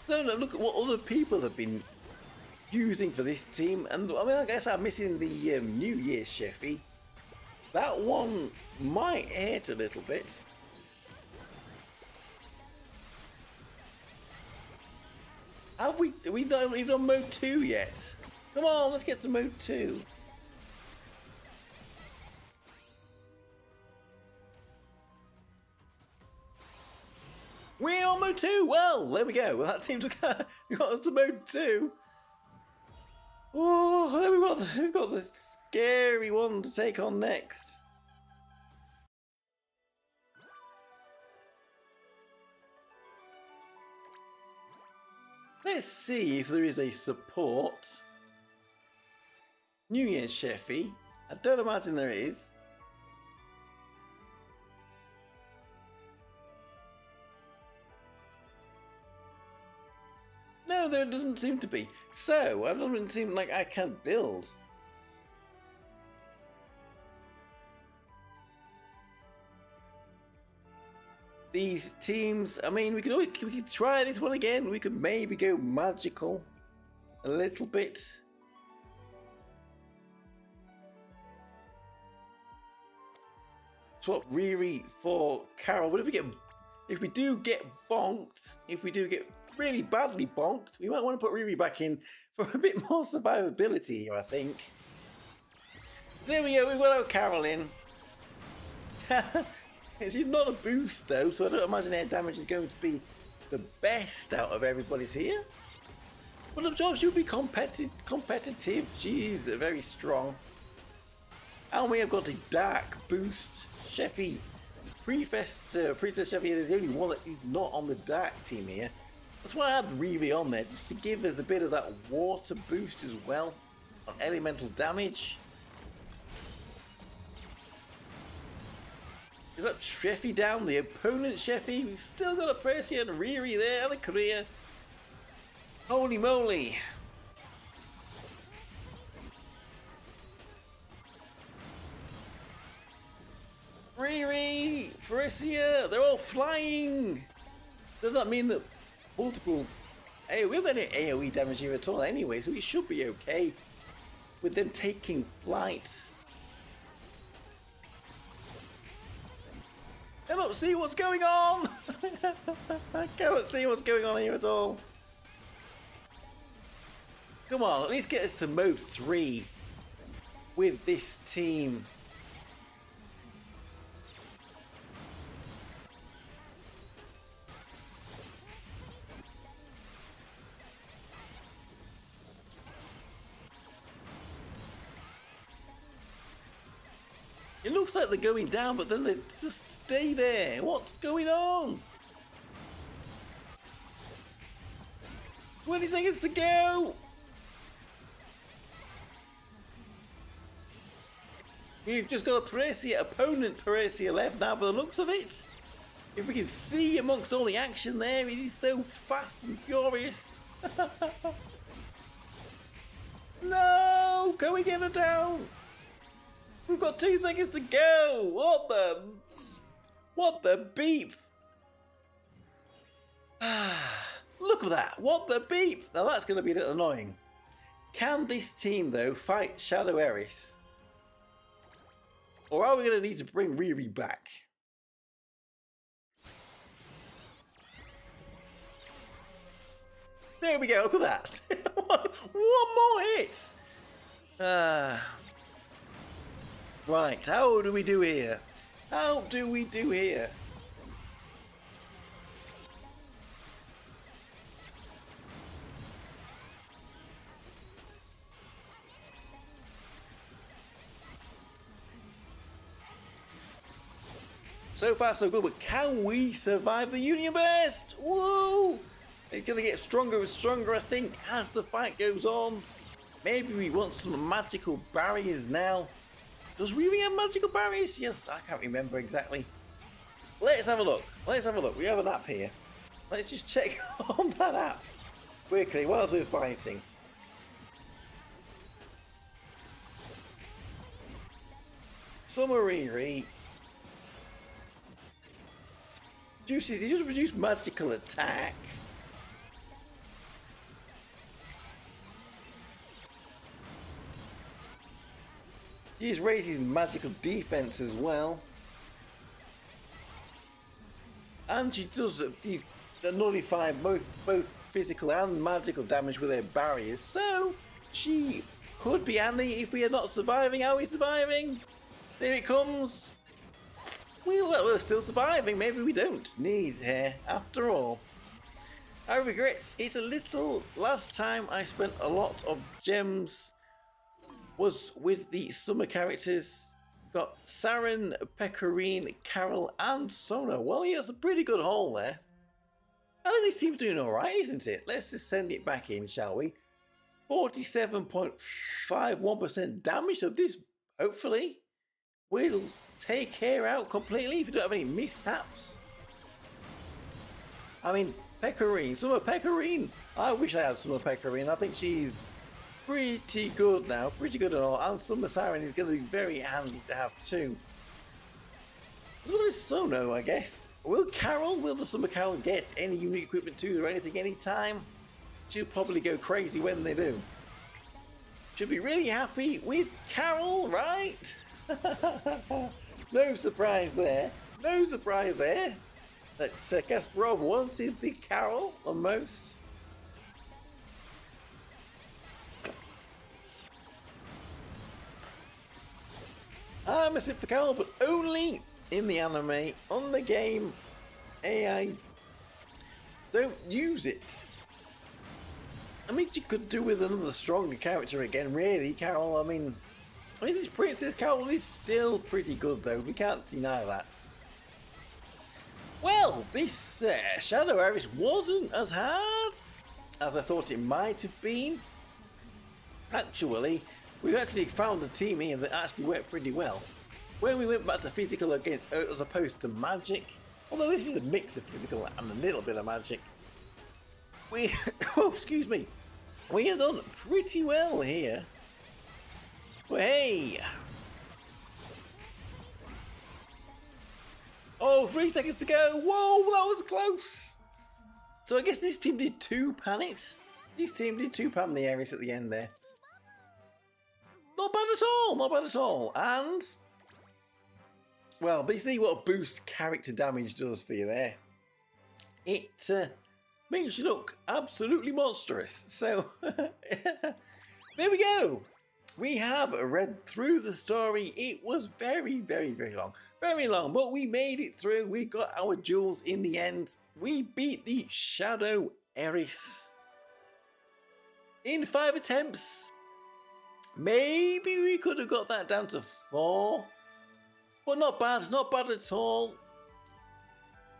No, look at what other people have been using for this team. And I mean, I guess I'm missing the New Year's Sheffy. That one might hurt a little bit. Have we not even on mode 2 yet? Come on, let's get to mode 2. We're on mode 2! Well, there we go. Well, that team's got us to mode 2. Oh, then we've got the scary one to take on next. Let's see if there is a support. New Year's Sheffy. I don't imagine there is. No, there doesn't seem to be. So, it doesn't seem like I can build. These teams, I mean, we could try this one again. We could maybe go magical a little bit. Swap Riri for Carol. But if we do get bonked, if we do get really badly bonked, we might want to put Riri back in for a bit more survivability here, I think. So there we go, we've got our Carol in. She's not a boost though, so I don't imagine air damage is going to be the best out of everybody's here. But I'm sure she'll be competitive. She's very strong. And we have got a dark boost. Sheffy, Princess Sheffy is the only one that is not on the dark team here. That's why I had Riri on there, just to give us a bit of that water boost as well on elemental damage. Is that Sheffy down? The opponent Sheffy? We've still got a Percy and Riri there, and a Korea. Holy moly. Riri, Persia, they're all flying. Does that mean that multiple... Hey, we haven't any AoE damage here at all anyway, so we should be okay with them taking flight. I cannot see what's going on! I cannot see what's going on here at all. Come on, at least get us to mode 3 with this team. It looks like they're going down, but then they just stay there. What's going on? 20 seconds to go. We've just got a Persia opponent, Persia left now, by the looks of it. If we can see amongst all the action there, it is so fast and furious. No! Can we get her down? We've got 2 seconds to go! What the beep? Look at that! What the beep? Now that's going to be a little annoying. Can this team, though, fight Shadow Eris? Or are we going to need to bring Riri back? There we go, look at that! One more hit! Right, how do we do here? How do we do here? So far so good, but can we survive the Union Burst? Woo! It's going to get stronger and stronger, I think, as the fight goes on. Maybe we want some magical barriers now. Does Riri have magical barriers? Yes, I can't remember exactly. Let's have a look. Let's have a look. We have an app here. Let's just check on that app quickly whilst we're fighting. Summer Riri. Juicy, did you just reduce magical attack? He just raises magical defense as well. And she does these nullify both physical and magical damage with her barriers. So she could be Annie if we are not surviving. Are we surviving? There it comes. We're still surviving. Maybe we don't need her after all. I regret it a little. Last time I spent a lot of gems was with the summer characters. Got Saren, Pecorine, Carol, and Sona. Well, yeah, it's a pretty good haul there. I think this team's doing alright, isn't it? Let's just send it back in, shall we? 47.51% damage, so this, hopefully, will take her out completely if you don't have any mishaps. I mean, Pecorine, Summer Pecorine. I wish I had Summer Pecorine. I think she's pretty good now, pretty good at all. And Summer Siren is going to be very handy to have too. Look at this Sono, I guess. Will the Summer Carol get any unique equipment too or anything anytime? She'll probably go crazy when they do. She'll be really happy with Carol, right? No surprise there. No surprise there. That Kasparov wanted the Carol the most. I'm a sip for Carol, but only in the anime. On the game, AI don't use it. I mean, you could do with another stronger character again, really, Carol. I mean, this Princess Carol is still pretty good, though. We can't deny that. Well, this Shadow Iris wasn't as hard as I thought it might have been. Actually, we've actually found a team here that actually worked pretty well. When we went back to physical again, as opposed to magic, although this is a mix of physical and a little bit of magic, we, oh, excuse me, we have done pretty well here. But hey, oh, 3 seconds to go. Whoa, that was close. So I guess this team did 2-pan it. This team did 2-pan the Ares at the end there. Not bad at all, not bad at all. And, well, basically what a boost character damage does for you there. It makes you look absolutely monstrous. So, there we go. We have read through the story. It was very, very, very long. Very long, but we made it through. We got our jewels in the end. We beat the Shadow Eris in 5 attempts. Maybe we could have got that down to 4. But not bad at all.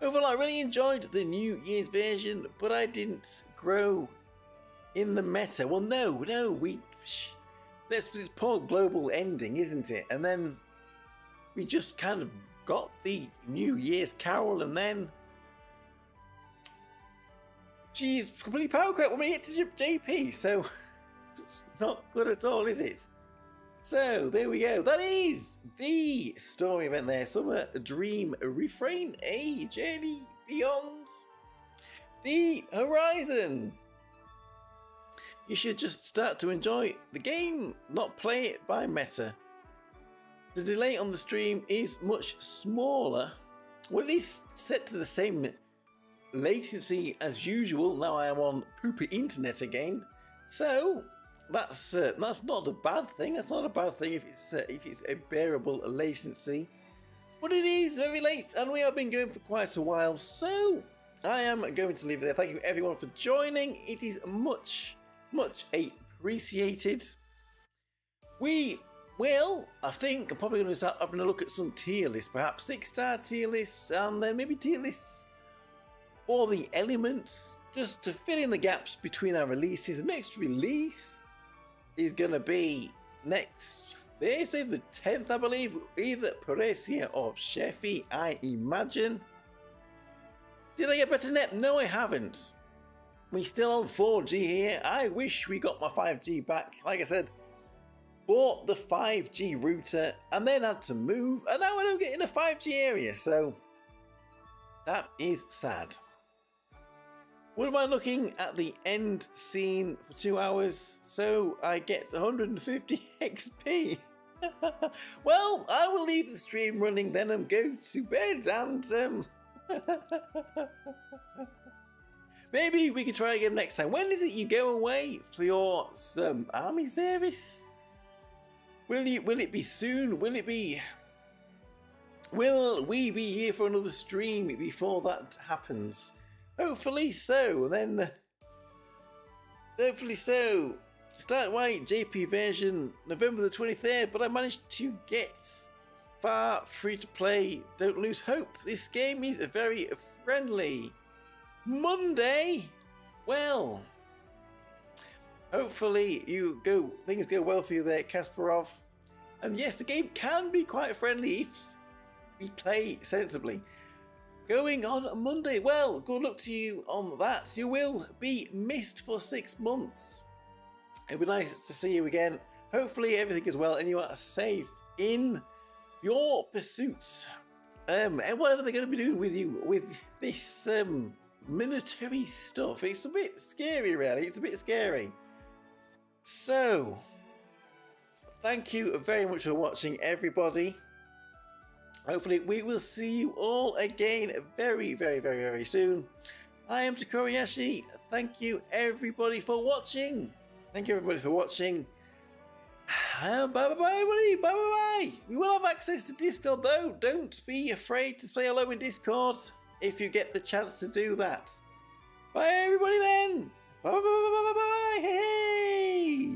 Overall, I really enjoyed the New Year's version, but I didn't grow in the meta. Well, no, that's this poor global ending, isn't it? And then we just kind of got the New Year's Carol, and then she's completely power crap when we get to JP, so it's not good at all, is it? So there we go. That is the story event there. Summer Dream Refrain, a journey beyond the horizon. You should just start to enjoy the game, not play it by meta. The delay on the stream is much smaller, or at least set to the same latency as usual. Now I am on poopy internet again, so that's not a bad thing. That's not a bad thing if it's a bearable latency. But it is very late, and we have been going for quite a while, so I am going to leave it there. Thank you everyone for joining. It is much appreciated. We will, I think, I'm probably going to start having a look at some tier lists, perhaps 6-star tier lists, and then maybe tier lists for the elements, just to fill in the gaps between our releases. The next release is going to be next Thursday, the 10th, I believe, either Paresia or Sheffy, I imagine. Did I get better net? No, I haven't. We're still on 4G here. I wish we got my 5G back. Like I said, bought the 5G router and then had to move, and now I don't get in a 5G area, so that is sad. What am I looking at the end scene for 2 hours? So I get 150 XP. Well, I will leave the stream running then and go to bed and maybe we can try again next time. When is it you go away for your army service? Will it be soon? Will we be here for another stream before that happens? Hopefully so. Then hopefully so. Start White JP version November the 23rd, but I managed to get far free to play. Don't lose hope. This game is very friendly. Monday? Well, hopefully things go well for you there, Kasparov. And yes, the game can be quite friendly if we play sensibly. Going on Monday, well, good luck to you on that. You will be missed for 6 months. It'll be nice to see you again. Hopefully everything is well and you are safe in your pursuits. And whatever they're going to be doing with you with this military stuff. It's a bit scary, really. It's a bit scary. So, thank you very much for watching, everybody. Hopefully we will see you all again very, very, very, very soon. I am Tokkuri Yashi. Thank you, everybody, for watching. Thank you, everybody, for watching. Bye-bye, everybody. Bye-bye. We will have access to Discord, though. Don't be afraid to say hello in Discord if you get the chance to do that. Bye, everybody, then. Bye-bye. Hey.